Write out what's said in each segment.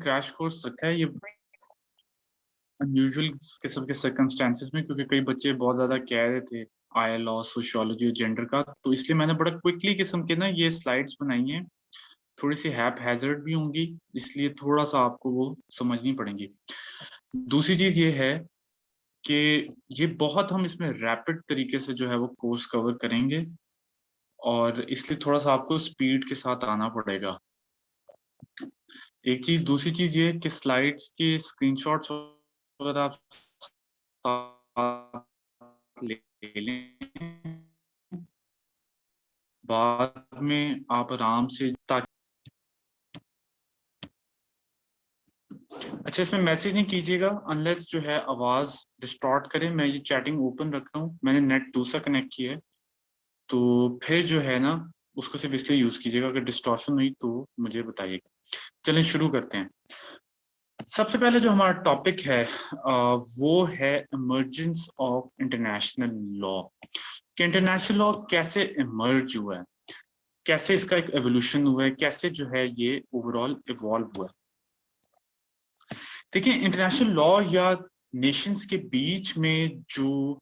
Crash course रखा है ये अनयूजुअल किस्म के सर्कमस्टेंसेस में, क्योंकि कई बच्चे बहुत ज्यादा कह रहे थे आई लॉ सोशियोलॉजी और जेंडर का, तो इसलिए मैंने बड़ा क्विकली किस्म के ना ये स्लाइड्स बनाई हैं। थोड़ी सी हैप हैजर्ड भी होंगी, इसलिए थोड़ा सा आपको वो समझनी पड़ेंगी। दूसरी चीज ये है कि ये बहुत हम इसमें रैपिड तरीके से जो है वो कोर्स कवर करेंगे, और इसलिए थोड़ा सा आपको स्पीड के साथ आना पड़ेगा। एक चीज, दूसरी चीज ये कि स्लाइड्स के स्क्रीनशॉट्स वगैरह आप साथ ले लें, बाद में आप आराम से ताकि अच्छा इसमें मैसेज नहीं कीजिएगा अनलेस जो है आवाज डिस्टॉर्ट करे। मैं ये चैटिंग ओपन रख रहा हूँ, मैंने नेट दूसरा कनेक्ट किया है, तो फिर जो है ना उसको सिर्फ इसलिए यूज कीजिएगा। अगर डिस्टॉर्शन हुई तो मुझे बताइएगा। चलिए शुरू करते हैं। सबसे पहले जो हमारा टॉपिक है वो है इमर्जेंस ऑफ इंटरनेशनल लॉ। कि इंटरनेशनल लॉ कैसे इमर्ज हुआ है, कैसे इसका एक एवोल्यूशन हुआ है, कैसे जो है ये ओवरऑल इवॉल्व हुआ है। देखिए इंटरनेशनल लॉ या नेशंस के बीच में जो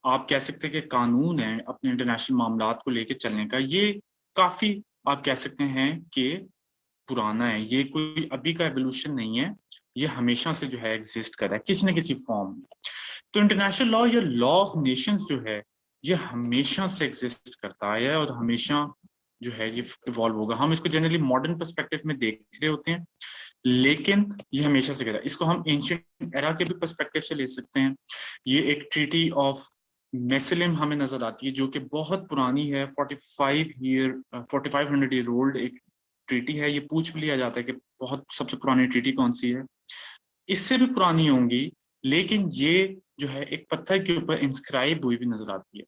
आप कह सकते हैं कि कानून है अपने इंटरनेशनल मामलात को लेके चलने का, ये काफी आप कह सकते हैं कि पुराना है। ये कोई अभी का एवोल्यूशन नहीं है, ये हमेशा से जो है एग्जिस्ट कर रहा है किसी न किसी फॉर्म में। तो इंटरनेशनल लॉ या लॉ ऑफ नेशंस जो है ये हमेशा से एग्जिस्ट करता है और हमेशा जो है ये इवॉल्व होगा। हम इसको जनरली मॉडर्न पर्सपेक्टिव में देख रहे होते हैं, लेकिन ये हमेशा से कर रहा है। इसको हम एंशिएंट एरा के भी पर्सपेक्टिव से ले सकते हैं। ये एक ट्रीटी ऑफ मेसलिम हमें नजर आती है जो कि बहुत पुरानी है, 4500 ईयर ओल्ड एक ट्रीटी है। ये पूछ भी लिया जाता है कि बहुत सबसे पुरानी ट्रीटी कौन सी है, इससे भी पुरानी होंगी, लेकिन ये जो है एक पत्थर के ऊपर इंस्क्राइब हुई भी नजर आती है।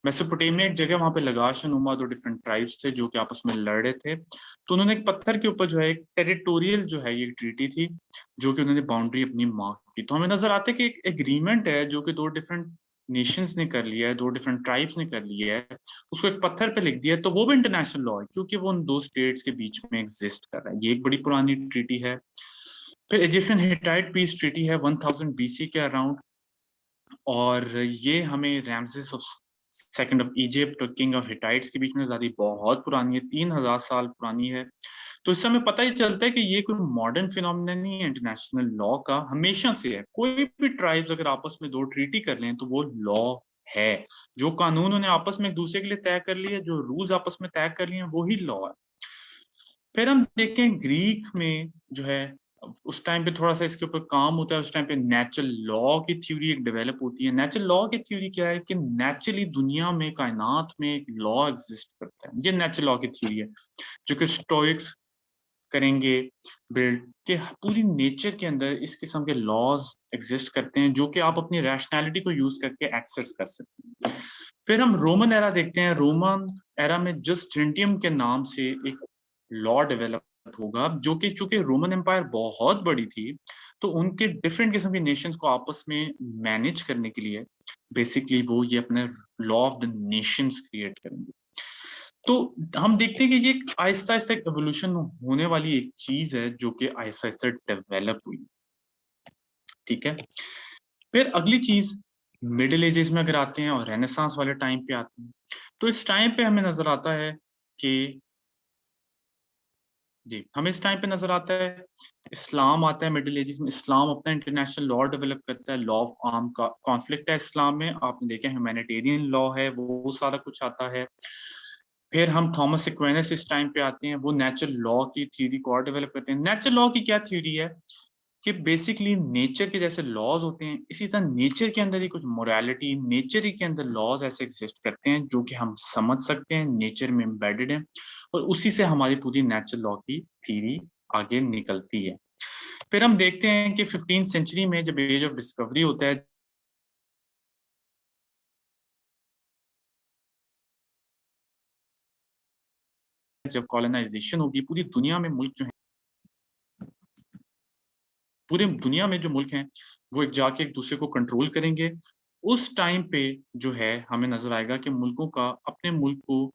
मेसोपोटामिया एक जगह, वहां पे लगाश नुमा दो डिफरेंट ट्राइब्स थे जो कि आपस में लड़ रहे थे, तो उन्होंने एक पत्थर के ऊपर जो है एक टेरिटोरियल जो है ये ट्रीटी थी जो कि उन्होंने बाउंड्री अपनी मार्क की। तो हमें नजर आता है कि एक एग्रीमेंट है जो कि दो डिफरेंट नेशंस ने कर लिया है, दो डिफरेंट ट्राइब्स ने कर लिया है, उसको एक पत्थर पे लिख दिया है, तो वो भी इंटरनेशनल लॉ है क्योंकि वो उन दो स्टेट्स के बीच में एग्जिस्ट कर रहा है। ये एक बड़ी पुरानी ट्रीटी है। फिर इजिप्शियन हिटाइट पीस ट्रीटी है 1000 बीसी के अराउंड, और ये हमें Ramsay's of second of Egypt और किंग ऑफ हिटाइट्स के बीच में आजादी बहुत पुरानी है, 3000 साल पुरानी है। तो इससे हमें पता ही चलता है कि ये कोई मॉडर्न फिनोमिना नहीं है, इंटरनेशनल लॉ का हमेशा से है। कोई भी ट्राइब्स अगर आपस में दो ट्रीटी कर लें तो वो लॉ है। जो कानून उन्हें आपस में एक दूसरे के लिए तय कर लिए, जो रूल्स आपस में तय कर लिए, वही लॉ है। फिर हम देखें ग्रीक में जो है उस टाइम पे थोड़ा सा इसके ऊपर काम होता है। उस टाइम पे नेचुरल लॉ की थ्योरी एक डेवलप होती है। नेचुरल लॉ की थ्योरी क्या है कि नेचुरली दुनिया में, कायनात में एक लॉ एग्जिस्ट करता है। ये नेचुरल लॉ की थ्योरी है जो कि स्टोइक्स करेंगे बिल्ड के पूरी नेचर के अंदर इस किस्म के लॉज एग्जिस्ट करते हैं जो कि आप अपनी रैशनैलिटी को यूज करके एक्सेस कर सकते हैं। फिर हम रोमन एरा देखते हैं। रोमन एरा में जस्टिनियन के नाम से एक लॉ डेवलप होगा जो कि चूंकि रोमन एम्पायर बहुत बड़ी थी, तो उनके डिफरेंट किस्म के नेशंस को आपस में मैनेज करने के लिए बेसिकली वो ये अपने law of the Nations create करेंगे। तो हम देखते हैं कि ये आहिस्ता आहिस्ता एवोल्यूशन होने वाली एक चीज है जो कि आहिस्ता आहिस्ता डेवलप हुई। ठीक है। फिर अगली चीज मिडिल एजेस में अगर आते हैं और रेनेसांस वाले टाइम पे आते हैं, तो इस टाइम पे हमें नजर आता है कि जी हमें इस टाइम पे नजर आता है इस्लाम आता है। मिडिल एजेस में इस्लाम अपना इंटरनेशनल लॉ डेवलप करता है। लॉ ऑफ आर्म का कॉन्फ्लिक्ट है इस्लाम में, आपने देखा ह्यूमैनिटेरियन लॉ है, वो सारा कुछ आता है। फिर हम थॉमस एक्वेनिस इस टाइम पे आते हैं, वो नेचुरल लॉ की थ्योरी को और डेवलप करते हैं। नेचुरल लॉ की क्या थ्योरी है कि बेसिकली नेचर के जैसे लॉज होते हैं, इसी तरह नेचर के अंदर ही कुछ मोरालिटी, नेचर ही के अंदर लॉज ऐसे एग्जिस्ट करते हैं जो कि हम समझ सकते हैं, नेचर में एम्बेडेड है, और उसी से हमारी पूरी नेचुरल लॉ की थ्योरी आगे निकलती है। फिर हम देखते हैं कि 15वीं सेंचुरी में जब एज ऑफ डिस्कवरी होता है, जब कॉलोनाइजेशन होगी, पूरी दुनिया में मुल्क जो है, पूरे दुनिया में जो मुल्क हैं वो एक जाके एक दूसरे को कंट्रोल करेंगे। उस टाइम पे जो है हमें नजर आएगा कि मुल्कों का अपने मुल्क को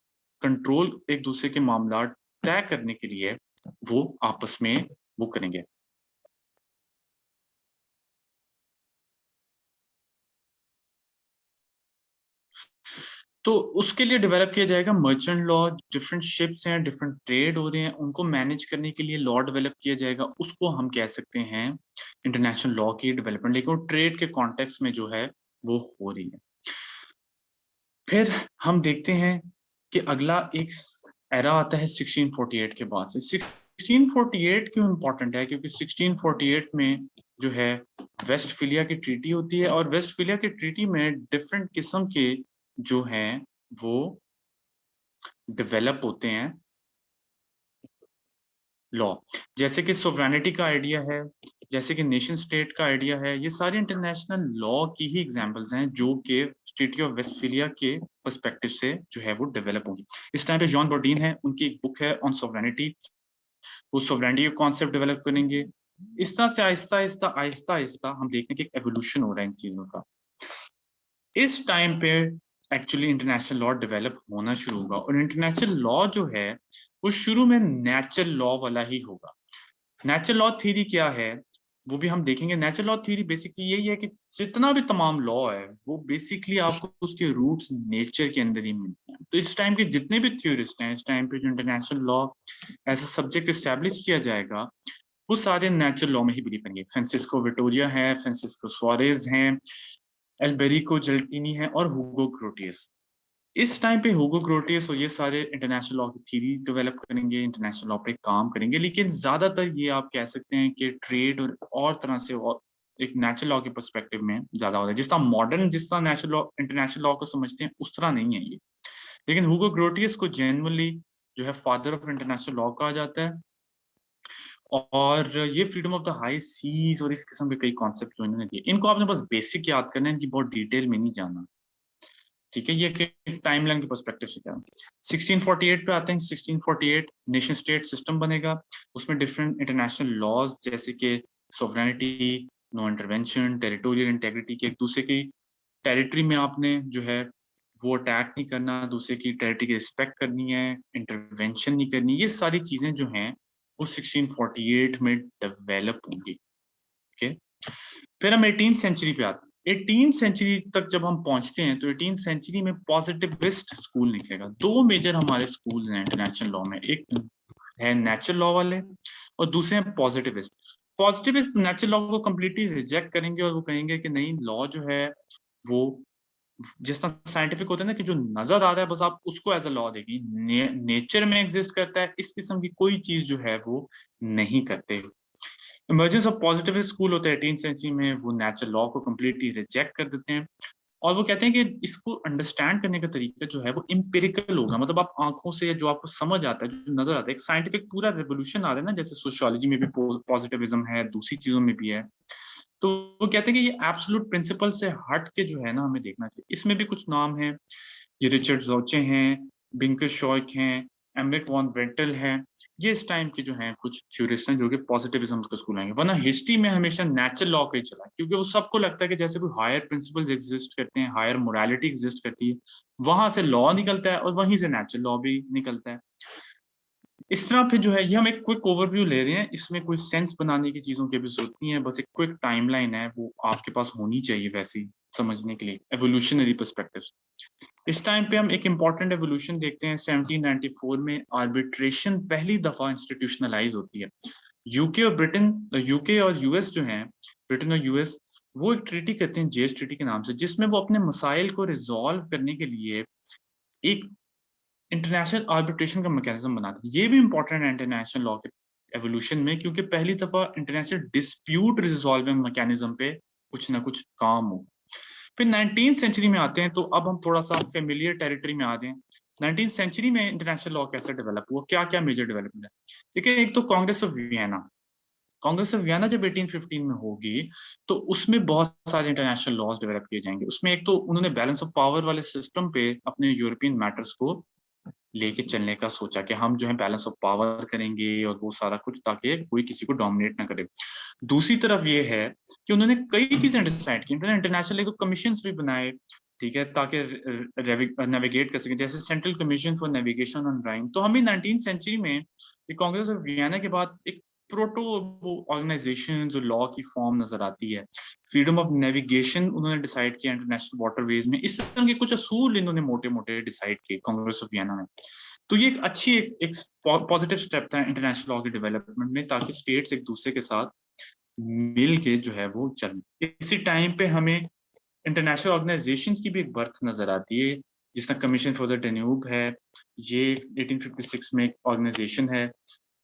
कंट्रोल, एक दूसरे के मामला तय करने के लिए वो आपस में वो करेंगे। तो उसके लिए डेवलप किया जाएगा मर्चेंट लॉ। डिफरेंट शिप्स हैं, डिफरेंट ट्रेड हो रहे हैं, उनको मैनेज करने के लिए लॉ डेवलप किया जाएगा। उसको हम कह सकते हैं इंटरनेशनल लॉ की डेवलपमेंट, लेकिन वो ट्रेड के कॉन्टेक्स्ट में जो है वो हो रही है। फिर हम देखते हैं कि अगला एक एरा आता है 1648 के बाद से। 1648 क्यों इंपॉर्टेंट है? क्योंकि 1648 में जो है वेस्टफिलिया की ट्रीटी होती है, और वेस्टफिलिया की ट्रीटी में डिफरेंट किस्म के जो हैं वो डेवलप होते हैं लॉ। जैसे कि सोवरेनिटी का आइडिया है, जैसे कि नेशन स्टेट का आइडिया है, ये सारे इंटरनेशनल लॉ की ही एग्जांपल्स हैं जो कि ट्रीटी ऑफ वेस्टफिलिया के पर्सपेक्टिव से जो है वो डेवलप होंगी। इस टाइम पे जॉन बॉर्डीन है, उनकी एक बुक है ऑन सोवरेनिटी, वो सोवरेनिटी का कॉन्सेप्ट डेवलप करेंगे। इस तरह से आहिस्ता आहिस्ता आहिस्ता आहिस्ता हम देखने की एक एवोल्यूशन हो रहा है इन चीजों का। इस टाइम पे एक्चुअली इंटरनेशनल लॉ डेवलप होना शुरू होगा, और इंटरनेशनल लॉ जो है वो शुरू में नेचुरल लॉ वाला ही होगा। नेचुरल लॉ थ्योरी क्या है वो भी हम देखेंगे। नेचुरल लॉ थ्योरी बेसिकली यही है कि जितना भी तमाम लॉ है वो बेसिकली आपको उसके रूट्स नेचर के अंदर ही मिलते हैं। तो इस टाइम के जितने भी थ्योरिस्ट हैं, इस टाइम पे जो international law as a subject establish किया जाएगा, वो सारे नेचुरल लॉ में ही बिलीव करेंगे। फ्रांसिस्को विटोरिया है, फ्रांसिस्को सुआरेज हैं, एल्बेरिको जल्टिनी है, और हुगो ग्रोटियस। इस टाइम पे हुगो ग्रोटियस और ये सारे इंटरनेशनल लॉ की थ्योरी डेवलप करेंगे, इंटरनेशनल लॉ पे काम करेंगे। लेकिन ज्यादातर ये आप कह सकते हैं कि ट्रेड और तरह से, और एक नेचुरल लॉ के पर्सपेक्टिव में ज्यादा होता है। जिस तरह मॉडर्न, जिस तरह नेचुरल लॉ इंटरनेशनल लॉ को समझते हैं उस तरह नहीं है ये। लेकिन हुगो ग्रोटियस को जनरली जो है फादर ऑफ इंटरनेशनल लॉ कहा जाता है, और ये freedom of the high seas और इस किस्म के कई कॉन्सेप्ट जो इन्होंने दिए, इनको आपने बस बेसिक याद करना है, इनकी बहुत डिटेल में नहीं जाना। ठीक है, ये टाइमलाइन के पर्सपेक्टिव से क्या 1648 पे आते हैं। 1648 नेशन स्टेट सिस्टम बनेगा, उसमें डिफरेंट इंटरनेशनल लॉज जैसे कि sovereignty, no intervention, territorial integrity, के एक दूसरे की टेरिटरी में आपने जो है वो अटैक नहीं करना, दूसरे की टेरिटरी की रिस्पेक्ट करनी है, इंटरवेंशन नहीं करनी, ये सारी चीजें जो हैं वो 1648 में डेवलप होंगी। ओके, फिर हम 18th सेंचुरी पे आते हैं। 18th सेंचुरी तक जब हम पहुंचते हैं तो 18th सेंचुरी में पॉजिटिविस्ट स्कूल निकलेगा। दो मेजर हमारे स्कूल हैं इंटरनेशनल लॉ में, एक है नेचुरल लॉ वाले और दूसरे हैं पॉजिटिविस्ट। पॉजिटिविस्ट नेचुरल लॉ को कम्प्लीटली रिजेक्ट करेंगे और वो कहेंगे कि नहीं, लॉ जो है वो जिस तरह साइंटिफिक होता है ना कि जो नजर आ रहा है बस आप उसको एज अ लॉ देखिए, नेचर में एग्जिस्ट करता है, इस किस्म की कोई चीज जो है वो नहीं करते। इमर्जेंस ऑफ पॉजिटिव स्कूल होता है 18th सेंचुरी में, वो नेचुरल लॉ को कम्प्लीटली रिजेक्ट कर देते हैं, और वो कहते हैं कि इसको अंडरस्टैंड करने का तरीका जो है वो इम्पेरिकल होगा। मतलब आप आंखों से जो आपको समझ आता है, जो नजर आता है, एक साइंटिफिक पूरा रेवोल्यूशन आ रहा है ना, जैसे सोशियोलॉजी में भी पॉजिटिविज्म है, दूसरी चीजों में भी है। तो वो कहते हैं कि ये एब्सोल्यूट प्रिंसिपल से हट के जो है ना हमें देखना चाहिए। इसमें भी कुछ नाम है, ये रिचर्ड जोचे हैं, बिंकर शॉयक हैं, एमरिक वॉन वेंटल हैं, ये इस टाइम के जो हैं कुछ थ्योरिस्ट हैं जो कि पॉजिटिविज्म का स्कूल आएंगे। वरना हिस्ट्री में हमेशा नेचुरल लॉ का ही चला, क्योंकि वो सबको लगता है कि जैसे कोई हायर प्रिंसिपल्स एग्जिस्ट करते हैं, हायर मोरालिटी एग्जिस्ट करती है, वहां से लॉ निकलता है और वहीं से नेचुरल लॉ भी निकलता है। इस तरह फिर जो है ये हम एक क्विक ओवरव्यू ले रहे हैं, इसमें कोई सेंस बनाने की चीजों की भी जरूरत नहीं है, बस एक क्विक टाइमलाइन है वो आपके पास होनी चाहिए वैसी समझने के लिए एवोल्यूशनरी पर्सपेक्टिव। इस टाइम पे हम एक इंपॉर्टेंट एवोल्यूशन देखते हैं। 1794 में आर्बिट्रेशन पहली दफा इंस्टीट्यूशनलाइज होती है। यूके और ब्रिटेन, यूके और यूएस जो हैं, ब्रिटेन और यूएस, वो एक ट्रीटी करते हैं जेस ट्रीटी के नाम से, जिसमें वो अपने मसाइल को रिजॉल्व करने के लिए एक इंटरनेशनल आर्बिट्रेशन का मैकेनिज्म बनाते हैं। ये भी इंपॉर्टेंट है इंटरनेशनल लॉ के एवोल्यूशन में, क्योंकि पहली दफा इंटरनेशनल डिस्प्यूट रिजॉल्विंग मैकेनिज्म पे कुछ ना कुछ काम हो। फिर 19th सेंचुरी में आते हैं, तो अब हम थोड़ा सा फेमिलियर टेरिटरी में आ गए। 19th सेंचुरी में इंटरनेशनल लॉ कैसे डेवलप हुआ, क्या क्या मेजर डेवलपमेंट है? देखिए, एक तो Congress of Vienna. Congress of Vienna जब 1815 में होगी तो उसमें बहुत सारे इंटरनेशनल लॉज डेवलप किए जाएंगे। उसमें एक तो उन्होंने बैलेंस ऑफ पावर वाले सिस्टम पे अपने यूरोपियन मैटर्स को लेके चलने का सोचा कि हम जो है बैलेंस ऑफ पावर करेंगे और वो सारा कुछ, ताकि कोई किसी को डोमिनेट ना करे। दूसरी तरफ ये है कि उन्होंने कई चीजें डिसाइड की, इंटरनेशनल को कमीशन भी बनाए, ठीक है, ताकि नेविगेट कर सके, जैसे central commission for navigation on Rhine. तो हमें 19th सेंचुरी में कांग्रेस ऑफ वियना के बाद एक प्रोटो ऑर्गेनाइजेशन जो लॉ की फॉर्म नजर आती है, फ्रीडम ऑफ नेविगेशन उन्होंने डिसाइड किया इंटरनेशनल वाटरवेज में, इस तरह के कुछ असूल इन्होंने मोटे मोटे डिसाइड किए कांग्रेस ऑफ वियना में। तो ये एक अच्छी एक पॉजिटिव स्टेप था इंटरनेशनल लॉ के डेवलपमेंट में, ताकि स्टेट्स एक दूसरे के साथ मिल के जो है वो चले। इसी टाइम पे हमें इंटरनेशनल ऑर्गेनाइजेशंस की भी एक बर्थ नजर आती है, जिस तरह कमीशन फॉर द डेन्यूब है, ये 1856 में एक ऑर्गेनाइजेशन है।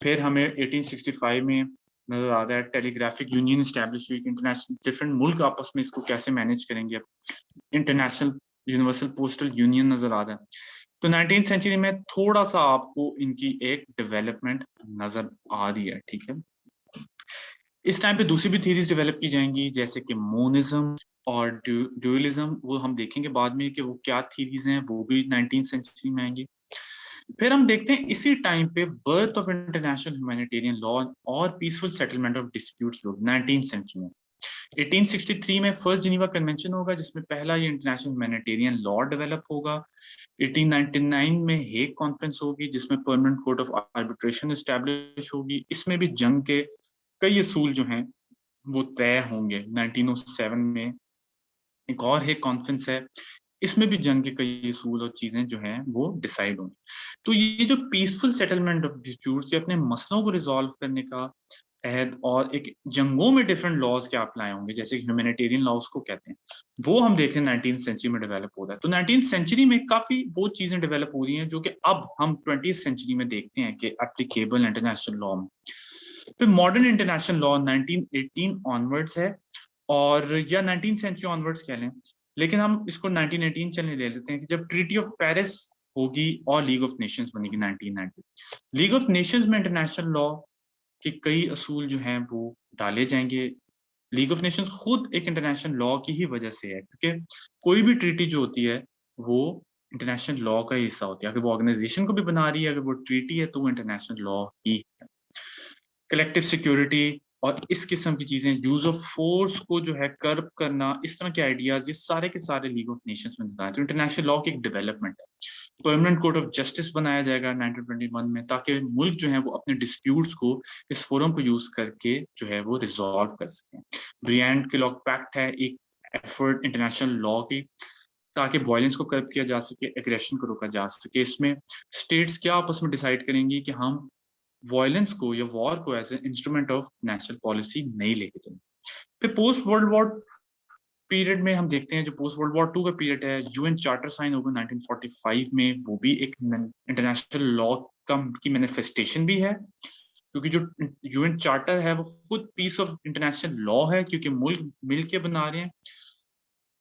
फिर हमें 1865 में नजर आता है टेलीग्राफिक यूनियन स्टैब्लिश हुई, इंटरनेशनल डिफरेंट मुल्क आपस में इसको कैसे मैनेज करेंगे, इंटरनेशनल यूनिवर्सल पोस्टल यूनियन नजर आ रहा है। तो 19th सेंचुरी में थोड़ा सा आपको इनकी एक डेवलपमेंट नजर आ रही है, ठीक है। इस टाइम पे दूसरी भी थीरीज डेवलप की जाएंगी, जैसे कि मोनिज्म और ड्यूअलिज्म, वो हम देखेंगे बाद में कि वो क्या थीरीज हैं, वो भी 19th सेंचुरी में आएंगी। फिर हम देखते हैं इसी टाइम पे birth of international humanitarian law और पीसफुल सेटलमेंट ऑफ डिस्प्यूट्स लोग 19th सेंचुरी में। 1863 में फर्स्ट जिनीवा कन्वेंशन होगा, जिसमें पहला ये इंटरनेशनल ह्यूमैनिटेरियन लॉ डेवलप होगा। 1899 में हेग कॉन्फ्रेंस होगी, जिसमें permanent court of arbitration establish होगी। इसमें भी जंग के कई असूल जो हैं वो तय होंगे। 1907 में एक और हेग कॉन्फ्रेंस है, इसमें भी जंग के कई असूल और चीजें जो हैं वो डिसाइड होंगी। तो ये जो पीसफुल सेटलमेंट ऑफ डिस्प्यूट्स, ये अपने मसलों को रिजॉल्व करने का अहद, और एक जंगों में डिफरेंट लॉज क्या अप्लाई होंगे, जैसे ह्यूमैनिटेरियन लॉज को कहते हैं, वो हम देख रहे हैं 19th सेंचुरी में डेवलप हो रहा है। तो 19th सेंचुरी में काफी वो चीजें डेवलप हो रही हैं जो कि अब हम 20th सेंचुरी में देखते हैं कि एप्लीकेबल इंटरनेशनल लॉ में। फिर मॉडर्न इंटरनेशनल लॉ 1918 ऑनवर्ड्स है, और या 19th सेंचुरी ऑनवर्ड्स कह लें, लेकिन हम इसको 1918 चलने ले लेते हैं कि जब ट्रीटी ऑफ पेरिस होगी और लीग ऑफ नेशंस बनेगी 1990। लीग ऑफ नेशंस में इंटरनेशनल लॉ के कई असूल जो हैं वो डाले जाएंगे। लीग ऑफ नेशंस खुद एक इंटरनेशनल लॉ की ही वजह से है, क्योंकि कोई भी ट्रीटी जो होती है वो इंटरनेशनल लॉ का ही हिस्सा होती है। अगर वो ऑर्गेनाइजेशन को भी बना रही है, अगर वो ट्रीटी है, तो वो इंटरनेशनल लॉ ही है। कलेक्टिव सिक्योरिटी और इस किस्म की चीजें, यूज ऑफ फोर्स को जो है कर्ब करना, इस तरह के आइडियाज, ये सारे के सारे लीग ऑफ नेशंस में बताए। तो इंटरनेशनल लॉ की एक डेवलपमेंट है। परमानेंट कोर्ट ऑफ जस्टिस बनाया जाएगा 1921 में, ताकि मुल्क जो है वो अपने डिस्प्यूट्स को इस फोरम को यूज करके जो है वो रिजॉल्व कर सकें। ब्रियन के लॉक पैक्ट है एक एफर्ट इंटरनेशनल लॉ की, ताकि वायलेंस को कर्ब किया जा सके, एग्रेशन को रोका जा सके। इसमें स्टेट्स क्या आपस में डिसाइड करेंगी कि हम वायलेंस को या वॉर को as a instrument of national policy नहीं लेके चलें। फिर पोस्ट वर्ल्ड वॉर पीरियड में हम देखते हैं, जो पोस्ट वर्ल्ड वॉर 2 का पीरियड है, यूएन चार्टर साइन होगा 1945 में, वो भी एक इंटरनेशनल लॉ की मैनिफेस्टेशन भी है, क्योंकि जो यूएन चार्टर है वो खुद पीस ऑफ इंटरनेशनल लॉ है, क्योंकि मुल्क मिल के बना रहे हैं।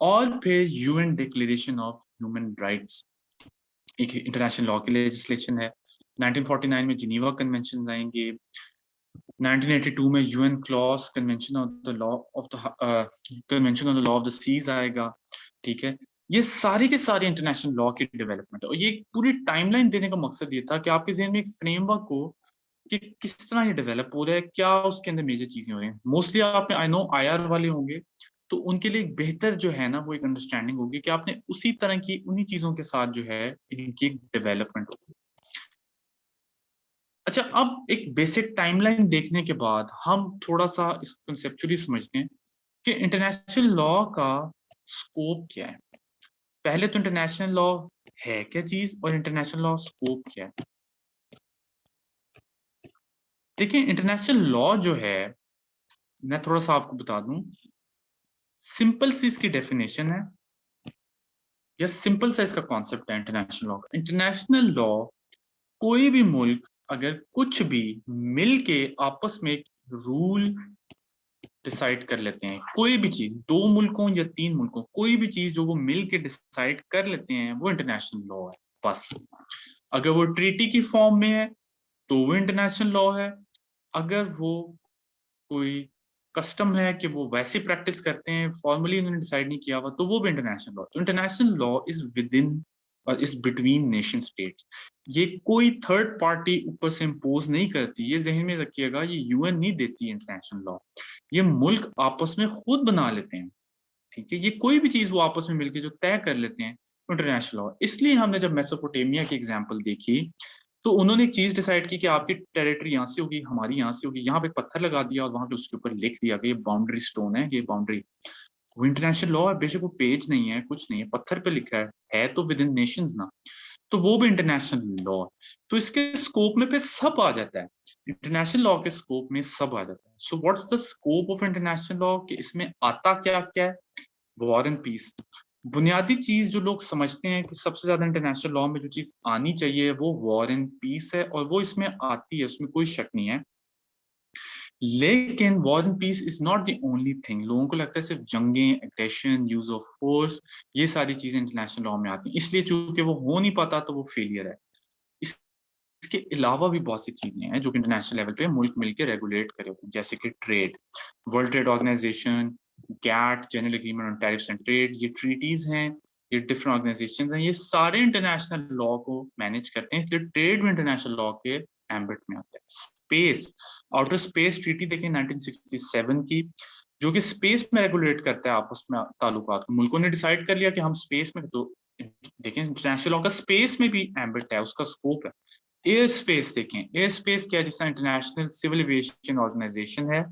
और फिर UN declaration of human rights एक इंटरनेशनल लॉ की लेजिस्लेशन है। 1949 में जिनीवा कन्वेंशन आएंगे। 1982 में UN clause convention of the law of the convention on the law of the seas आएगा, ठीक है। ये सारी के सारी इंटरनेशनल लॉ की डेवलपमेंट है, और ये पूरी टाइमलाइन देने का मकसद ये था कि आपके जहन में एक फ्रेमवर्क हो कि किस तरह ये डेवलप हो रहा है, क्या उसके अंदर मेजर चीजें हो रही हैं। मोस्टली आपने आई नो आईआर वाले होंगे, तो उनके लिए एक बेहतर जो है ना वो एक अंडरस्टैंडिंग होगी कि आपने उसी तरह की उन्हीं चीजों के साथ जो है इनकी एक डेवलपमेंट होगी। अच्छा, अब एक बेसिक टाइमलाइन देखने के बाद हम थोड़ा सा इस कंसेप्चुअली समझते हैं कि इंटरनेशनल लॉ का स्कोप क्या है। पहले तो इंटरनेशनल लॉ है क्या चीज, और इंटरनेशनल लॉ स्कोप क्या है। देखिए, इंटरनेशनल लॉ जो है, मैं थोड़ा सा आपको बता दूं, सिंपल सी इसकी डेफिनेशन है, या सिंपल सा इसका कॉन्सेप्ट है इंटरनेशनल लॉ का। इंटरनेशनल लॉ, कोई भी मुल्क अगर कुछ भी मिल के आपस में रूल डिसाइड कर लेते हैं, कोई भी चीज, दो मुल्कों या तीन मुल्कों, कोई भी चीज जो वो मिल के डिसाइड कर लेते हैं, वो इंटरनेशनल लॉ है बस। अगर वो ट्रीटी की फॉर्म में है तो वो इंटरनेशनल लॉ है। अगर वो कोई कस्टम है कि वो वैसे प्रैक्टिस करते हैं, फॉर्मली उन्होंने डिसाइड नहीं किया हुआ, तो वो भी इंटरनेशनल लॉ। तो international law is with in और इज बिटवीन नेशन स्टेट्स। ये कोई थर्ड पार्टी ऊपर से इम्पोज नहीं करती, ये जहन में रखिएगा, ये यूएन नहीं देती इंटरनेशनल लॉ, ये मुल्क आपस में खुद बना लेते हैं, ठीक है। ये कोई भी चीज वो आपस में मिलकर जो तय कर लेते हैं, इंटरनेशनल लॉ। इसलिए हमने जब मेसोपोटामिया की एग्जांपल देखी, तो उन्होंने एक चीज डिसाइड की कि आपकी टेरिटरी यहाँ से होगी, हमारी यहाँ से होगी, यहाँ पे पत्थर लगा दिया और वहां पे उसके ऊपर लिख दिया कि ये बाउंड्री स्टोन है, ये बाउंड्री। वो इंटरनेशनल लॉ है, बेशक वो पेज नहीं है, कुछ नहीं है, पत्थर पे लिखा है तो विद इन नेशंस ना, तो वो भी इंटरनेशनल लॉ। तो इसके स्कोप में पे सब आ जाता है, इंटरनेशनल लॉ के स्कोप में सब आ जाता है। So what's the scope of international law, कि इसमें आता क्या क्या है? War and peace. बुनियादी चीज जो लोग समझते हैं कि सबसे ज्यादा इंटरनेशनल लॉ में जो चीज आनी चाहिए वो वॉर एंड पीस है, और वो इसमें आती है, उसमें कोई शक नहीं है। लेकिन war and peace is not the only thing. लोगों को लगता है सिर्फ जंगें, एग्रेशन, यूज ऑफ फोर्स, ये सारी चीजें इंटरनेशनल लॉ में आती हैं, इसलिए चूंकि वो हो नहीं पाता तो वो फेलियर है। इसके अलावा भी बहुत सी चीजें हैं जो कि इंटरनेशनल लेवल पे मुल्क मिलकर रेगुलेट करे होते हैं, जैसे कि trade, world trade organisation, GATT, general agreement on tariffs and trade, ये ट्रीटीज हैं, ये डिफरेंट ऑर्गेनाइजेशन हैं, ये सारे इंटरनेशनल लॉ को मैनेज करते हैं, इसलिए ट्रेड भी इंटरनेशनल लॉ के एम्बिट में आता है। स्पेस, आउटर स्पेस ट्रीटी देखिए 1967 की, जो कि स्पेस में रेगुलेट करता है आपस में ताल्लुकात को। मुल्कों ने डिसाइड कर लिया कि हम स्पेस में, तो देखें इंटरनेशनल लॉ का स्पेस में भी एम्बिट है, उसका स्कोप है। एयर स्पेस देखें, एयर स्पेस क्या है, जिसका इंटरनेशनल सिविल एविएशन ऑर्गेनाइजेशन है,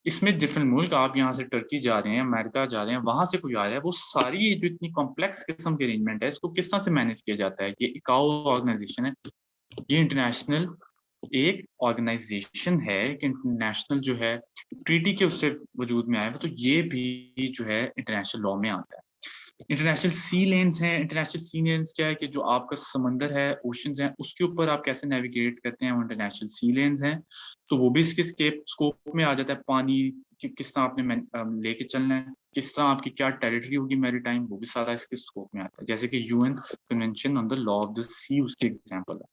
इसमें डिफरेंट मुल्क, आप यहाँ से टर्की जा रहे हैं, अमेरिका जा रहे हैं, वहां से कोई आ रहा है, वो सारी जो इतनी कॉम्प्लेक्स किस्म की अरेंजमेंट है, इसको किस तरह से मैनेज किया जाता है? ये इकाओ ऑर्गेनाइजेशन है, ये इंटरनेशनल एक ऑर्गेनाइजेशन है, एक इंटरनेशनल जो है ट्रीटी के उससे वजूद में आया है, तो ये भी जो है इंटरनेशनल लॉ में आता है। इंटरनेशनल सी लेन्स हैं, इंटरनेशनल सी लेन्स क्या है कि जो आपका समंदर है, ओशंस हैं, उसके ऊपर आप कैसे नेविगेट करते हैं, वो इंटरनेशनल सी लेन्स हैं, तो वो भी इसके स्कोप में आ जाता है। पानी कि किस तरह आपने लेके चलना है, किस तरह आपकी क्या टेरिटरी होगी मैरीटाइम, वो भी सारा इसके स्कोप में आता है, जैसे कि UN convention on the law of the sea उसके एग्जाम्पल है।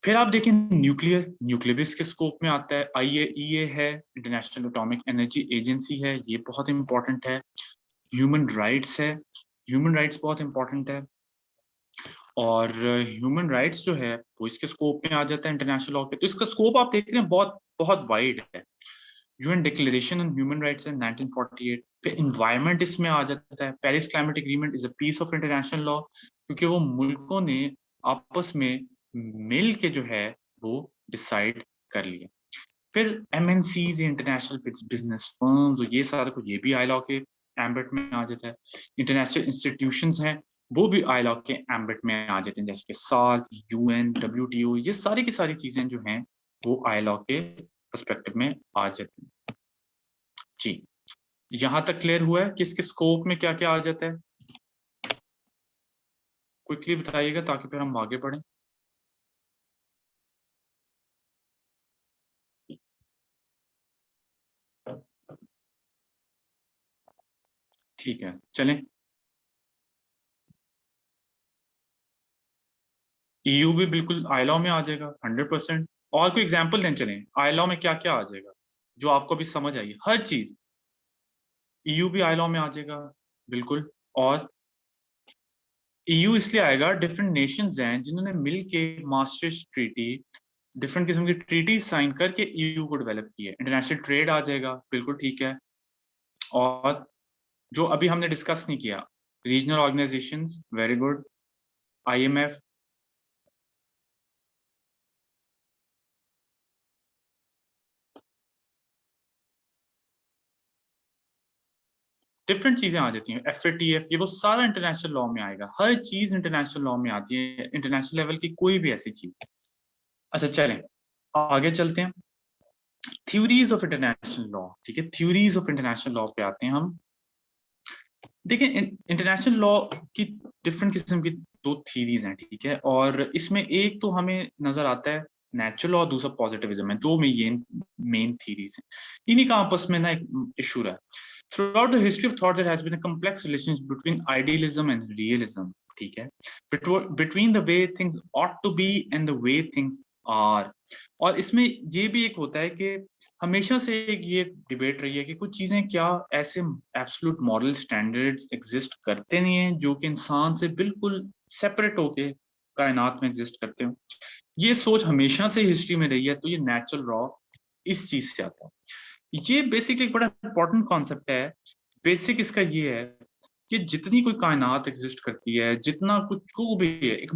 फिर आप देखें न्यूक्लियर, न्यूक्लियर भी इसके स्कोप में आता है। IAEA है, इंटरनेशनल एटॉमिक एनर्जी एजेंसी है, ये बहुत इंपॉर्टेंट है। ह्यूमन राइट्स है, ह्यूमन राइट्स बहुत इंपॉर्टेंट है, और ह्यूमन राइट्स जो है वो इसके स्कोप में आ जाता है इंटरनेशनल लॉ के। तो इसका स्कोप आप देख रहे हैं बहुत बहुत वाइड है। UN declaration on human rights है 1948। फिर इन्वायरमेंट इसमें आ जाता है, Paris climate agreement is a piece of international law, क्योंकि वो मुल्कों ने आपस में मिल के जो है वो डिसाइड कर लिया। फिर MNCs, इंटरनेशनल बिजनेस फर्म्स, ये सारा कुछ ये भी आईलॉ के एम्बिट में आ जाता है। इंटरनेशनल इंस्टीट्यूशंस हैं, वो भी आईलॉ के एम्बिट में आ जाते हैं, जैसे कि सार्क, UN, WTO, ये सारी की सारी चीजें जो हैं वो आईलॉ के पर्सपेक्टिव में आ जाती हैं। जी, यहां तक क्लियर हुआ है कि इसके स्कोप में क्या क्या आ जाता है? क्विकली बताइएगा ताकि फिर हम आगे बढ़ें। ठीक है, चलें। EU भी बिल्कुल आईलॉ में आ जाएगा 100%। और कोई एग्जांपल दें, चलें आईलॉ में क्या क्या आ जाएगा जो आपको भी समझ आई, हर चीज। EU भी आईलॉ में आ जाएगा, बिल्कुल। और EU इसलिए आएगा, डिफरेंट नेशंस हैं जिन्होंने मिल के मास्टर्स ट्रीटी, डिफरेंट किस्म की ट्रीटी साइन करके EU को डेवलप किया है। इंटरनेशनल ट्रेड आ जाएगा, बिल्कुल ठीक है। और जो अभी हमने डिस्कस नहीं किया, regional organisations, very good. IMF, different चीजें आ जाती हैं। FATF, ये वो सारा इंटरनेशनल लॉ में आएगा, हर चीज इंटरनेशनल लॉ में आती है, इंटरनेशनल लेवल की कोई भी ऐसी चीज। अच्छा चलें आगे चलते हैं। थ्योरीज ऑफ इंटरनेशनल लॉ, ठीक है, थ्योरीज ऑफ इंटरनेशनल लॉ पे आते हैं हम। देखिए इंटरनेशनल लॉ की डिफरेंट किस्म की दो थीरीज हैं, ठीक है, और इसमें एक तो हमें नजर आता है नेचुरल लॉ, दूसरा पॉजिटिविज्म है, दो में ये मेन थीरीज हैं। इन्हीं का आपस में ना एक इशू रहा है। Throughout the history of thought there has been a complex relationship between idealism and realism, ठीक है, between the way things ought to be and the way things are. और इसमें ये भी एक होता है कि हमेशा से एक ये डिबेट रही है कि कुछ चीजें क्या ऐसे एब्सोल्यूट मॉरल स्टैंडर्ड्स एग्जिस्ट करते नहीं हैं जो कि इंसान से बिल्कुल सेपरेट होके कायनात में एग्जिस्ट करते हो। ये सोच हमेशा से हिस्ट्री में रही है, तो ये नेचुरल लॉ इस चीज से आता है। ये बेसिकली एक बड़ा इंपॉर्टेंट कॉन्सेप्ट है। बेसिक इसका ये है कि जितनी कोई कायनात एग्जिस्ट करती है, जितना कुछ को भी है, एक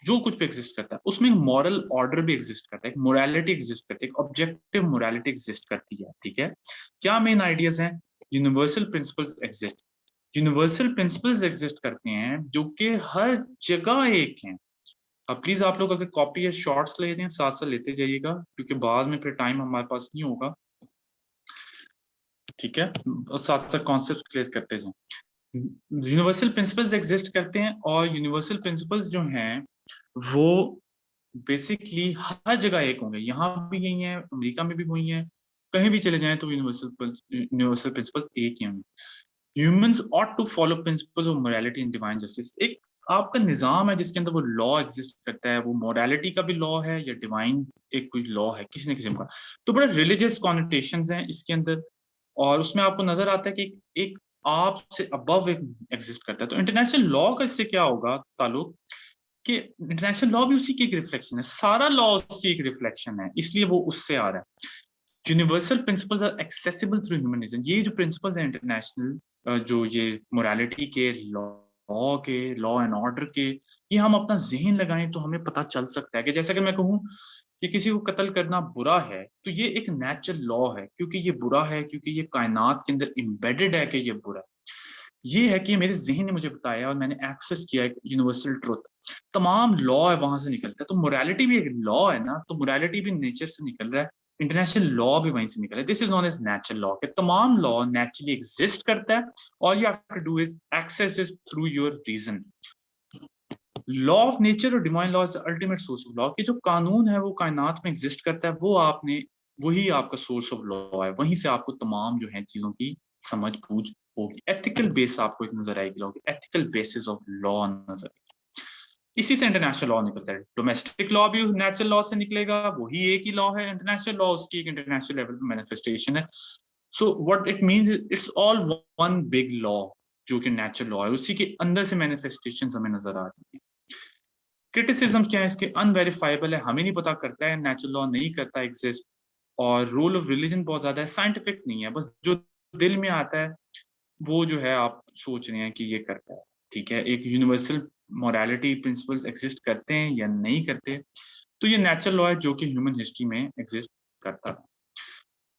जो कुछ भी एग्जिस्ट करता है उसमें मॉरल ऑर्डर भी एग्जिस्ट करता है, एक मोरालिटी एग्जिस्ट करती है, एक ऑब्जेक्टिव मोरालिटी एग्जिस्ट करती है। ठीक है, क्या मेन आइडियाज हैं? Universal principles exist, universal principles exist करते हैं जो कि हर जगह एक हैं। अब प्लीज आप लोग अगर कॉपी या शॉर्ट्स ले रहे हैं साथ साथ लेते जाइएगा, क्योंकि बाद में फिर टाइम हमारे पास नहीं होगा। ठीक है, साथ साथ कॉन्सेप्ट क्लियर करते जाएं। यूनिवर्सल प्रिंसिपल्स एग्जिस्ट करते हैं, और यूनिवर्सल प्रिंसिपल्स जो हैं वो बेसिकली हर जगह एक होंगे। यहाँ भी यही है, अमेरिका में भी वही है, कहीं भी चले जाएं तो यूनिवर्सल प्रिंसिपल एक ही होंगे। Humans ought to follow principles of morality and divine justice. एक आपका निजाम है जिसके अंदर वो लॉ एग्जिस्ट करता है, वो मोरालिटी का भी लॉ है या डिवाइन एक कोई लॉ है किसी न किसी का। तो बड़े रिलीजियस कॉन्नोटेशंस हैं इसके अंदर, और उसमें आपको नजर आता है कि एक आप से अबव एक एग्जिस्ट करता है। तो इंटरनेशनल लॉ का इससे क्या होगा ताल्लुक, कि इंटरनेशनल लॉ भी उसी की एक रिफ्लेक्शन है, सारा लॉ उसकी एक रिफ्लेक्शन है, इसलिए वो उससे आ रहा है। Universal principles are accessible through humanism. ये जो प्रिंसिपल्स हैं इंटरनेशनल, जो ये मोरालिटी के, लॉ के, लॉ एंड ऑर्डर के, ये हम अपना जहन लगाएं तो हमें पता चल सकता है कि जैसा कि मैं कहूँ कि किसी को कत्ल करना बुरा है, तो ये एक नेचुरल लॉ है, क्योंकि ये बुरा है, क्योंकि ये कायनात के अंदर एम्बेडेड है कि ये बुरा है। ये है कि मेरे जहन ने मुझे बताया और मैंने एक्सेस किया एक यूनिवर्सल ट्रुथ, तमाम लॉ है वहां से निकलता है। तो मोरालिटी भी एक लॉ है ना, तो मोरालिटी भी नेचर से निकल रहा है, इंटरनेशनल लॉ भी वहीं से निकल रहा है। This is known as natural law, के तमाम लॉ नेचुरली एग्जिस्ट करता है, all you have to do is access is through your reason. Law of nature or divine law is the ultimate source of law, कि जो कानून है वो कायनात में एग्जिस्ट करता है, वो आपने, वही आपका सोर्स ऑफ लॉ है, वहीं से आपको तमाम जो है चीजों की समझ बूझ होगी। एथिकल बेस आपको एक नजर आएगी, लॉ की एथिकल बेसिस ऑफ लॉ नजर आएगी। इसी से इंटरनेशनल लॉ निकलता है। डोमेस्टिक लॉ भी नेचुरल लॉ से निकलेगा, वही एक ही लॉ है। इंटरनेशनल लॉ उसकी एक इंटरनेशनल लेवल पे मैनिफेस्टेशन है। So what it means, it's all one big law, जो कि नेचुरल लॉ है, उसी के अंदर से मैनिफेस्टेशन हमें नजर आ रही है। क्रिटिसिज्म क्या है इसके? अनवेरिफाइबल है, हमें नहीं पता करता है, नेचुरल लॉ नहीं करता एग्जिस्ट। और रोल ऑफ रिलीजन बहुत ज्यादा है, साइंटिफिक नहीं है, बस जो दिल में आता है वो जो है आप सोच रहे हैं कि ये करता है। ठीक है, एक यूनिवर्सल मोरालिटी प्रिंसिपल्स एग्जिस्ट करते हैं या नहीं करते, तो ये नेचुरल लॉ है जो कि ह्यूमन हिस्ट्री में एग्जिस्ट करता है।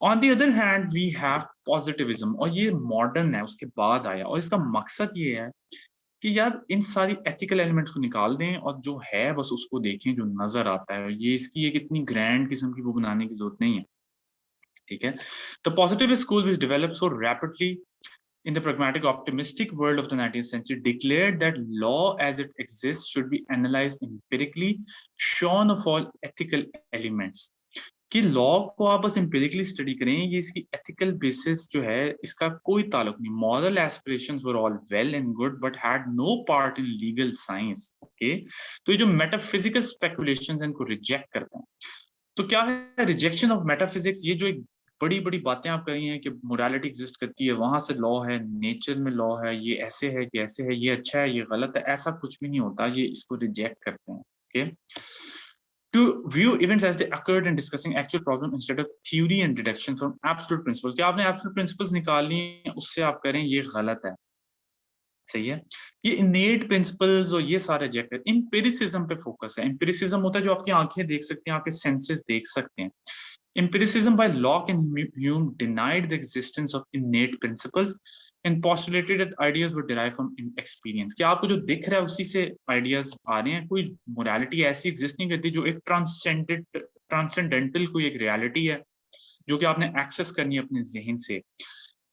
On the other hand we have positivism, और ये मॉडर्न है, उसके बाद आया, और इसका मकसद ये है कि यार इन सारी एथिकल एलिमेंट्स को निकाल दें और जो है बस उसको देखें जो नजर आता है। ये इसकी एक इतनी ग्रैंड किस्म की वो बनाने की जरूरत नहीं है। ठीक है, the positive school which develop so rapidly in the pragmatic optimistic world of the 19th century declared that law as it exists should be analyzed empirically, shorn of all ethical elements। कि law को आप बस empirically study करें, ये इसकी ethical basis जो है इसका कोई ताल्लुक नहीं। Moral aspirations were all well and good but had no part in legal science. Okay, तो ये जो मेटाफिजिकल स्पेकुलेशंस हैं इनको रिजेक्ट करते हैं। तो क्या है रिजेक्शन ऑफ मेटाफिजिक्स? ये जो एक बड़ी बड़ी बातें आप कर रही हैं कि मोरालिटी एग्जिस्ट करती है, वहां से लॉ है, नेचर में लॉ है, ये ऐसे है कि ऐसे है, ये अच्छा है ये गलत है, ऐसा कुछ भी नहीं होता, ये इसको रिजेक्ट करते हैं। Okay, to view events as they occurred and discussing actual problem instead of theory and deduction from absolute principles। क्या आपने absolute principles निकालनी है उससे आप करें, ये गलत है। सही है, ये इनेट प्रिंसिपल्स और ये सारे रिजेक्ट है। एम्पिरिसिज्म पे फोकस है। एम्पिरिसिज्म होता है जो आपकी आंखें देख सकती हैं, आपके सेंसेस देख सकते हैं। Empiricism by Locke and Hume denied the existence of innate principles and postulated that ideas were derived from experience। क्या आपको जो दिख रहा है उसी से आइडियाज आ रहे हैं? कोई मोरालिटी ऐसी एग्जिस्ट नहीं करती जो एक ट्रांसेंडेंटल कोई एक रियलिटी है जो कि आपने एक्सेस करनी है अपने जहन से।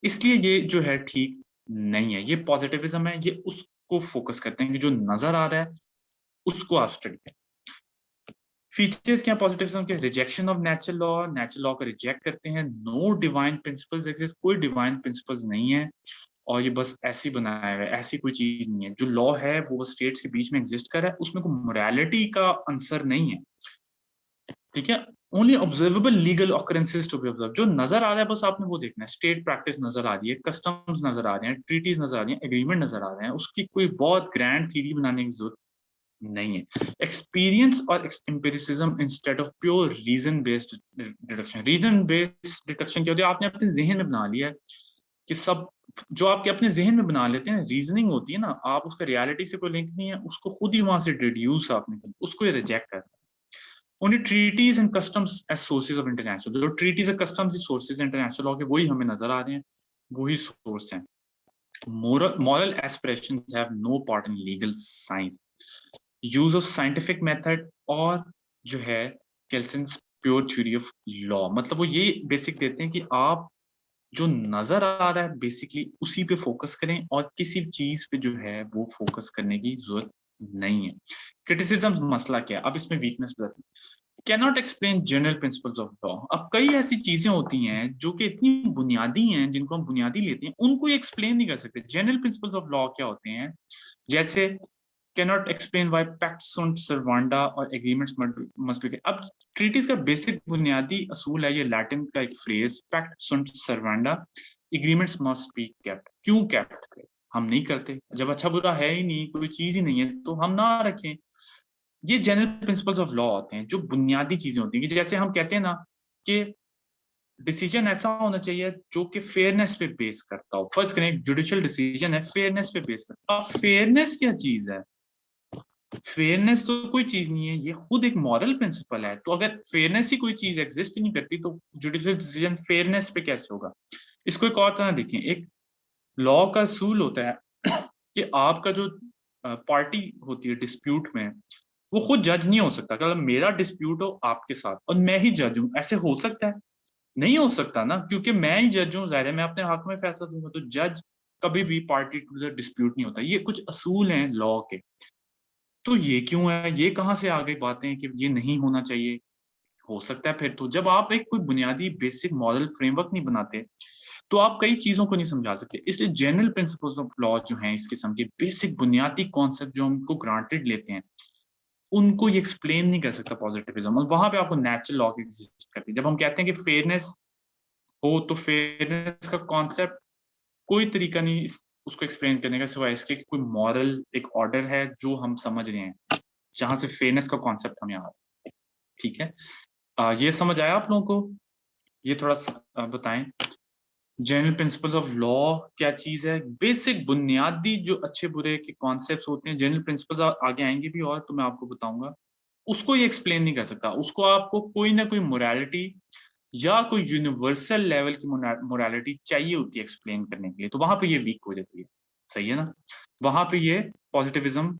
इसलिए ये जो है ठीक नहीं है, ये पॉजिटिविज्म है, ये उसको फोकस करते हैं कि जो नजर आ रहा है उसको आप स्टडी करें। फीचर्स क्या पॉजिटिविज्म के? Rejection of natural law, natural law को रिजेक्ट करते हैं। नो डिवाइन प्रिंसिपल्स एग्जिस्ट, कोई डिवाइन प्रिंसिपल्स नहीं है, और ये बस ऐसी बनाया हुआ है, ऐसी कोई चीज नहीं है। जो लॉ है वो स्टेट्स के बीच में एग्जिस्ट कर रहा है, उसमें कोई मोरालिटी का आंसर नहीं है। ठीक है, only observable legal occurrences to be observe. जो नजर आ रहा है बस आपने वो देखना है। स्टेट प्रैक्टिस नजर आ रही है, कस्टम्स नजर आ रहे हैं, ट्रीटीज नजर आ रही हैं, एग्रीमेंट नजर आ रहे हैं, उसकी कोई बहुत ग्रैंड थ्योरी बनाने की जरूरत नहीं है। एक्सपीरियंस और empiricism instead of pure reason based deduction. Reason based deduction क्या होती है? आपने अपने जहन में बना लिया है कि सब जो आपके अपने जहन में बना लेते हैं, रीजनिंग होती है ना, आप उसका रियलिटी से कोई लिंक नहीं है, उसको खुद ही वहां से डिड्यूस आपने कर, उसको ये रिजेक्ट करता है। Only treaties and customs as sources of international, जो treaties and customs sources international law के, वही हमें नजर आ रहे हैं, वही सोर्स हैं। Moral aspirations have no part in legal science. Use of scientific method और जो है केल्सन्स प्योर थ्योरी ऑफ लॉ, मतलब वो ये बेसिक देते हैं कि आप जो नजर आ रहा है बेसिकली उसी पे फोकस करें और किसी चीज पे जो है वो फोकस करने की जरूरत नहीं है। क्रिटिसिज्म मसला क्या है, अब इसमें वीकनेस बताते हैं। Cannot explain general principles of law. अब कई ऐसी चीजें होती हैं जो कि इतनी बुनियादी हैं, जिनको हम बुनियादी लेते हैं, उनको एक्सप्लेन नहीं कर सकते। जनरल प्रिंसिपल्स ऑफ लॉ क्या होते हैं, जैसे कैनॉट एक्सप्लेन व्हाई पैक्ट सुंट सर्वांडा और एग्रीमेंट्स मस्ट बी। अब ट्रीटीज का बेसिक बुनियादी असूल है, ये लैटिन का एक फ्रेज, पैक्ट सुंट सर्वांडा, एग्रीमेंट्स मस्ट बी केप्ट। क्यों केप्ट करें, हम नहीं करते, जब अच्छा बुरा है ही नहीं, कोई चीज ही नहीं है तो हम ना रखें। ये जनरल प्रिंसिपल्स ऑफ लॉ होते हैं, जो बुनियादी चीजें होती हैं, कि जैसे हम कहते हैं ना कि डिसीजन ऐसा होना चाहिए जो कि फेयरनेस पे बेस करता हो। फर्स्ट करें, जुडिशियल डिसीजन है, फेयरनेस पे बेस करता है। अब फेयरनेस क्या चीज है, फेयरनेस तो कोई चीज नहीं है, ये खुद एक मॉरल प्रिंसिपल है। तो अगर फेयरनेस ही कोई चीज एग्जिस्ट ही नहीं करती तो जुडिशियल डिसीजन फेयरनेस पे कैसे होगा। इसको एक और तरह देखें, एक लॉ का असूल होता है कि आपका जो पार्टी होती है डिस्प्यूट में, वो खुद जज नहीं हो सकता। मतलब मेरा डिस्प्यूट हो आपके साथ और मैं ही जज हूं, ऐसे हो सकता है? नहीं हो सकता ना, क्योंकि मैं ही जज हूँ, जाहिर है मैं अपने हक में फैसला दूंगा। तो जज कभी भी पार्टी टू द डिस्प्यूट नहीं होता। ये कुछ असूल हैं लॉ के। तो ये क्यों है, ये कहाँ से आ गई बातें कि ये नहीं होना चाहिए? हो सकता है फिर तो, जब आप एक कोई बुनियादी बेसिक मॉरल फ्रेमवर्क नहीं बनाते तो आप कई चीजों को नहीं समझा सकते। इसलिए जनरल प्रिंसिपल्स ऑफ लॉ जो हैं, इस किस्म के बेसिक बुनियादी कॉन्सेप्ट जो हमको ग्रांटेड लेते हैं, उनको ये एक्सप्लेन नहीं कर सकता पॉजिटिविज्म। और वहां पे आपको नेचुरल लॉ एग्जिस्ट करती है। जब हम कहते हैं कि फेयरनेस हो, तो फेयरनेस का कॉन्सेप्ट कोई तरीका नहीं उसको एक्सप्लेन करने का सिवाय इसके कि कोई मॉरल एक ऑर्डर है जो हम समझ रहे हैं, जहां से फेयरनेस का कॉन्सेप्ट हमें आ रहा है। ठीक है, ये समझ आया आप लोगों को? ये थोड़ा बताएं, जनरल प्रिंसिपल्स ऑफ लॉ क्या चीज है, बेसिक बुनियादी जो अच्छे बुरे के कॉन्सेप्ट्स होते हैं। जनरल प्रिंसिपल्स आगे आएंगे भी और तो मैं आपको बताऊंगा, उसको ये एक्सप्लेन नहीं कर सकता। उसको आपको कोई ना कोई मोरालिटी या कोई यूनिवर्सल लेवल की मोरालिटी चाहिए होती है एक्सप्लेन करने के लिए, तो वहां पे ये वीक हो जाती है। सही है ना, वहां पे ये पॉजिटिविज्म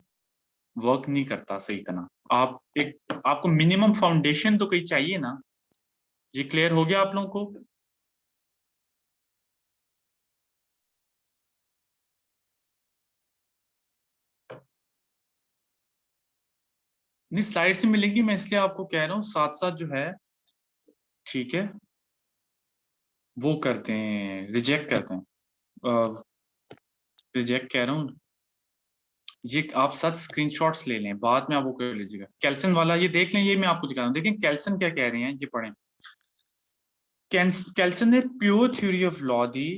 वर्क नहीं करता सही तरह। आप एक आपको मिनिमम फाउंडेशन तो कहीं चाहिए ना। ये क्लियर हो गया आप लोगों को? नहीं, स्लाइड से मिलेगी, मैं इसलिए आपको कह रहा हूँ साथ साथ जो है, ठीक है, वो करते हैं, रिजेक्ट करते हैं। रिजेक्ट कह रहा हूँ, ये आप साथ स्क्रीनशॉट्स ले लें, बाद में आप वो कर लीजिएगा। कैल्सन वाला ये देख लें, ये मैं आपको दिखा रहा हूँ। देखें कैल्सन क्या कह रहे हैं, ये पढ़ें। कैल्सन ने pure theory of law the.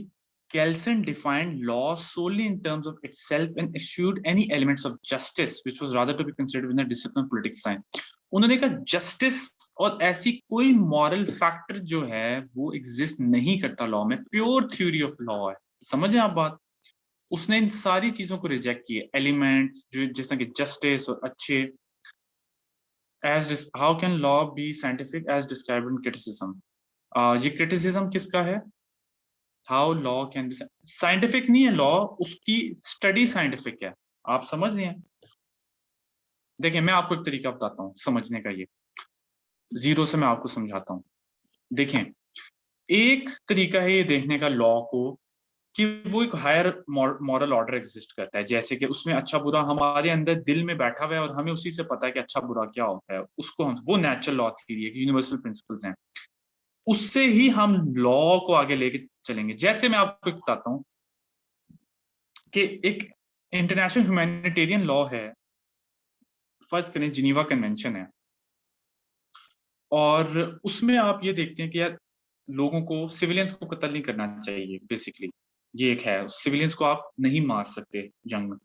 Kelsen defined law solely in terms of itself and eschewed any elements of justice, which was rather to be considered within the discipline of political science. उन्होंने कहा justice और ऐसी कोई moral factor जो है वो exist नहीं करता लॉ में, प्योर थ्योरी ऑफ लॉ है। समझे आप बात? उसने इन सारी चीजों को रिजेक्ट किए, एलिमेंट्स जो जिस तरह के जस्टिस और अच्छे, as how can law be scientific as described in criticism. ये क्रिटिसिज्म किसका है? How law can be scientific नहीं है लॉ, उसकी स्टडी साइंटिफिक है। आप समझ रहे हैं? देखिए मैं आपको एक तरीका बताता हूँ समझने का, ये जीरो से मैं आपको समझाता हूँ। देखें, एक तरीका है ये देखने का लॉ को कि वो एक हायर मॉरल ऑर्डर एग्जिस्ट करता है, जैसे कि उसमें अच्छा बुरा हमारे अंदर दिल में बैठा हुआ है और हमें उसी से पता है कि अच्छा बुरा क्या होता है, उसको हम, वो नेचुरल लॉ थ्योरी है, यूनिवर्सल प्रिंसिपल्स हैं। उससे ही हम लॉ को आगे लेके चलेंगे। जैसे मैं आपको बताता हूँ कि एक इंटरनेशनल ह्यूमैनिटेरियन लॉ है, फर्स्ट करें जिनीवा कन्वेंशन है, और उसमें आप ये देखते हैं कि यार लोगों को, सिविलियंस को कत्ल नहीं करना चाहिए बेसिकली। ये एक है, सिविलियंस को आप नहीं मार सकते जंग में।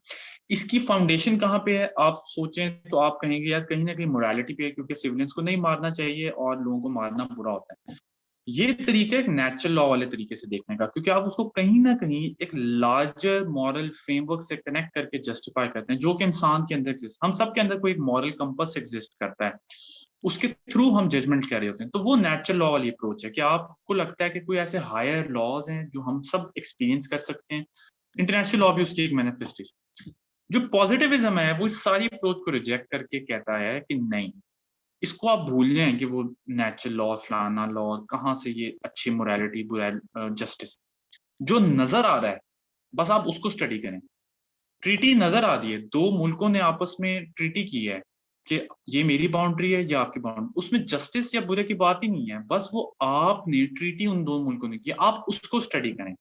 इसकी फाउंडेशन कहाँ पे है आप सोचें तो आप कहेंगे यार कहीं ना कहीं मोरालिटी पे है, क्योंकि सिविलियंस को नहीं मारना चाहिए और लोगों को मारना बुरा होता है। ये तरीका एक नेचुरल लॉ वाले तरीके से देखने का, क्योंकि आप उसको कहीं ना कहीं एक लार्जर मॉरल फ्रेमवर्क से कनेक्ट करके जस्टिफाई करते हैं, जो कि इंसान के अंदर एग्जिस्ट, हम सब के अंदर कोई एक मॉरल कंपस एग्जिस्ट करता है, उसके थ्रू हम जजमेंट कर रहे होते हैं। तो वो नेचुरल लॉ वाली अप्रोच है कि आपको लगता है कि कोई ऐसे हायर लॉज हैं जो हम सब एक्सपीरियंस कर सकते हैं। इंटरनेशनल लॉ भी उसकी एक मैनिफेस्टेशन। जो पॉजिटिविज्म है वो इस सारी अप्रोच को रिजेक्ट करके कहता है कि नहीं, इसको आप भूल जाएं कि वो नेचुरल लॉ फलाना लॉ कहाँ से ये अच्छी मोरालिटी बुरा जस्टिस, जो नजर आ रहा है बस आप उसको स्टडी करें। ट्रीटी नजर आ रही है, दो मुल्कों ने आपस में ट्रीटी की है कि ये मेरी बाउंड्री है या आपकी बाउंड्री, उसमें जस्टिस या बुरे की बात ही नहीं है, बस वो आपने ट्रीटी उन दो मुल्कों ने की, आप उसको स्टडी करें,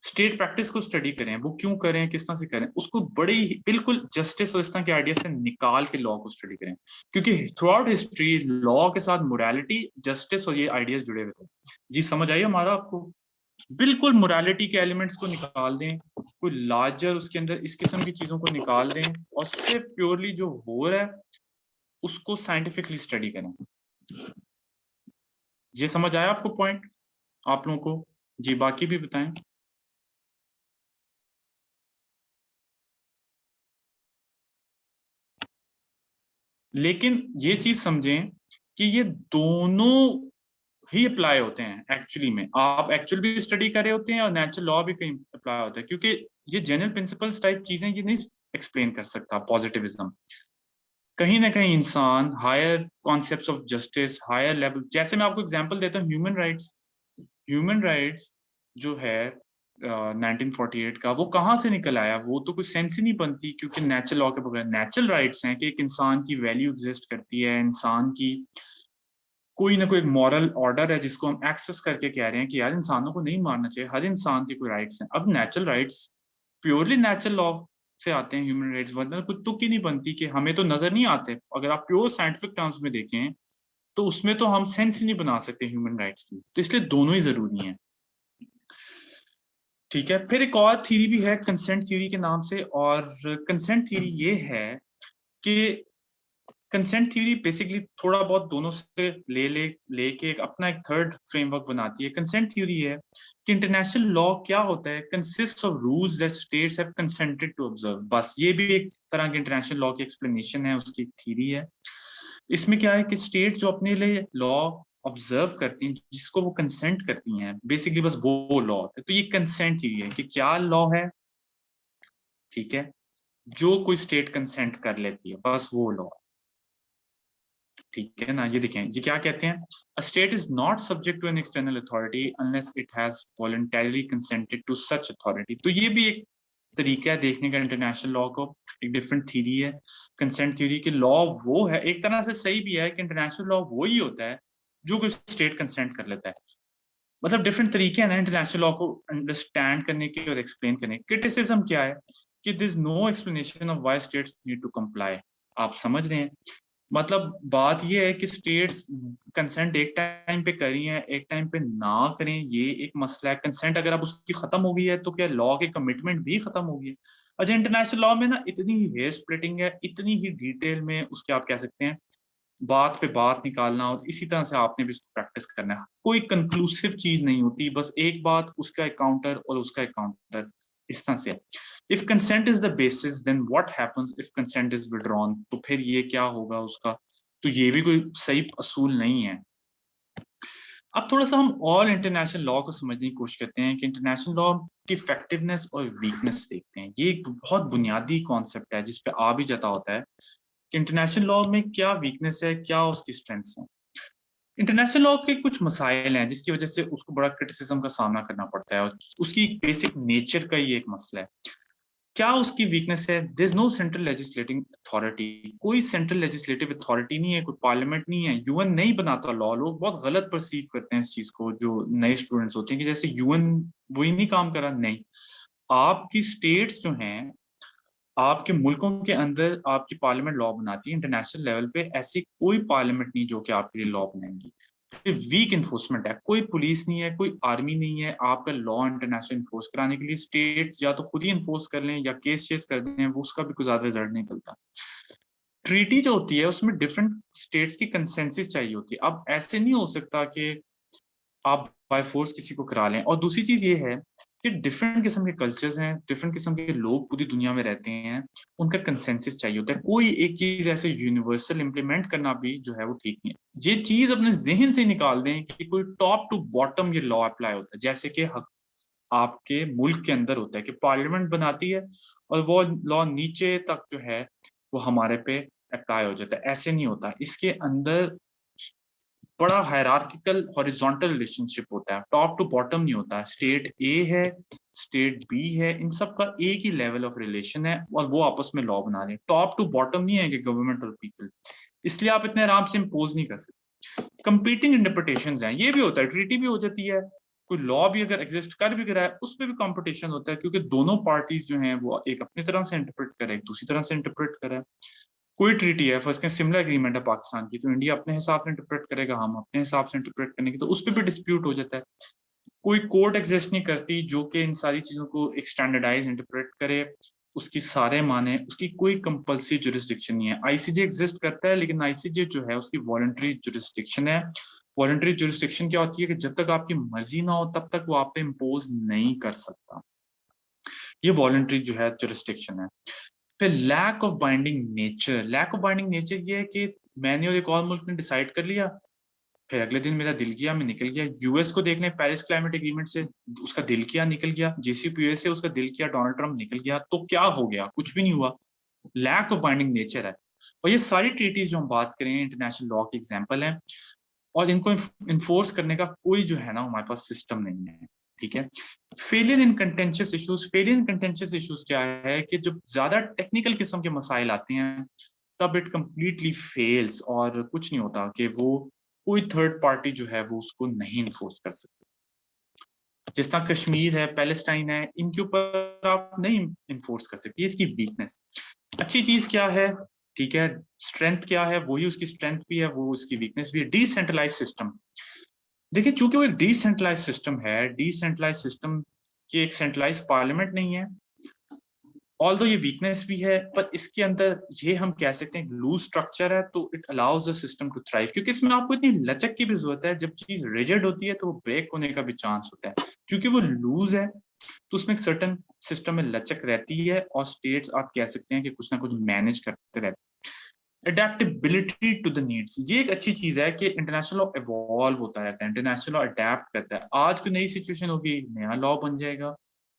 स्टेट प्रैक्टिस को स्टडी करें, वो क्यों करें, किस तरह से करें, उसको बड़ी बिल्कुल जस्टिस और इस तरह के आइडिया से निकाल के लॉ को स्टडी करें। क्योंकि थ्रू आउट हिस्ट्री लॉ के साथ मोरालिटी, जस्टिस और ये आइडियाज जुड़े हुए थे। जी समझ आइए हमारा आपको, बिल्कुल मोरालिटी के एलिमेंट्स को निकाल दें, कोई लार्जर उसके अंदर इस किस्म की चीजों को निकाल दें, और सिर्फ प्योरली जो हो रहा है उसको साइंटिफिकली स्टडी करें। ये समझ आया आपको पॉइंट आप लोगों को? जी बाकी भी बताएं। लेकिन ये चीज समझें कि ये दोनों ही अप्लाई होते हैं एक्चुअली में, आप एक्चुअल भी स्टडी कर रहे होते हैं और नेचुरल लॉ भी कहीं अप्लाई होता है, क्योंकि ये जनरल प्रिंसिपल्स टाइप चीजें ये नहीं एक्सप्लेन कर सकता पॉजिटिविज्म। कहीं ना कहीं इंसान higher concepts of justice, higher level, जैसे मैं आपको एग्जांपल देता हूँ ह्यूमन राइट्स। ह्यूमन राइट्स जो है 1948 का, वो कहाँ से निकल आया? वो तो कुछ सेंस ही नहीं बनती, क्योंकि नेचुरल लॉ के बगैर नेचुरल राइट्स हैं कि एक इंसान की वैल्यू एग्जिस्ट करती है, इंसान की कोई ना कोई मॉरल ऑर्डर है जिसको हम एक्सेस करके कह रहे हैं कि यार इंसानों को नहीं मारना चाहिए, हर इंसान की कोई राइट्स हैं। अब natural rights purely natural law से आते हैं, ह्यूमन राइट्स, वरना कुछ तुक ही नहीं बनती कि हमें तो नजर नहीं आते। अगर आप प्योर साइंटिफिक टर्म्स में देखें तो उसमें तो हम सेंस ही नहीं बना सकते ह्यूमन राइट्स की, तो इसलिए दोनों ही जरूरी हैं। ठीक है, फिर एक और थ्योरी भी है कंसेंट थ्योरी के नाम से, और कंसेंट थ्योरी ये है कि कंसेंट थ्योरी बेसिकली थोड़ा बहुत दोनों से लेके एक अपना एक थर्ड फ्रेमवर्क बनाती है। कंसेंट थ्योरी है कि इंटरनेशनल लॉ क्या होता है, consist of rules that states have consented to observe. बस ये भी एक तरह की इंटरनेशनल लॉ की एक्सप्लेनेशन है, उसकी थ्योरी है। इसमें क्या है कि स्टेट जो अपने लिए लॉ ऑब्जर्व करती हैं, जिसको वो कंसेंट करती हैं, बेसिकली बस वो लॉ है। तो ये कंसेंट थ्योरी है कि क्या लॉ है, ठीक है, जो कोई स्टेट कंसेंट कर लेती है, बस वो लॉ। ठीक है ना, ये देखें ये क्या कहते हैं, a state is not subject to an external authority unless it has voluntarily consented to such authority. तो ये भी एक तरीका है देखने का इंटरनेशनल लॉ को, एक डिफरेंट थ्योरी है कंसेंट थ्योरी की। लॉ वो है, एक तरह से सही भी है कि इंटरनेशनल लॉ वो ही होता है जो कोई स्टेट कंसेंट कर लेता है। मतलब डिफरेंट तरीके हैं ना इंटरनेशनल लॉ को अंडरस्टैंड करने के और एक्सप्लेन करने के। क्रिटिसिज्म क्या है कि this no explanation of why states need to comply. आप समझ रहे हैं, मतलब बात ये है कि स्टेट्स कंसेंट एक टाइम पे करी हैं, एक टाइम पे ना करें, ये एक मसला है। कंसेंट अगर अब उसकी खत्म हो गई है तो क्या लॉ की कमिटमेंट भी खत्म हो गई है? अच्छा, इंटरनेशनल लॉ में ना इतनी ही हेयर स्प्लिटिंग है, इतनी ही डिटेल में उसके आप कह सकते हैं बात पे बात निकालना, और इसी तरह से आपने भी उसको प्रैक्टिस करना है। कोई कंक्लूसिव चीज नहीं होती, बस एक बात उसका एक काउंटर और उसका एक काउंटर, इस तरह से। If consent is the basis then what happens if consent is withdrawn, तो फिर ये क्या होगा उसका? तो ये भी कोई सही असूल नहीं है। अब थोड़ा सा हम और इंटरनेशनल लॉ को समझने की कोशिश करते हैं कि इंटरनेशनल लॉ की इफेक्टिवनेस और वीकनेस देखते हैं। ये एक बहुत बुनियादी कॉन्सेप्ट है जिस पे आ भी जाता होता है कि इंटरनेशनल लॉ में क्या वीकनेस है, क्या उसकी स्ट्रेंथ्स हैं। इंटरनेशनल लॉ के कुछ मसाइल हैं जिसकी वजह से उसको बड़ा क्रिटिसिज्म का सामना करना पड़ता है, और उसकी बेसिक नेचर का ही एक मसला है। क्या उसकी वीकनेस है? There is no central legislating authority, कोई सेंट्रल लेजिस्लेटिव अथॉरिटी नहीं है, कोई पार्लियामेंट नहीं है, यूएन नहीं बनाता लॉ। लोग बहुत गलत परसीव करते हैं इस चीज को, जो नए स्टूडेंट्स होते हैं, कि जैसे यूएन वही नहीं काम करा। नहीं, आपकी स्टेट्स जो हैं, आपके मुल्कों के अंदर आपकी पार्लियामेंट लॉ बनाती है। इंटरनेशनल लेवल पे ऐसी कोई पार्लियामेंट नहीं जो कि आपके लिए लॉ बनाएंगी। वीक इन्फोर्समेंट है, कोई पुलिस नहीं है, कोई आर्मी नहीं है आपका लॉ इंटरनेशनल इन्फोर्स कराने के लिए। स्टेट्स या तो खुद ही इन्फोर्स कर लें या केस चेस कर दें, वो उसका भी कोई ज्यादा रिजल्ट नहीं निकलता। ट्रीटी जो होती है उसमें डिफरेंट स्टेट्स की कंसेंसस चाहिए होती है। अब ऐसे नहीं हो सकता कि आप बाय फोर्स किसी को करा लें। और दूसरी चीज ये है कि डिफरेंट किस्म के कल्चर्स हैं, डिफरेंट किस्म के लोग पूरी दुनिया में रहते हैं, उनका कंसेंसस चाहिए होता है। कोई एक चीज ऐसे यूनिवर्सल इंप्लीमेंट करना भी जो है वो ठीक नहीं है। ये चीज अपने जहन से निकाल दें कि कोई टॉप टू बॉटम ये लॉ अप्लाई होता है, जैसे कि आपके मुल्क के अंदर होता है कि पार्लियामेंट बनाती है और वो लॉ नीचे तक जो है वो हमारे पे अप्लाई हो जाता है। ऐसे नहीं होता, इसके अंदर बड़ा हायरार्किकल हॉरिजॉन्टल रिलेशनशिप होता है, टॉप टू बॉटम नहीं होता है। स्टेट ए है, स्टेट बी है, इन सब का एक ही लेवल ऑफ रिलेशन है और वो आपस में लॉ बना रहे हैं। टॉप टू बॉटम नहीं है कि गवर्नमेंट और पीपल, इसलिए आप इतने आराम से इम्पोज नहीं कर सकते। कंपीटिंग इंटरप्रिटेशंस हैं, ये भी होता है, ट्रीटी भी हो जाती है, कोई लॉ भी अगर एग्जिस्ट कर भी रहा है उस पर भी कंपटीशन होता है, क्योंकि दोनों पार्टीज जो हैं वो एक अपनी तरह से इंटरप्रेट करे, एक दूसरी तरह से इंटरप्रेट करे। कोई ट्रीटी है, फर्स्ट सिमिलर एग्रीमेंट है पाकिस्तान की, तो इंडिया अपने हिसाब से इंटरप्रेट करेगा, हम अपने हिसाब से इंटरप्रेट करेंगे, तो उस पर भी डिस्प्यूट हो जाता है। कोई कोर्ट एग्जिस्ट नहीं करती जो कि इन सारी चीजों को एक स्टैंडर्डाइज इंटरप्रेट करे, उसकी सारे माने, उसकी कोई कंपल्सरी जुरिस्डिक्शन नहीं है। आईसीजे एग्जिस्ट करता है, लेकिन आईसीजे जो है उसकी वॉलंटरी जुरिस्डिक्शन है। वॉलंटरी जुरिस्डिक्शन क्या होती है कि जब तक आपकी मर्जी ना हो तब तक वो आप पे इम्पोज नहीं कर सकता। ये वॉलंटरी जो है जुरिस्डिक्शन है। फिर lack of binding nature, lack of binding nature ये है कि मैंने और एक और मुल्क ने डिसाइड कर लिया, फिर अगले दिन मेरा दिल किया मैं निकल गया। यूएस को देख लें, पेरिस क्लाइमेट एग्रीमेंट से उसका दिल किया निकल गया, जेसीपीओए से उसका दिल किया डोनाल्ड ट्रंप निकल गया, तो क्या हो गया? कुछ भी नहीं हुआ। लैक ऑफ बाइंडिंग नेचर है। और ये सारी ट्रीटीज जो हम बात करें इंटरनेशनल लॉ की एग्जाम्पल है, और इनको इन्फोर्स करने का कोई जो है ना हमारे पास सिस्टम नहीं है। ठीक है। Failure in contentious issues, failure in contentious issues क्या है कि जब ज्यादा टेक्निकल किस्म के मसाइल आते हैं तब इट कंप्लीटली फेल्स, और कुछ नहीं होता कि वो कोई थर्ड पार्टी जो है वो उसको नहीं इन्फोर्स कर सकती। जिस तरह कश्मीर है, पैलेस्टाइन है, इनके ऊपर आप नहीं इन्फोर्स कर सकती, इसकी वीकनेस। अच्छी चीज क्या है? ठीक है, स्ट्रेंथ क्या है? वही उसकी स्ट्रेंथ भी है, वो उसकी वीकनेस भी है, डिसेंट्रलाइज सिस्टम। देखिए, चूंकि वो एक डिसेंट्रलाइज सिस्टम है, डिसेंट्रलाइज सिस्टम की एक सेंट्रलाइज पार्लियामेंट नहीं है, ऑल्दो ये वीकनेस भी है, पर इसके अंदर ये हम कह सकते हैं लूज स्ट्रक्चर है, तो it allows the system to thrive, क्योंकि इसमें आपको इतनी लचक की भी जरूरत है। जब चीज रिजिड होती है तो वो ब्रेक होने का भी चांस होता है, क्योंकि वो लूज है तो उसमें एक सर्टन सिस्टम में लचक रहती है, और स्टेट्स आप कह सकते हैं कि कुछ ना कुछ मैनेज करते रहते हैं। अडेप्टेबिलिटी टू द नीड्स, ये एक अच्छी चीज है कि इंटरनेशनल लॉ इवॉल्व होता रहता है, इंटरनेशनल लॉ अडेप्ट करता है। आज कोई नई सिचुएशन होगी, नया लॉ बन जाएगा।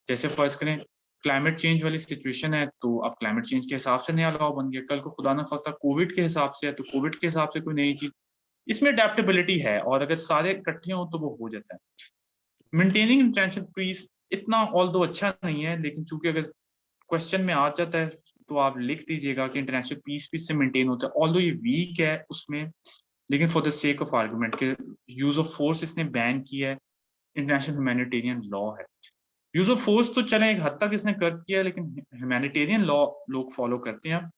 जैसे फर्ज करें क्लाइमेट चेंज वाली सिचुएशन है, तो अब क्लाइमेट चेंज के हिसाब से नया लॉ बन गया, कल को खुदा ना खास्ता कोविड के हिसाब से है तो कोविड के हिसाब से कोई नई चीज। इसमें अडेप्टेबिलिटी है, और अगर सारे इकट्ठे हों तो वो हो जाता है। मेंटेनिंग इंटरनेशनल पीस इतना ऑल दो अच्छा नहीं है, लेकिन चूंकि अगर क्वेश्चन में आ जाता है तो आप लिख दीजिएगा कि इंटरनेशनल पीस भी से मेंटेन होता है, ऑल दो ये वीक है उसमें, लेकिन for the sake of argument के यूज ऑफ फोर्स इसने बैन किया है, इंटरनेशनल ह्यूमैनिटेरियन लॉ है। यूज ऑफ फोर्स तो चले एक हद तक इसने कर किया, लेकिन ह्यूमैनिटेरियन लॉ लोग फॉलो करते हैं।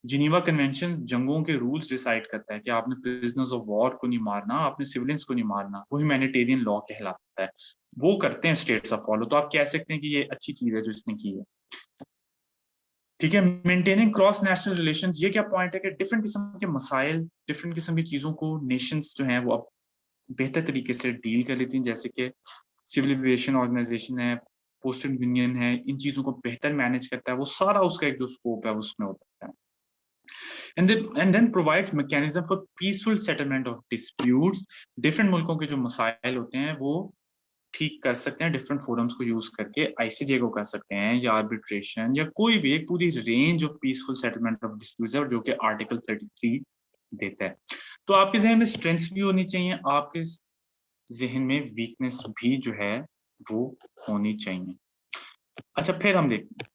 जिनीवा कन्वेंशन जंगों के रूल्स डिसाइड करता है कि आपने प्रिजनर्स ऑफ वॉर को नहीं मारना, आपने सिविलियंस को नहीं मारना, वो ह्यूमैनिटेरियन लॉ कहलाता है। वो करते हैं स्टेट्स ऑफ फॉलो, तो आप कह सकते हैं कि ये अच्छी चीज है जो इसने की है। ठीक है। मेंटेनिंग क्रॉस नेशनल रिलेशंस, ये क्या पॉइंट है कि डिफरेंट किस्म के मसाइल, डिफरेंट किस्म की चीजों को नेशंस जो हैं वो अब बेहतर तरीके से डील कर लेती हैं, जैसे कि सिविल एविएशन ऑर्गेनाइजेशन है, पोस्टल यूनियन है, इन चीजों को बेहतर मैनेज करता है, वो सारा उसका एक जो स्कोप है उसमें होता है। And then provides mechanism for peaceful settlement of disputes, different मुल्कों के जो मसाइल होते हैं वो ठीक कर सकते हैं डिफरेंट फोरम्स को यूज करके, आईसीजे को कर सकते हैं या आर्बिट्रेशन या कोई भी एक पूरी range of peaceful settlement of disputes है, जो कि आर्टिकल 33 देता है। तो आपके जहन में स्ट्रेंथ्स भी होनी चाहिए, आपके जहन में वीकनेस भी जो है वो होनी चाहिए। अच्छा, फिर हम देखते हैं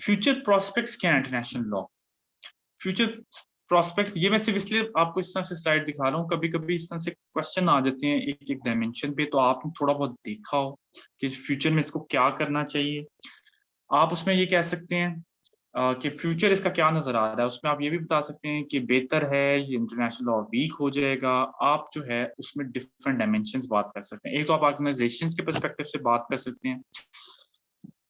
फ्यूचर प्रोस्पेक्ट्स क्या है इंटरनेशनल लॉ। फ्यूचर प्रोस्पेक्ट्स, ये मैं सिर्फ इसलिए आपको इस तरह से स्लाइड दिखा रहा हूँ, कभी कभी इस तरह से क्वेश्चन आ जाते हैं एक एक डायमेंशन पे, तो आपने थोड़ा बहुत देखा हो कि फ्यूचर में इसको क्या करना चाहिए। आप उसमें ये कह सकते हैं कि फ्यूचर इसका क्या नजर आ रहा है, उसमें आप ये भी बता सकते हैं कि बेहतर है, ये इंटरनेशनल लॉ वीक हो जाएगा। आप जो है उसमें डिफरेंट डायमेंशंस बात कर सकते हैं। एक तो आप ऑर्गेनाइजेशंस के पर्सपेक्टिव से बात कर सकते हैं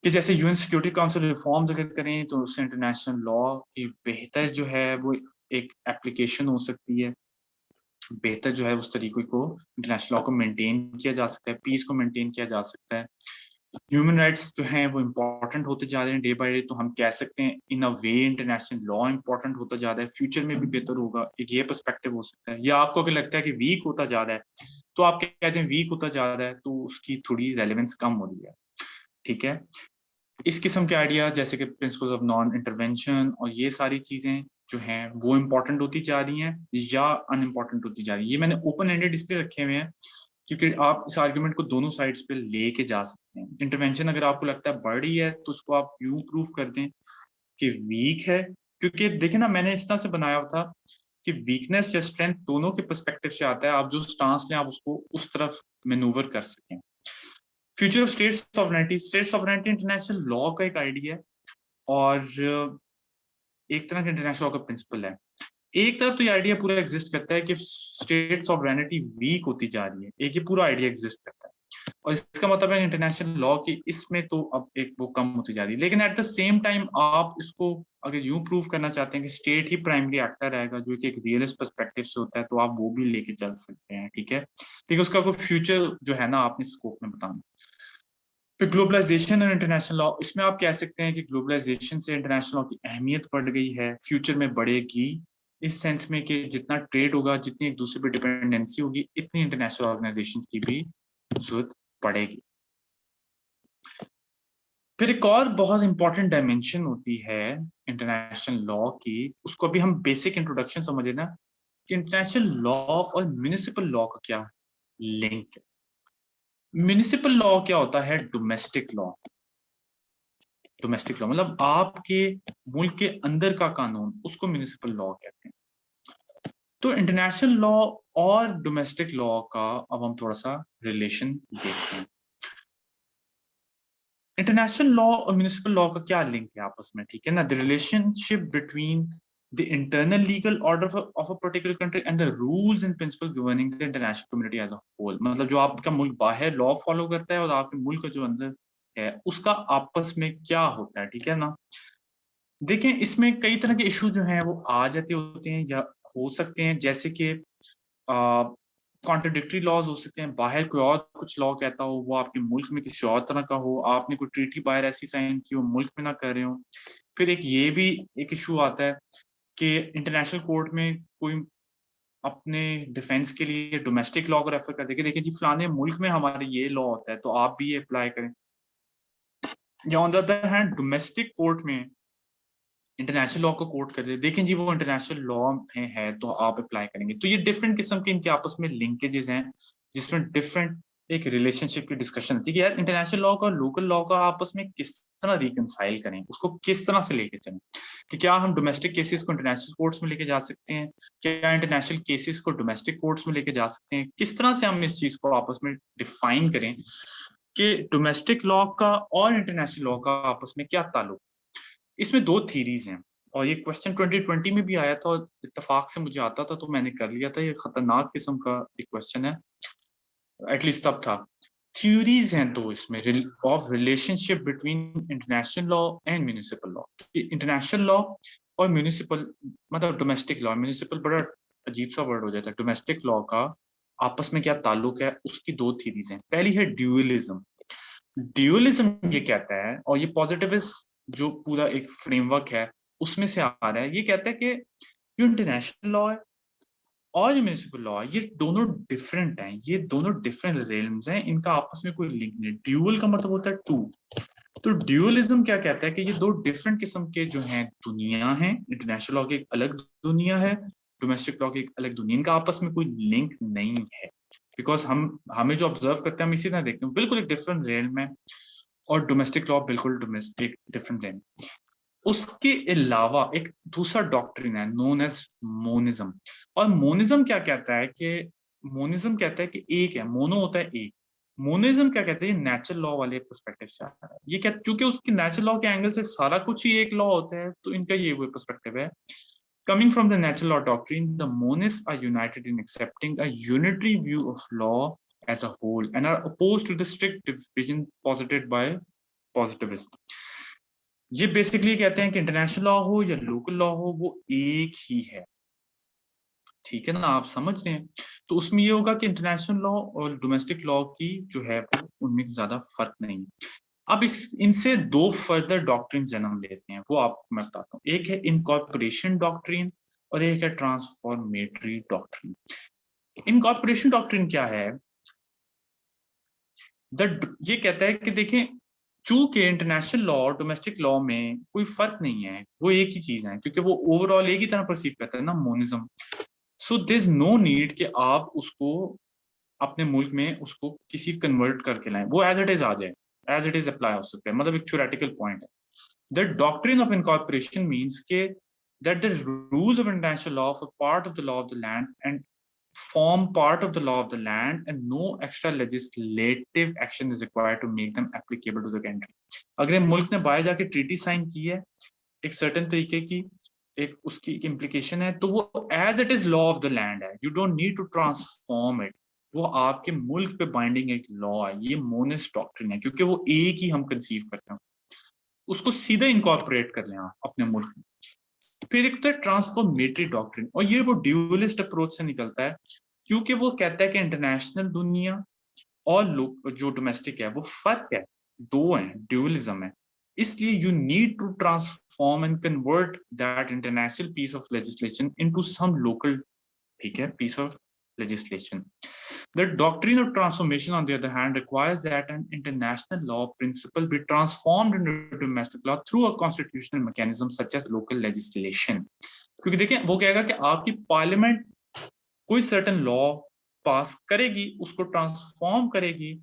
कि जैसे यूएन सिक्योरिटी काउंसिल रिफॉर्म्स अगर करें तो उससे इंटरनेशनल लॉ की बेहतर जो है वो एक एप्लीकेशन हो सकती है। बेहतर जो है उस तरीके को इंटरनेशनल लॉ को मेंटेन किया जा सकता है, पीस को मेंटेन किया जा सकता है। ह्यूमन राइट्स जो हैं वो इम्पोर्टेंट होते जा रहे हैं डे बाय डे, तो हम कह सकते हैं इन अ वे इंटरनेशनल लॉ इम्पोर्टेंट होता जा रहा है, फ्यूचर में भी बेहतर होगा, एक ये पर्सपेक्टिव हो सकता है। या आपको अगर लगता है कि वीक होता जा रहा है, तो आप कहते हैं वीक होता जा रहा है तो उसकी थोड़ी रेलेवेंस कम हो रही है, ठीक है। इस किस्म के आइडिया जैसे कि प्रिंसिपल्स ऑफ नॉन इंटरवेंशन और ये सारी चीजें जो हैं वो इम्पोर्टेंट होती जा रही हैं या अनइम्पोर्टेंट होती जा रही है। ये मैंने ओपन एंडेड इसलिए रखे हुए हैं क्योंकि आप इस आर्गुमेंट को दोनों साइड्स पे लेके जा सकते हैं। इंटरवेंशन अगर आपको लगता है बढ़ रही है तो उसको आप यूं प्रूव कर दें कि वीक है, क्योंकि देखिए ना मैंने इस तरह से बनाया हुआ था कि वीकनेस या स्ट्रेंथ दोनों के पर्सपेक्टिव से आता है, आप जो स्टांस लें आप उसको उस तरफ मैनूवर कर सकें। Future of state sovereignty international law का एक आइडिया है और एक तरह का इंटरनेशनल लॉ का प्रिंसिपल है। एक तरफ तो ये आइडिया पूरा एग्जिस्ट करता है कि स्टेट सॉवरेनिटी वीक होती जा रही है, एक ये पूरा आइडिया एग्जिस्ट करता है और इसका मतलब है इंटरनेशनल लॉ की इसमें तो अब एक वो कम होती जा रही है। लेकिन एट द सेम टाइम आप इसको अगर यूं प्रूव करना चाहते हैं कि स्टेट ही प्राइमरी एक्टर रहेगा जो कि एक रियलिस्ट पर्सपेक्टिव से होता है, तो आप वो भी लेके चल सकते हैं, ठीक है। लेकिन उसका कोई फ्यूचर जो है ना आपने स्कोप में बताना। फिर ग्लोबलाइजेशन और इंटरनेशनल लॉ, इसमें आप कह सकते हैं कि ग्लोबलाइजेशन से इंटरनेशनल लॉ की अहमियत बढ़ गई है, फ्यूचर में बढ़ेगी, इस सेंस में कि जितना ट्रेड होगा, जितनी एक दूसरे पर डिपेंडेंसी होगी, इतनी इंटरनेशनल ऑर्गेनाइजेशन की भी जरूरत पड़ेगी। फिर एक और बहुत इंपॉर्टेंट डायमेंशन होती है इंटरनेशनल लॉ की, उसको अभी हम बेसिक इंट्रोडक्शन समझे ना, कि इंटरनेशनल लॉ और म्युनिसिपल लॉ का क्या लिंक है। म्युनिसिपल लॉ क्या होता है? Domestic law. डोमेस्टिक लॉ मतलब आपके मुल्क के अंदर का कानून, उसको म्युनिसिपल लॉ कहते हैं। तो इंटरनेशनल लॉ और डोमेस्टिक लॉ का अब हम थोड़ा सा रिलेशन देखते हैं। इंटरनेशनल लॉ और म्युनिसिपल लॉ का क्या लिंक है आपस में, ठीक है ना। The relationship between the internal legal order of a particular country and the rules and principles governing the international community as a whole, मतलब जो आपका मुल्क बाहर लॉ फॉलो करता है और आपके मुल्क का जो अंदर है उसका आपस में क्या होता है, ठीक है ना। देखें इसमें कई तरह के इशू जो हैं वो आ जाते होते हैं या हो सकते हैं, जैसे कि कॉन्ट्रडिक्टरी लॉज हो सकते हैं, बाहर कोई और कुछ लॉ कहता हो वो आपके मुल्क में किसी और तरह का हो, आपने कोई ट्रीटी बाहर ऐसी साइन की हो मुल्क में ना कर रहे हो। फिर एक ये भी एक इशू आता है कि इंटरनेशनल कोर्ट में कोई अपने डिफेंस के लिए डोमेस्टिक लॉ को रेफर कर देगा, देखिए जी फलाने मुल्क में हमारे ये लॉ होता है तो आप भी ये अप्लाई करें। या on the other hand domestic court में इंटरनेशनल लॉ को कोट कर दे, देखें जी वो इंटरनेशनल लॉ में है तो आप अप्लाई करेंगे। तो ये डिफरेंट किस्म के इनके आपस में लिंकेजेस हैं जिसमें डिफरेंट एक रिलेशनशिप की डिस्कशन होती है कि यार इंटरनेशनल लॉ का लोकल लॉ का आपस में किस तरह रिकनसाइल करें, उसको किस तरह से लेके चलें, कि क्या हम डोमेस्टिक केसेस को इंटरनेशनल कोर्ट्स में लेके जा सकते हैं, क्या इंटरनेशनल केसेस को डोमेस्टिक कोर्ट्स में लेके जा सकते हैं, किस तरह से हम इस चीज को आपस में डिफाइन करें कि डोमेस्टिक लॉ का और इंटरनेशनल लॉ का आपस में क्या ताल्लुक। इसमें दो थीरीज हैं और ये क्वेश्चन 2020 में भी आया था और इत्तेफाक से मुझे आता था तो मैंने कर लिया था। ये खतरनाक किस्म का एक क्वेश्चन है, एटलीस्ट तब था। थ्योरीज हैं दो इसमें of relationship between international law and municipal law. International law और म्यूनिसिपल मतलब डोमेस्टिक लॉ, म्यूनिसिपल बड़ा अजीब सा वर्ड हो जाता है, डोमेस्टिक लॉ का आपस में क्या ताल्लुक है, उसकी दो थीरीज हैं। पहली है ड्यूअलिज्म। ड्यूअलिज्म ये कहता है, और ये पॉजिटिविस्ट जो पूरा एक फ्रेमवर्क है उसमें से आ रहा है, ये कहता है कि जो इंटरनेशनल लॉ है और जो म्युनिसिपल लॉ है ये दोनों डिफरेंट हैं, ये दोनों डिफरेंट रेल्म्स हैं, इनका आपस में कोई लिंक नहीं। ड्यूअल का मतलब होता है टू। तो ड्यूअलिज्म क्या कहता है कि ये दो डिफरेंट किस्म के जो हैं दुनिया हैं, इंटरनेशनल लॉ की एक अलग दुनिया है, डोमेस्टिक लॉ की एक अलग दुनिया, इनका आपस में कोई लिंक नहीं है। बिकॉज हम हमें जो ऑब्जर्व करते हैं हम इसी तरह देखते हैं, बिल्कुल एक डिफरेंट रेल में, और डोमेस्टिक लॉ बिल्कुल डोमेस्टिक डिफरेंट रेल। उसके अलावा एक दूसरा डॉक्ट्रिन है नोन एज मोनिज्म। और मोनिज्म क्या कहता है कि मोनिज्म कहता है कि एक है, मोनो होता है एक। मोनिज्म क्या कहते हैं, नेचुरल लॉ वाले पर्सपेक्टिव से आ रहा है। ये क्या, क्योंकि उसकी नेचुरल लॉ के एंगल से सारा कुछ ही एक लॉ होता है, तो इनका ये वो पर्सपेक्टिव है। Coming from the natural law doctrine, the monists are united in accepting a unitary view of law as a whole and are opposed to the strict division posited by positivists. ये basically कहते हैं कि international law हो या local law हो वो एक ही है, ठीक है ना, आप समझ रहे हैं। तो उसमें ये होगा कि इंटरनेशनल लॉ और डोमेस्टिक लॉ की जो है वो उनमें ज्यादा फर्क नहीं है। अब इस इनसे दो फर्दर डॉक्ट्रिन जन्म लेते हैं, वो आपको मैं बताता हूँ। एक है इनकॉर्पोरेशन डॉक्ट्रिन और एक है ट्रांसफॉर्मेटरी डॉक्ट्रिन। इनकॉर्पोरेशन डॉक्ट्रिन क्या है? ये कहता है कि देखें, चूंकि इंटरनेशनल लॉ और डोमेस्टिक लॉ में कोई फर्क नहीं है, वो एक ही चीज है, क्योंकि वो ओवरऑल एक ही तरह परसीव करता है ना, monism. So there is no need कि आप उसको अपने मुल्क में उसको किसी कन्वर्ट करके लाएं, वो एज इट इज आ जाए, एज इट इज अप्लाई हो सकता है। मतलब एक थ्योरेटिकल पॉइंट है। The doctrine of incorporation means के that the rules of international law for part of the law of the land and form part of the law of the land and no extra legislative action is required to make them applicable to the country। अगर मुल्क ने बाहर जाके treaty sign की है एक certain तरीके की, एक उसकी एक इम्प्लीकेशन है, तो वो as it is law of the land है, you don't need to transform it. वो आपके मुल्क पे बाइंडिंग एक लॉ है। ये मोनिस्ट डॉक्ट्रिन है, क्योंकि वो एक ही हम कंसीव करते हैं, उसको सीधे इनकॉर्पोरेट कर लें आप अपने मुल्क में। फिर एक तो ट्रांसफॉर्मेटरी डॉक्ट्रिन, और ये वो ड्यूअलिस्ट अप्रोच से निकलता है, क्योंकि वो कहता है कि इंटरनेशनल दुनिया और जो डोमेस्टिक है वो फर्क है, दो है, ड्यूअलिज्म है। इसलिए you need to transform and convert that international piece of legislation into some local, ठीक है, piece of legislation. The doctrine of transformation, on the other hand, requires that an international law principle be transformed into domestic law through a constitutional mechanism such as local legislation। क्योंकि देखिए वो कहेगा कि आपकी parliament कोई certain law पास करेगी, उसको transform करेगी,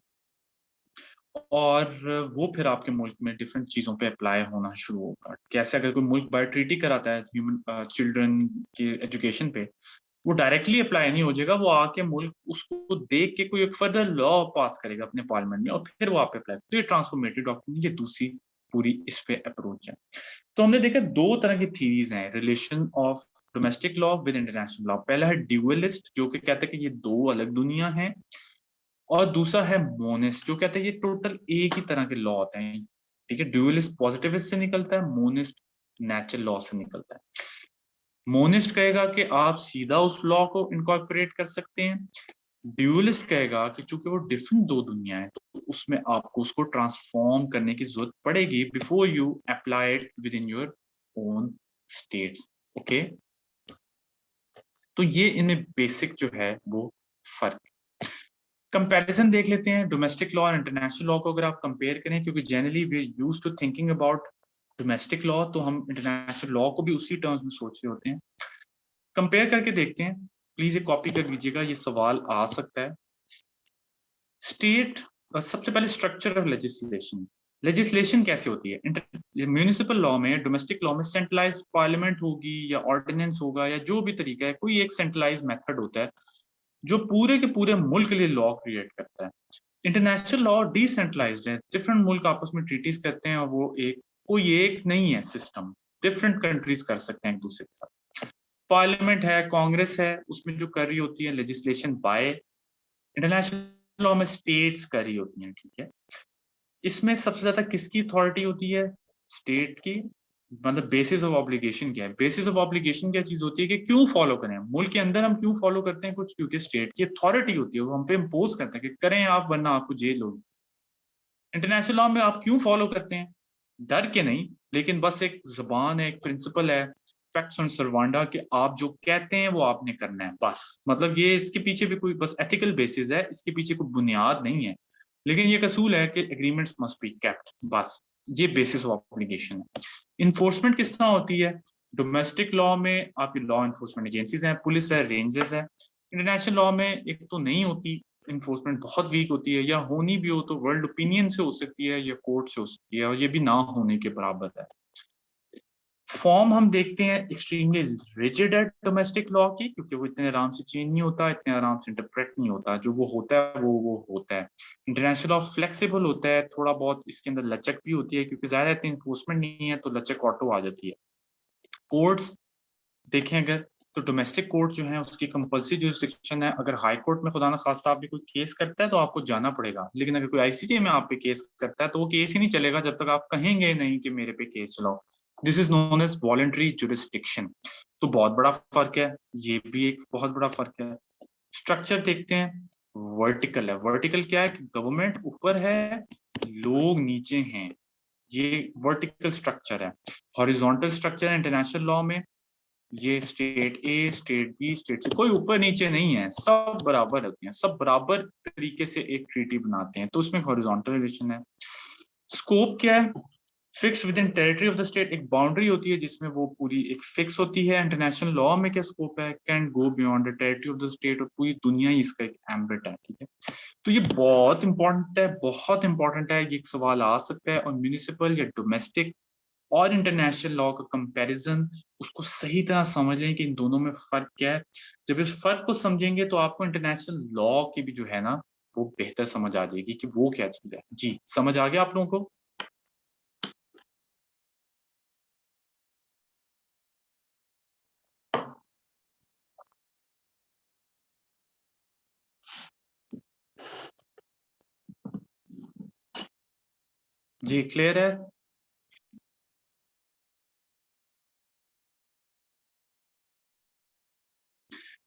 और वो फिर आपके मुल्क में डिफरेंट चीजों पे अप्लाई होना शुरू होगा। कैसे? अगर कोई मुल्क बाय ट्रीटी कराता है ह्यूमन चिल्ड्रन की एजुकेशन पे, वो डायरेक्टली अप्लाई नहीं हो जाएगा, वो आके मुल्क उसको देख के कोई एक फर्दर लॉ पास करेगा अपने पार्लियामेंट में और फिर वो आप पे अप्लाई। तो ये ट्रांसफॉर्मेटिव डॉक्ट्रिन, ये दूसरी पूरी इस पे अप्रोच है। तो हमने देखा दो तरह की थीरीज हैं relation of domestic law with international law. पहला है ड्यूअलिस्ट, जो कि कहता है कि ये दो अलग दुनिया हैं, और दूसरा है मोनिस्ट, जो कहते हैं ये टोटल एक ही तरह के लॉ होते हैं। ठीक है, ड्यूअलिस्ट पॉजिटिविस्ट से निकलता है, मोनिस्ट नेचुरल लॉ से निकलता है। मोनिस्ट कहेगा कि आप सीधा उस लॉ को इनकॉर्पोरेट कर सकते हैं। ड्यूअलिस्ट कहेगा कि चूंकि वो डिफरेंट दो दुनिया है, तो उसमें आपको उसको ट्रांसफॉर्म करने की जरूरत पड़ेगी before you apply it with in your own states. Okay, तो ये इनमें बेसिक जो है वो फर्क। कंपैरिजन देख लेते हैं डोमेस्टिक लॉ और इंटरनेशनल लॉ को अगर आप कंपेयर करें, क्योंकि generally we used to thinking about domestic law, तो हम इंटरनेशनल लॉ को भी उसी टर्म्स में सोच रहे होते हैं। कंपेयर करके देखते हैं, प्लीज ये कॉपी कर लीजिएगा, ये सवाल आ सकता है। स्टेट, सबसे पहले स्ट्रक्चर ऑफ लेजिस्लेशन। लेजिस्लेशन कैसे होती है? म्यूनिसिपल लॉ में, डोमेस्टिक लॉ में सेंट्रलाइज पार्लियामेंट होगी या ऑर्डिनेंस होगा या जो भी तरीका है, कोई एक सेंट्रलाइज मेथड होता है जो पूरे के पूरे मुल्क के लिए लॉ क्रिएट करता है। इंटरनेशनल लॉ डिसेंट्रलाइज्ड है, डिफरेंट मुल्क आपस में ट्रीटीज करते हैं, और वो एक कोई एक नहीं है सिस्टम, डिफरेंट कंट्रीज कर सकते हैं एक दूसरे के साथ। पार्लियामेंट है, कांग्रेस है, उसमें जो कर रही होती है लेजिस्लेशन बाय। इंटरनेशनल लॉ में स्टेट्स कर रही होती हैं, ठीक है। इसमें सबसे ज्यादा किसकी अथॉरिटी होती है? स्टेट की। मतलब बेसिस ऑफ ऑब्लिगेशन क्या है? बेसिस ऑफ ऑब्लिगेशन क्या चीज होती है कि क्यों फॉलो करें मुल्क के अंदर, हम क्यों फॉलो करते हैं कुछ, क्योंकि स्टेट की अथॉरिटी होती है, वो हम पे इम्पोज करते हैं कि करें आप वरना आपको जेल होगी। इंटरनेशनल लॉ में आप क्यों फॉलो करते हैं? डर के नहीं, लेकिन बस एक जुबान है, एक प्रिंसिपल है, पैक्स ऑन सर्वांडा, कि आप जो कहते हैं वो आपने करना है बस। मतलब ये इसके पीछे भी कोई बस एथिकल बेसिस है, इसके पीछे कोई बुनियाद नहीं है, लेकिन ये कसूल है कि एग्रीमेंट्स मस्ट बी केप्ट, बस ये बेसिस ऑफ ऑब्लिगेशन है। इन्फोर्समेंट किस तरह होती है? डोमेस्टिक लॉ में आपकी लॉ इन्फोर्समेंट एजेंसीज हैं, पुलिस है, रेंजर्स है। इंटरनेशनल लॉ में एक तो नहीं होती, इन्फोर्समेंट बहुत वीक होती है, या होनी भी हो तो वर्ल्ड ओपिनियन से हो सकती है या कोर्ट से हो सकती है, और ये भी ना होने के बराबर है। फॉर्म हम देखते हैं एक्सट्रीमली रिजिड है डोमेस्टिक लॉ की, क्योंकि वो इतने आराम से चेंज नहीं होता, इतने आराम से इंटरप्रेट नहीं होता, जो वो होता है वो होता है। इंटरनेशनल लॉ फ्लेक्सिबल होता है थोड़ा बहुत, इसके अंदर लचक भी होती है, क्योंकि ज्यादा इतनी इन्फोर्समेंट नहीं है तो लचक ऑटो आ जाती है। कोर्ट्स देखें अगर, तो डोमेस्टिक कोर्ट जो है उसकी कंपल्सरी जुरिस्डिक्शन है। अगर हाई कोर्ट में खुदा न खास्ता आप भी कोई केस करता है तो आपको जाना पड़ेगा, लेकिन अगर कोई आईसीजे में आप पे केस करता है तो वो केस ही नहीं चलेगा जब तक आप कहेंगे नहीं कि मेरे पे केस चलाओ। This is known as voluntary jurisdiction. तो बहुत बड़ा फर्क है, ये भी एक बहुत बड़ा फर्क है। स्ट्रक्चर देखते हैं, वर्टिकल है। वर्टिकल क्या है कि गवर्नमेंट ऊपर है, लोग नीचे हैं, ये वर्टिकल स्ट्रक्चर है। हॉरिजॉन्टल स्ट्रक्चर है इंटरनेशनल लॉ में, ये state A, state B, state सी, कोई ऊपर नीचे नहीं है, सब बराबर होते हैं, सब बराबर तरीके से एक ट्रीटी बनाते हैं, तो उसमें हॉरिजॉन्टल रिलेशन है। स्कोप क्या है? Fix with in territory of the state, एक बाउंड्री होती है जिसमें वो पूरी एक फिक्स होती है। इंटरनेशनल लॉ में क्या स्कोप है? Can go beyond the territory of the state, और पूरी दुनिया ही इसका एक एम्बिट है, ठीक है। तो ये बहुत इंपॉर्टेंट है, बहुत इंपॉर्टेंट है, ये एक सवाल आ सकता है। और म्यूनिसिपल या डोमेस्टिक और इंटरनेशनल लॉ का कंपैरिजन, उसको सही तरह समझ लें कि इन दोनों में फर्क क्या है। जब इस फर्क को समझेंगे तो आपको इंटरनेशनल लॉ की भी जो है ना वो बेहतर समझ आ जाएगी कि वो क्या चीज है। जी, समझ आ गया आप लोगों को? जी, क्लियर है।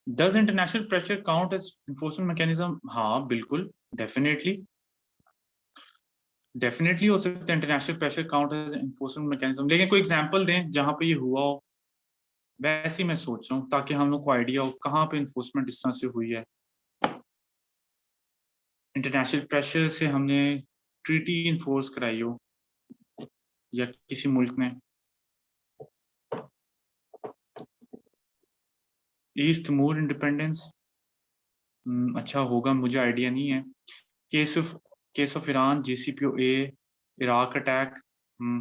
Does international pressure count as enforcement mechanism? हाँ बिल्कुल, डेफिनेटली, डेफिनेटली हो सकता है international pressure count as enforcement mechanism, लेकिन कोई एग्जांपल दें जहां पे ये हुआ हो। वैसे ही मैं सोच रहा हूँ ताकि हम लोग को आइडिया हो कहाँ पे इन्फोर्समेंट इस तरह से हुई है। इंटरनेशनल प्रेशर से हमने ट्रीटी इन्फोर्स कराई हो या किसी मुल्क ने। ईस्ट तिमोर इंडिपेंडेंस, अच्छा होगा, मुझे आइडिया नहीं है। Case of case of Iran, JCPOA, Iraq attack,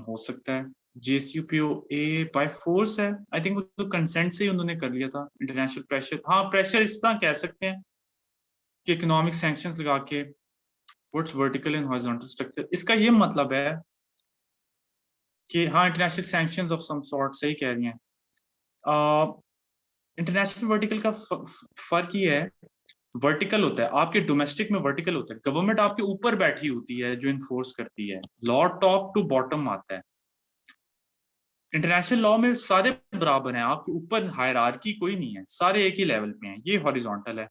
हो सकता है। JCPOA बाय फोर्स है, आई थिंक वो तो कंसेंट से ही उन्होंने कर लिया था। इंटरनेशनल प्रेशर, हाँ प्रेशर इस तरह कह सकते हैं कि इकोनॉमिक सैंक्शंस लगा के, what's vertical and horizontal structure, इसका ये मतलब है कि हाँ international sanctions of some sort, सही कह रही हैं। इंटरनेशनल वर्टिकल का फर्क ये है, वर्टिकल होता है आपके डोमेस्टिक में, वर्टिकल होता है गवर्नमेंट आपके ऊपर बैठी होती है जो इन्फोर्स करती है, लॉ टॉप टू बॉटम आता है। इंटरनेशनल लॉ में सारे बराबर हैं, आपके ऊपर हायरार्की कोई नहीं है, सारे एक ही लेवल पे हैं, ये हॉरिजॉन्टल है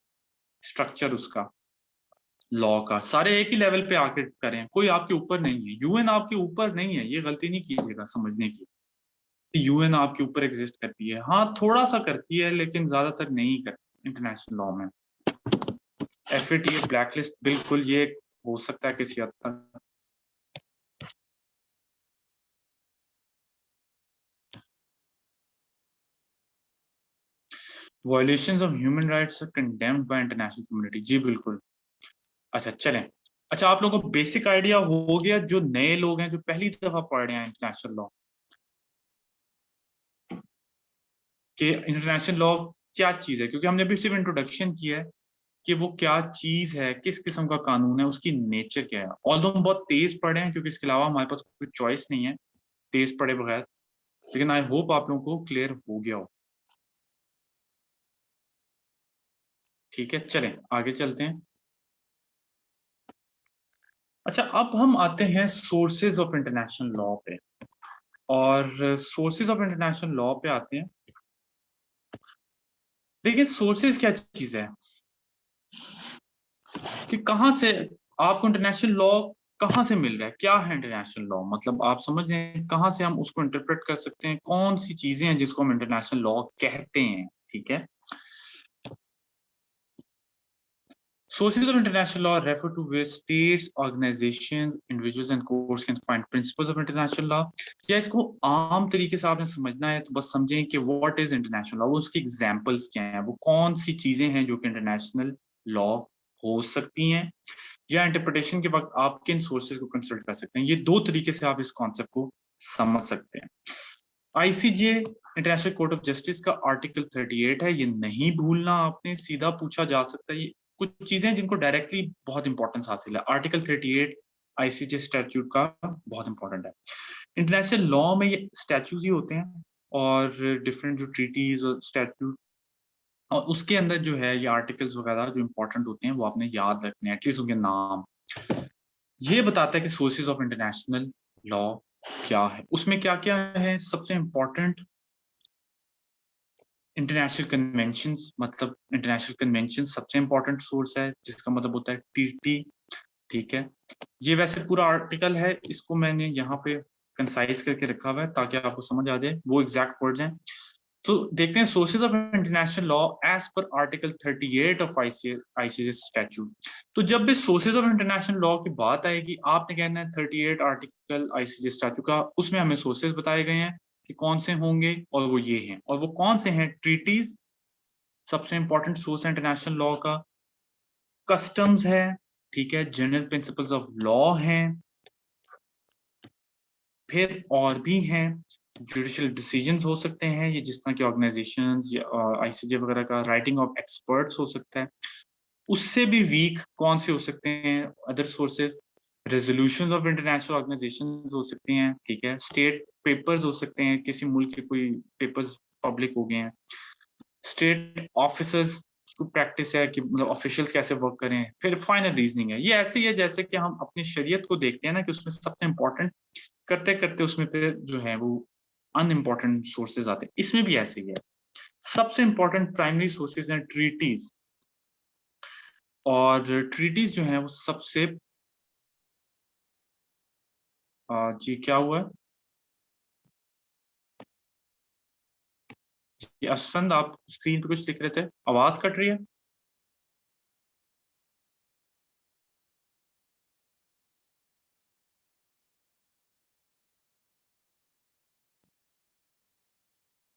स्ट्रक्चर उसका, लॉ का, सारे एक ही लेवल पे आके करें, कोई आपके ऊपर नहीं है। यूएन आपके ऊपर नहीं है, ये गलती नहीं कीजिएगा समझने की। यूएन आपके ऊपर एग्जिस्ट करती है, हाँ थोड़ा सा करती है लेकिन ज्यादातर नहीं करती इंटरनेशनल लॉ में। FATF ब्लैकलिस्ट, बिल्कुल ये हो सकता है किसी हद तक। Violations of human rights are condemned by international community, जी बिल्कुल। अच्छा चलें, अच्छा आप लोगों को बेसिक आइडिया हो गया, जो नए लोग हैं जो पहली दफा पढ़ रहे हैं इंटरनेशनल लॉ, कि इंटरनेशनल लॉ क्या चीज है, क्योंकि हमने अभी सिर्फ इंट्रोडक्शन किया है कि वो क्या चीज है, किस किस्म का कानून है, उसकी नेचर क्या है। ऑल्दो हम बहुत तेज पढ़े हैं क्योंकि इसके अलावा हमारे पास कोई चॉइस नहीं है तेज पढ़े बगैर, लेकिन आई होप आप लोगों को क्लियर हो गया हो। ठीक है, चलें आगे चलते हैं। अच्छा, अब हम आते हैं सोर्सेज ऑफ इंटरनेशनल लॉ पे, और सोर्सेज ऑफ इंटरनेशनल लॉ पे आते हैं। देखिए सोर्सेज क्या चीज है, कि कहाँ से आपको इंटरनेशनल लॉ कहाँ से मिल रहा है, क्या है इंटरनेशनल लॉ, मतलब आप समझ रहे हैं कहाँ से हम उसको इंटरप्रेट कर सकते हैं, कौन सी चीजें हैं जिसको हम इंटरनेशनल लॉ कहते हैं, ठीक है। Sources of international law refer to where states, organizations, individuals and courts can find principles of international law। या इसको आम तरीके से आपने समझना है तो बस समझें कि what is international law, वो उसकी एग्जाम्पल्स क्या हैं, वो कौन सी चीजें हैं जो कि इंटरनेशनल लॉ हो सकती हैं, या इंटरप्रिटेशन के वक्त आप किन सोर्सेज को कंसल्ट कर सकते हैं। ये दो तरीके से आप इस कॉन्सेप्ट को समझ सकते हैं। ICJ international court of justice का आर्टिकल 38 है, ये नहीं भूलना आपने, सीधा पूछा जा सकता है। ये कुछ चीजें जिनको डायरेक्टली बहुत इंपॉर्टेंस हासिल है। आर्टिकल 38 ICJ स्टैट्यूट का बहुत इंपॉर्टेंट है। इंटरनेशनल लॉ में ये स्टैट्यूट ही होते हैं और डिफरेंट जो ट्रीटीज और स्टैट्यूट, और उसके अंदर जो है ये आर्टिकल्स वगैरह जो इंपॉर्टेंट होते हैं वो आपने याद रखने हैं, एटलीस्ट उनके नाम। ये बताता है कि सोर्सेज ऑफ इंटरनेशनल लॉ क्या है, उसमें क्या क्या है। सबसे इम्पोर्टेंट इंटरनेशनल कन्वेंशंस, मतलब इंटरनेशनल कन्वेंशन सबसे इम्पोर्टेंट सोर्स है, जिसका मतलब होता है टीटी। ठीक है, ये वैसे पूरा आर्टिकल है, इसको मैंने यहाँ पे कंसाइज करके रखा हुआ है ताकि आपको समझ आ जाए, वो एग्जैक्ट वर्ड्स हैं। तो देखते हैं sources of international law as per article 38 of ICJ statute. तो जब भी सोर्सेज ऑफ इंटरनेशनल लॉ की बात आएगी, आपने कहना है 38 आर्टिकल आईसीजे स्टैट्यूट का, उसमें हमें सोर्सेज बताए गए हैं कि कौन से होंगे, और वो ये हैं। और वो कौन से हैं? ट्रीटीज सबसे इंपॉर्टेंट सोर्स है इंटरनेशनल लॉ का, कस्टम्स है, ठीक है, जनरल प्रिंसिपल्स ऑफ लॉ हैं, फिर और भी हैं, जुडिशियल डिसीजंस हो सकते हैं, ये जिस तरह की ऑर्गेनाइजेशंस या आईसीजे वगैरह का राइटिंग ऑफ एक्सपर्ट्स हो सकता है। उससे भी वीक कौन से हो सकते हैं other sources? Resolution of international organisation हो सकती हैं, ठीक है, स्टेट पेपर्स हो सकते हैं, किसी मुल्क के कोई पेपर्स पब्लिक हो गए हैं, स्टेट ऑफिसर्स की प्रैक्टिस है कि मतलब ऑफिशियल्स कैसे वर्क करें, फिर फाइनल रीजनिंग है। ये ऐसे ही है जैसे कि हम अपनी शरीयत को देखते हैं ना, कि उसमें सबसे इंपॉर्टेंट करते करते उसमें फिर जो है वो अनइम्पॉर्टेंट सोर्सेज आते हैं, इसमें भी ऐसे ही है। सबसे इंपॉर्टेंट प्राइमरी सोर्सेज हैं ट्रीटीज, और ट्रीटीज जो है वो सबसे जी क्या हुआ है जी, असंद आप स्क्रीन पे कुछ लिख रहे थे, आवाज कट रही है।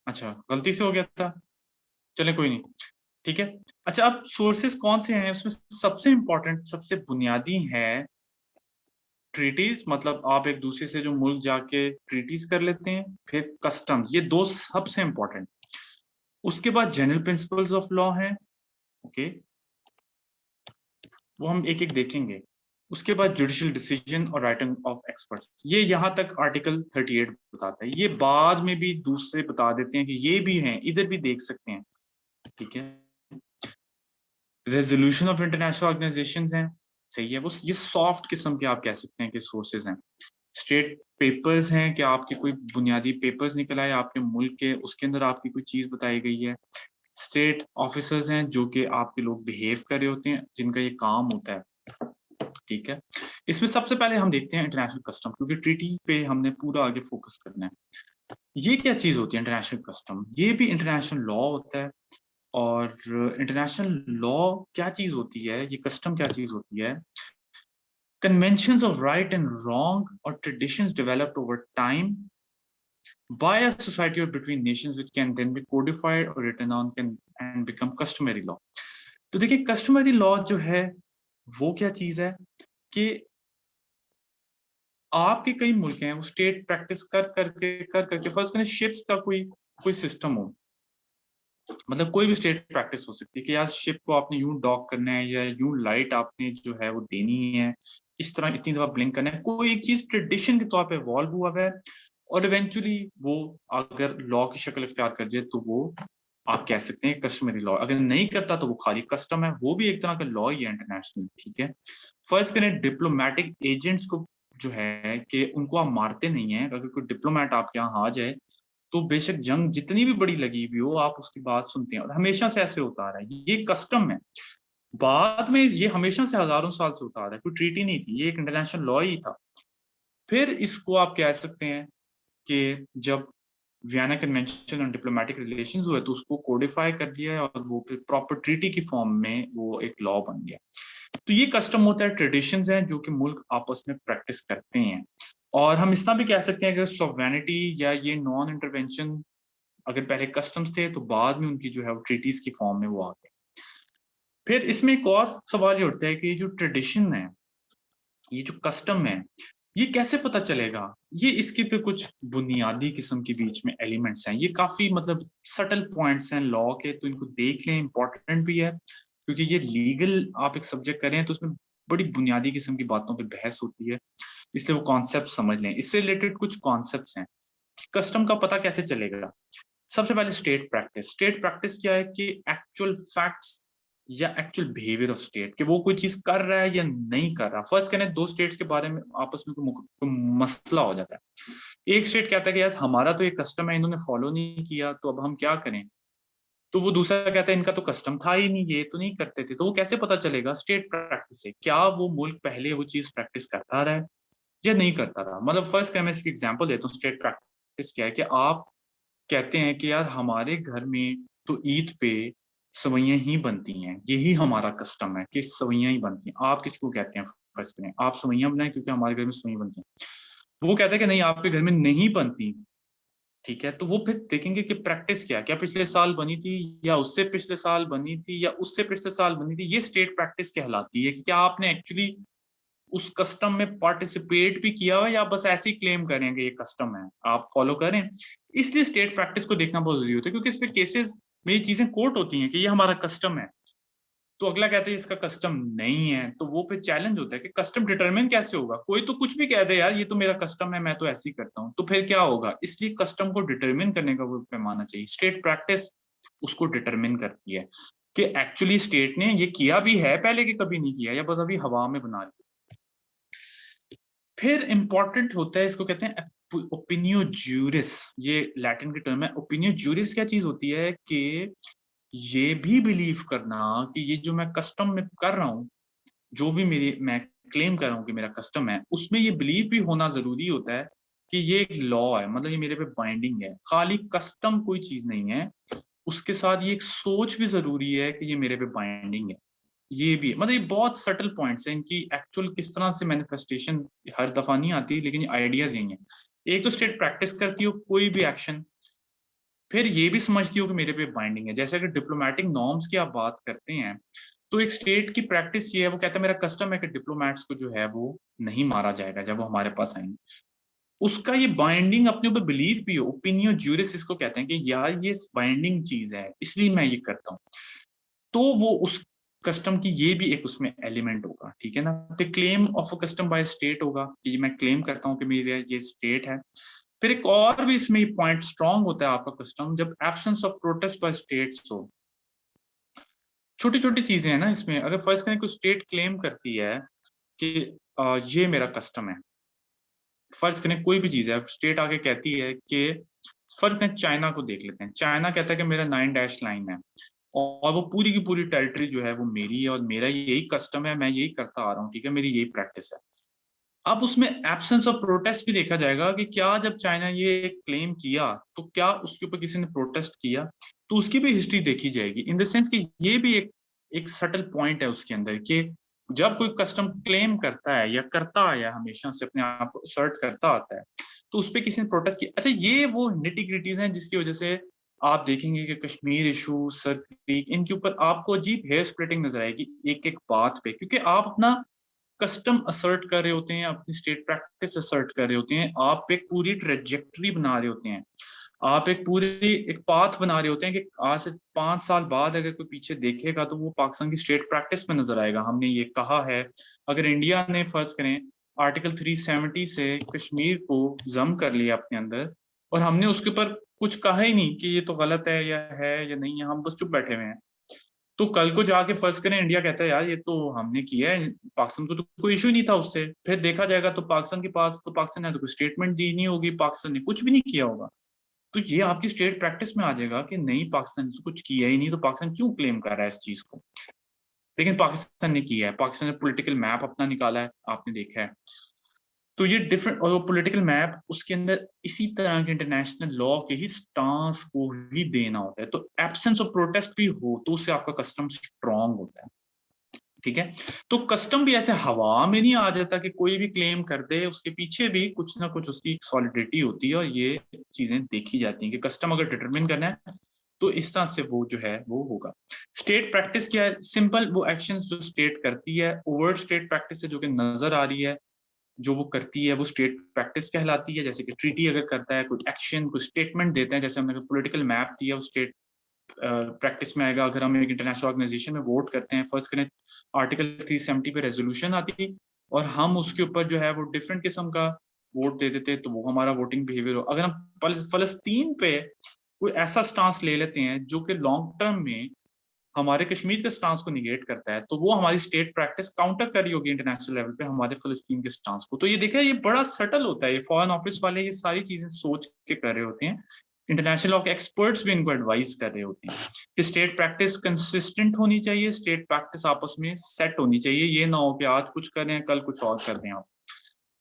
अच्छा, गलती से हो गया था, चले कोई नहीं, ठीक है। अच्छा, अब सोर्सेज कौन से हैं उसमें? सबसे इंपॉर्टेंट, सबसे बुनियादी है ट्रीटीज, मतलब आप एक दूसरे से जो मुल्क जाके ट्रीटीज कर लेते हैं, फिर कस्टम, ये दो सबसे इंपॉर्टेंट। उसके बाद जनरल प्रिंसिपल्स ऑफ लॉ है, ओके, वो हम एक एक देखेंगे। उसके बाद जुडिशियल डिसीजन और राइटिंग ऑफ एक्सपर्ट्स, ये यहाँ तक आर्टिकल 38 बताता है। ये बाद में भी दूसरे बता देते हैं कि ये भी हैं, इधर भी देख सकते हैं, ठीक है। रेजोल्यूशन ऑफ इंटरनेशनल ऑर्गेनाइजेशन हैं, सही है, वो ये सॉफ्ट किस्म के आप कह सकते हैं कि सोर्सेज हैं। स्टेट पेपर्स हैं कि आपके कोई बुनियादी पेपर्स निकल आए आपके मुल्क के, उसके अंदर आपकी कोई चीज बताई गई है। स्टेट ऑफिसर्स हैं जो कि आपके लोग बिहेव कर रहे होते हैं, जिनका ये काम होता है, ठीक है। इसमें सबसे पहले हम देखते हैं इंटरनेशनल कस्टम, क्योंकि ट्रीटी पे हमने पूरा आगे फोकस करना है। ये क्या चीज होती है इंटरनेशनल कस्टम? ये भी इंटरनेशनल लॉ होता है। और इंटरनेशनल लॉ क्या चीज होती है, ये कस्टम क्या चीज होती है? Conventions of right and wrong और traditions developed over time by a society or between nations which can then be codified or written on can and become customary law। तो देखिए, कस्टमरी लॉ जो है वो क्या चीज है कि आपके कई मुल्क हैं, वो स्टेट प्रैक्टिस कर करके फर्स्ट करें शिप्स का कोई कोई सिस्टम हो, मतलब कोई भी स्टेट प्रैक्टिस हो सकती है कि यार शिप को आपने यूं डॉक करना है, या यूं लाइट आपने जो है वो देनी है, इस तरह इतनी दफा ब्लिंक करना है, कोई एक चीज ट्रेडिशन के तौर पे इवॉल्व हुआ है, और इवेंचुअली वो अगर लॉ की शक्ल इख्तियार कर जाए तो वो आप कह सकते हैं कस्टमरी लॉ। अगर नहीं करता तो वो खाली कस्टम है, वो भी एक तरह का लॉ ही है इंटरनेशनल, ठीक है। फर्स्ट करें डिप्लोमेटिक एजेंट्स को, जो है कि उनको आप मारते नहीं है। अगर कोई डिप्लोमेट आपके यहाँ आ जाए तो बेशक जंग जितनी भी बड़ी लगी हुई हो, आप उसकी बात सुनते हैं, और हमेशा से ऐसे होता आ रहा है, ये कस्टम है। बाद में ये हमेशा से हजारों साल से होता आ रहा है, कोई ट्रीटी नहीं थी, ये एक इंटरनेशनल लॉ ही था। फिर इसको आप कह सकते हैं कि जब Vienna convention on diplomatic relations हुए तो उसको कोडिफाई कर दिया है, और वो फिर प्रॉपर ट्रीटी की फॉर्म में वो एक लॉ बन गया। तो ये कस्टम होता है, ट्रेडिशंस हैं जो कि मुल्क आपस में प्रैक्टिस करते हैं। और हम इस तरह भी कह सकते हैं कि सॉवरेनिटी या ये नॉन इंटरवेंशन, अगर पहले कस्टम्स थे तो बाद में उनकी जो है वो ट्रीटीज की फॉर्म में वो आ गए। फिर इसमें एक और सवाल ये उठता है कि ये जो ट्रेडिशन है, ये जो कस्टम है, ये कैसे पता चलेगा? ये इसके पे कुछ बुनियादी किस्म के बीच में एलिमेंट्स हैं, ये काफी मतलब सटल पॉइंट्स हैं लॉ के, तो इनको देख लें, इंपॉर्टेंट भी है, क्योंकि ये लीगल आप एक सब्जेक्ट करें तो उसमें बड़ी बुनियादी किस्म की बातों पे बहस होती है, इसलिए वो कॉन्सेप्ट समझ लें। इससे रिलेटेड कुछ कॉन्सेप्ट्स हैं कि कस्टम का पता कैसे चलेगा। सबसे पहले स्टेट प्रैक्टिस। स्टेट प्रैक्टिस क्या है कि एक्चुअल फैक्ट्स या एक्चुअल बिहेवियर ऑफ स्टेट, कि वो कोई चीज कर रहा है या नहीं कर रहा। फर्स्ट कहने दो स्टेट्स के बारे में आपस में कोई मसला हो जाता है। एक स्टेट कहता है कि यार हमारा तो ये कस्टम है, इन्होंने फॉलो नहीं किया, तो अब हम क्या करें। तो वो दूसरा कहता है इनका तो कस्टम था ही नहीं, ये तो नहीं करते थे। तो वो कैसे पता चलेगा स्टेट प्रैक्टिस से, क्या वो मुल्क पहले वो चीज प्रैक्टिस करता रहा है या नहीं करता रहा। मतलब फर्स्ट मैं इसकी एग्जांपल देता हूँ। स्टेट प्रैक्टिस क्या है कि आप कहते हैं कि यार हमारे घर में तो ईद पे सवैयां ही बनती हैं, यही हमारा कस्टम है कि सवैयां ही बनती हैं। आप किसको कहते हैं, फर्स्ट करें आप सवैयां बनाएं क्योंकि हमारे घर में सवैयां बनती हैं। वो कहता है कि नहीं आपके घर में नहीं बनती। ठीक है, तो वो फिर देखेंगे कि प्रैक्टिस क्या पिछले साल बनी थी, या उससे पिछले साल बनी थी, या उससे पिछले साल बनी थी। ये स्टेट प्रैक्टिस कहलाती है कि क्या आपने एक्चुअली उस कस्टम में पार्टिसिपेट भी किया हुआ, या बस ऐसे ही क्लेम करें कि ये कस्टम है आप फॉलो करें। इसलिए स्टेट प्रैक्टिस को देखना बहुत जरूरी होता है, क्योंकि इस पे केसेस में ये चीजें कोर्ट होती हैं कि ये हमारा कस्टम है। तो अगला कहते हैं इसका कस्टम नहीं है, तो वो फिर चैलेंज होता है कि कस्टम डिटरमिन कैसे होगा। कोई तो कुछ भी कह दे यार ये तो मेरा कस्टम है, मैं तो ऐसे ही करता हूँ, तो फिर क्या होगा। इसलिए कस्टम को डिटरमिन करने का वो पैमाना चाहिए। स्टेट प्रैक्टिस उसको डिटरमिन करती है कि एक्चुअली स्टेट ने ये किया भी है पहले, कि कभी नहीं किया, या बस अभी हवा में बना लिया। फिर इंपॉर्टेंट होता है, इसको कहते हैं ओपिनियो ज्यूरिस। ये लैटिन की टर्म है। ओपिनियो ज्यूरिस क्या चीज होती है कि ये भी बिलीव करना कि ये जो मैं कस्टम में कर रहा हूँ, जो भी मेरी मैं क्लेम कर रहा हूँ कि मेरा कस्टम है, उसमें ये बिलीव भी होना जरूरी होता है कि ये एक लॉ है, मतलब ये मेरे पे बाइंडिंग है। खाली कस्टम कोई चीज नहीं है, उसके साथ ये एक सोच भी जरूरी है कि ये मेरे पे बाइंडिंग है। ये भी मतलब ये बहुत सटल पॉइंट्स हैं, इनकी एक्चुअल किस तरह से मैनिफेस्टेशन हर दफा नहीं आती, लेकिन आइडियाज यही हैं। एक तो स्टेट प्रैक्टिस करती हो कोई भी एक्शन, फिर ये भी समझती हो कि मेरे पे बाइंडिंग है। जैसे अगर डिप्लोमेटिक नॉर्म्स की आप बात करते हैं, तो एक स्टेट की प्रैक्टिस ये है, वो कहता है मेरा कस्टम है कि डिप्लोमेट्स को जो है वो नहीं मारा जाएगा जब वो हमारे पास आएंगे। उसका ये बाइंडिंग अपने ऊपर बिलीव भी हो, ओपिनियो ज्यूरिस इसको कहते हैं कि यार ये बाइंडिंग चीज है इसलिए मैं ये करता हूँ। तो वो उस कस्टम की ये भी एक उसमें एलिमेंट होगा। ठीक है ना। तो claim of a custom by state होगा कि मैं क्लेम करता हूँ कि मेरा ये स्टेट है। फिर एक और भी इसमें पॉइंट स्ट्रांग होता है आपका कस्टम, जब absence of protest by states हो। छोटी छोटी चीजें हैं ना इसमें। अगर फर्स्ट करें कोई स्टेट क्लेम करती है कि ये मेरा कस्टम है। फर्ज करें कोई भी चीज है, स्टेट आके कहती है कि फर्ज करें चाइना को देख लेते हैं। चाइना कहता है कि मेरा 9 डैश लाइन है, और वो पूरी की पूरी टेरिटरी जो है वो मेरी है, और मेरा यही कस्टम है, मैं यही करता आ रहा हूँ। ठीक है, मेरी यही प्रैक्टिस है। अब उसमें एब्सेंस ऑफ प्रोटेस्ट भी देखा जाएगा कि क्या जब चाइना ये क्लेम किया तो क्या उसके ऊपर किसी ने प्रोटेस्ट किया, तो उसकी भी हिस्ट्री देखी जाएगी। इन द सेंस कि ये भी एक सटल पॉइंट है उसके अंदर कि जब कोई कस्टम क्लेम करता है या करता आया हमेशा से अपने आप को असर्ट करता आता है, तो उस पर किसी ने प्रोटेस्ट किया। अच्छा, ये वो निटी ग्रिटीज हैं जिसकी वजह से आप देखेंगे कि कश्मीर इशू, सर क्रीक, इनके ऊपर आपको अजीब हेयर स्प्लिटिंग नजर आएगी एक एक बात पे, क्योंकि आप अपना कस्टम असर्ट कर रहे होते हैं, अपनी स्टेट प्रैक्टिस असर्ट कर रहे होते हैं, आप एक पूरी ट्रेजेक्टरी बना रहे होते हैं, आप एक पूरी एक पाथ बना रहे होते हैं कि आज से 5 साल बाद अगर कोई पीछे देखेगा तो वो पाकिस्तान की स्टेट प्रैक्टिस में नजर आएगा। हमने ये कहा है, अगर इंडिया ने फर्ज करें आर्टिकल 370 से कश्मीर को जम कर लिया अपने अंदर, और हमने उसके ऊपर कुछ कहा ही नहीं कि ये तो गलत है या नहीं है, हम बस चुप बैठे हुए हैं, तो कल को जाके फर्ज करें इंडिया कहता है यार ये तो हमने किया है, पाकिस्तान को तो कोई इशू नहीं था उससे, फिर देखा जाएगा तो पाकिस्तान के पास तो पाकिस्तान ने तो कोई स्टेटमेंट दी नहीं होगी, पाकिस्तान ने कुछ भी नहीं किया होगा। तो ये आपकी स्टेट प्रैक्टिस में आ जाएगा कि नहीं पाकिस्तान ने तो कुछ किया ही नहीं, तो पाकिस्तान क्यों क्लेम कर रहा है इस चीज को। लेकिन पाकिस्तान ने किया है, पाकिस्तान ने पॉलिटिकल मैप अपना निकाला है, आपने देखा है। तो ये डिफरेंट, और वो पॉलिटिकल मैप उसके अंदर इसी तरह के इंटरनेशनल लॉ के ही स्टांस को ही देना होता है। तो एब्सेंस ऑफ प्रोटेस्ट भी हो तो उससे आपका कस्टम स्ट्रांग होता है। ठीक है, तो कस्टम भी ऐसे हवा में नहीं आ जाता कि कोई भी क्लेम कर दे, उसके पीछे भी कुछ ना कुछ उसकी सॉलिडिटी होती है, और ये चीजें देखी जाती हैं कि कस्टम अगर डिटरमिन करना है तो इस तरह से वो जो है वो होगा। स्टेट प्रैक्टिस क्या है, सिंपल वो एक्शंस जो स्टेट करती है। ओवर स्टेट प्रैक्टिस है जो कि नजर आ रही है, जो वो करती है वो स्टेट प्रैक्टिस कहलाती है। जैसे कि ट्रीटी अगर करता है, कोई एक्शन, कोई स्टेटमेंट देते हैं, जैसे हमने पॉलिटिकल मैप दिया, वो स्टेट प्रैक्टिस में आएगा। अगर हम एक इंटरनेशनल ऑर्गेनाइजेशन में वोट करते हैं, फर्स्ट करें आर्टिकल 370 पे रेजोल्यूशन आती, और हम उसके ऊपर जो है वो डिफरेंट किस्म का वोट दे देते, तो वो हमारा वोटिंग बिहेवियर हो। अगर हम फलस्तीन पे कोई ऐसा स्टांस ले लेते हैं जो कि लॉन्ग टर्म में हमारे कश्मीर के स्टांस को निगेट करता है, तो वो हमारी स्टेट प्रैक्टिस काउंटर कर रही होगी इंटरनेशनल लेवल पे हमारे फिलिस्तीन के स्टांस को। तो ये देखिए, ये बड़ा सटल होता है, ये फॉरेन ऑफिस वाले ये सारी चीजें सोच के कर रहे होते हैं। इंटरनेशनल लॉ के एक्सपर्ट्स भी इनको एडवाइस कर रहे होते हैं कि स्टेट प्रैक्टिस कंसिस्टेंट होनी चाहिए, स्टेट प्रैक्टिस आपस में सेट होनी चाहिए, ये ना हो कि आज कुछ कर रहे हैं कल कुछ और कर रहे हैं आप।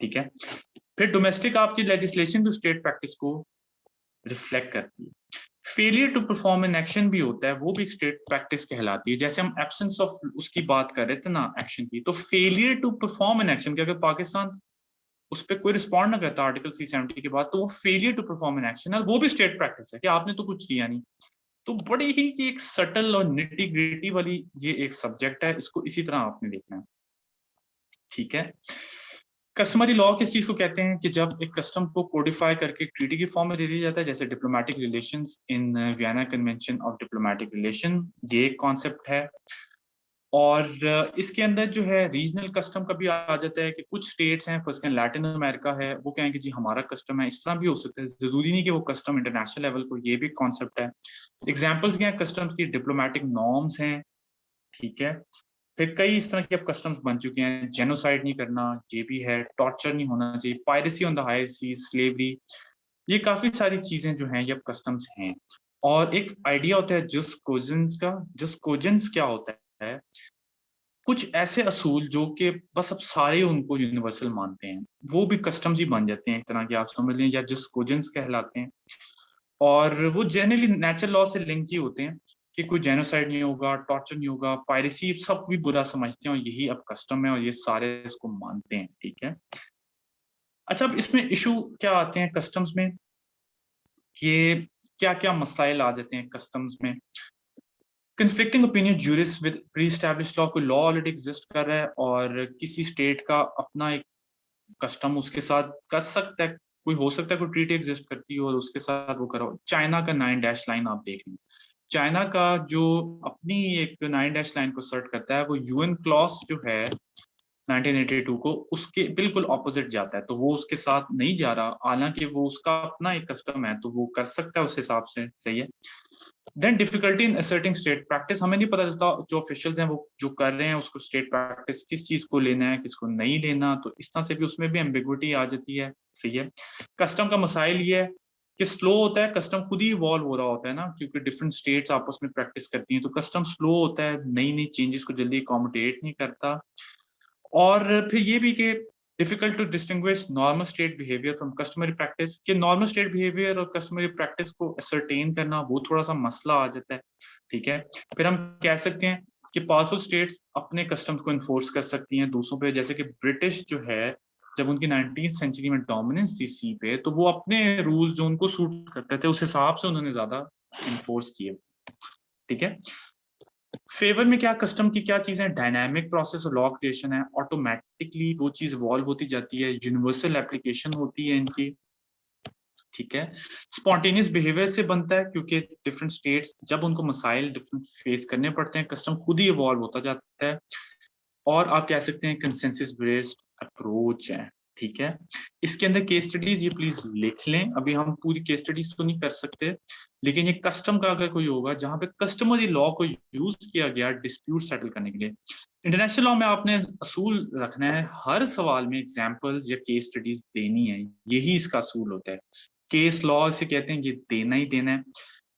ठीक है, फिर डोमेस्टिक आपकी लेजिस्लेशन भी स्टेट प्रैक्टिस को रिफ्लेक्ट करती है। Failure to perform an action भी होता है, वो भी स्टेट प्रैक्टिस कहलाती है। जैसे हम एब्सेंस ऑफ उसकी बात कर रहे थे ना, एक्शन की, तो failure to perform an action, कि अगर पाकिस्तान उस पर कोई रिस्पॉन्ड ना करता आर्टिकल 370 के बाद, तो वो failure to perform an action है, वो भी स्टेट प्रैक्टिस है कि आपने तो कुछ किया नहीं। तो बड़ी ही कि एक सटल और निटी ग्रिटी वाली ये एक सब्जेक्ट है, इसको इसी तरह आपने देखना है। ठीक है, कस्टमरी लॉ किस चीज को कहते हैं कि जब एक कस्टम को कोडिफाई करके ट्रीटी की फॉर्म में दे दिया जाता है, जैसे diplomatic relations in Vienna convention of diplomatic relation, ये एक कॉन्सेप्ट है। और इसके अंदर जो है रीजनल कस्टम का भी आ जाता है कि कुछ स्टेट्स हैं, फर्स्ट लैटिन अमेरिका है, वो कहेंगे जी हमारा कस्टम है, इस तरह भी हो सकता है, जरूरी नहीं कि वो कस्टम इंटरनेशनल लेवल को, ये भी कॉन्सेप्ट है। एग्जाम्पल्स क्या है कस्टम्स की, डिप्लोमेटिक नॉर्म्स हैं। ठीक है, फिर कई इस तरह के अब कस्टम्स बन चुके हैं, जेनोसाइड नहीं करना ये भी है, टॉर्चर नहीं होना चाहिए, piracy on the high sea, slavery, ये काफी सारी चीजें जो हैं ये अब कस्टम्स हैं। और एक आइडिया होता है जस्ट कोजेंस का। जस्ट कोजेंस क्या होता है, कुछ ऐसे असूल जो कि बस अब सारे उनको यूनिवर्सल मानते हैं, वो भी कस्टम्स ही बन जाते हैं एक तरह के, आप समझ लें, या जस्ट कोजेंस कहलाते हैं। और वो जनरली नेचुरल लॉ से लिंक ही होते हैं कि कोई जेनोसाइड नहीं होगा, टॉर्चर नहीं होगा, पायरेसी सब भी बुरा समझते हैं, और यही अब कस्टम है और ये सारे इसको मानते हैं। ठीक है, अच्छा, अब इसमें इशू क्या आते हैं कस्टम्स में, ये क्या क्या मसाइल आ जाते हैं कस्टम्स में। Conflicting opinion juris with pre established law, कोई लॉ ऑलरेडी एग्जिस्ट कर रहा है और किसी स्टेट का अपना एक कस्टम उसके साथ कर सकता है, कोई हो सकता है कोई ट्रीटी एग्जिस्ट करती है और उसके साथ वो करो। चाइना का 9 डैश लाइन आप देख लें, चाइना का जो अपनी एक 9 डैश लाइन को सर्ट करता है, वो यूएन क्लॉज जो है 1982 को, उसके बिल्कुल ऑपोजिट जाता है, तो वो उसके साथ नहीं जा रहा, हालांकि वो उसका अपना एक कस्टम है तो वो कर सकता है उस हिसाब से। सही है। Then difficulty in asserting state practice, हमें नहीं पता चलता जो ऑफिशियल्स हैं वो जो कर रहे हैं उसको स्टेट प्रैक्टिस किस चीज को लेना है किसको नहीं लेना, तो इस तरह से भी उसमें भी एम्बिग्विटी आ जाती है। सही है। कस्टम का मसाइल ये है कि स्लो होता है, कस्टम खुद ही इवॉल्व हो रहा होता है ना, क्योंकि डिफरेंट स्टेट्स आपस में प्रैक्टिस करती हैं, तो कस्टम स्लो होता है, नई नई चेंजेस को जल्दी अकोमोडेट नहीं करता। और फिर ये भी कि difficult to distinguish normal state behaviour from customary practice, कि नॉर्मल स्टेट बिहेवियर और कस्टमरी प्रैक्टिस को असरटेन करना वो थोड़ा सा मसला आ जाता है। ठीक है, फिर हम कह सकते हैं कि पावरफुल स्टेट्स अपने कस्टम्स को इन्फोर्स कर सकती हैं दूसरों पे, जैसे कि ब्रिटिश जो है जब उनकी 19th सेंचुरी में डोमिनेंस थी सी पे, तो वो अपने रूल जो उनको सूट करते थे उस हिसाब से उन्होंने ज्यादा इन्फोर्स किए। ठीक है, फेवर में क्या कस्टम की क्या चीजें, डायनामिक प्रोसेस और लॉ क्रिएशन है, ऑटोमेटिकली वो चीज इवॉल्व होती जाती है, यूनिवर्सल एप्लीकेशन होती है इनकी। ठीक है, स्पॉन्टेनियस बिहेवियर से बनता है, क्योंकि डिफरेंट स्टेट्स जब उनको मसाइल डिफरेंट फेस करने पड़ते हैं, कस्टम खुद ही इवॉल्व होता जाता है। और आप कह सकते हैं कंसेंसस बेस्ड अप्रोच है। ठीक है, इसके अंदर केस स्टडीज ये प्लीज लिख लें, अभी हम पूरी केस स्टडीज तो नहीं कर सकते, लेकिन ये कस्टम का अगर कोई होगा जहां पे कस्टमरी लॉ को यूज किया गया डिस्प्यूट सेटल करने के लिए। इंटरनेशनल लॉ में आपने असूल रखना है, हर सवाल में एग्जाम्पल्स या केस स्टडीज देनी है, यही इसका असूल होता है। केस लॉ से कहते हैं ये देना ही देना है।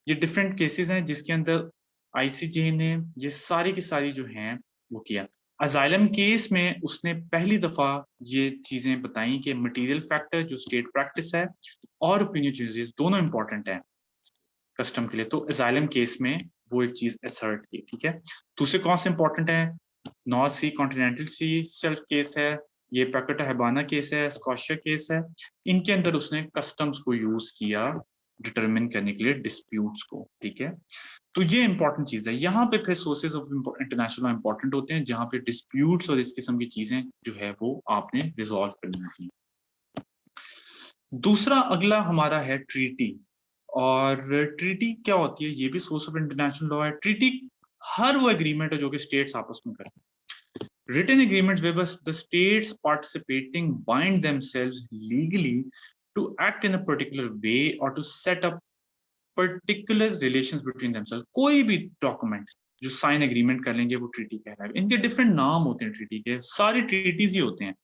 ये डिफरेंट केसेस हैं जिसके अंदर आईसीजे ने ये सारी की सारी जो हैं वो किया। अजाइलम केस में उसने पहली दफा ये चीजें बताई कि मटेरियल फैक्टर जो स्टेट प्रैक्टिस है और ओपिनियन चेंजेस दोनों इंपॉर्टेंट है कस्टम के लिए, तो अजाइलम केस में वो एक चीज असर्ट की। ठीक है, दूसरे कौन से इंपॉर्टेंट है, नॉर्थ सी कॉन्टिनेंटल सी सेल्फ केस है, ये प्रकट हैबाना केस है, स्कॉशिया केस है, इनके अंदर उसने कस्टम्स को यूज किया डिटरमिन करने के लिए डिस्प्यूट्स को। ठीक है, तो ये इंपॉर्टेंट चीज है, यहाँ पे फिर सोर्सेज ऑफ इंटरनेशनल इंपॉर्टेंट होते हैं, जहाँ पे डिस्प्यूट्स और इस किस्म की चीजें जो है वो आपने रिजॉल्व करनी होती हैं। दूसरा अगला हमारा है ट्रीटी। और ट्रीटी क्या होती है, ये भी सोर्स ऑफ इंटरनेशनल लॉ है। ट्रीटी हर वो एग्रीमेंट है जो कि स्टेट्स आपस में करते हैं। Written agreements whereby the states participating bind themselves legally to act in a particular way or to set up particular relations between themselves। कोई भी डॉक्यूमेंट जो साइन एग्रीमेंट कर लेंगे वो ट्रीटी कहलाएगा। इनके डिफरेंट नाम होते हैं ट्रीटी के, सारे ट्रीटीज ही होते हैं,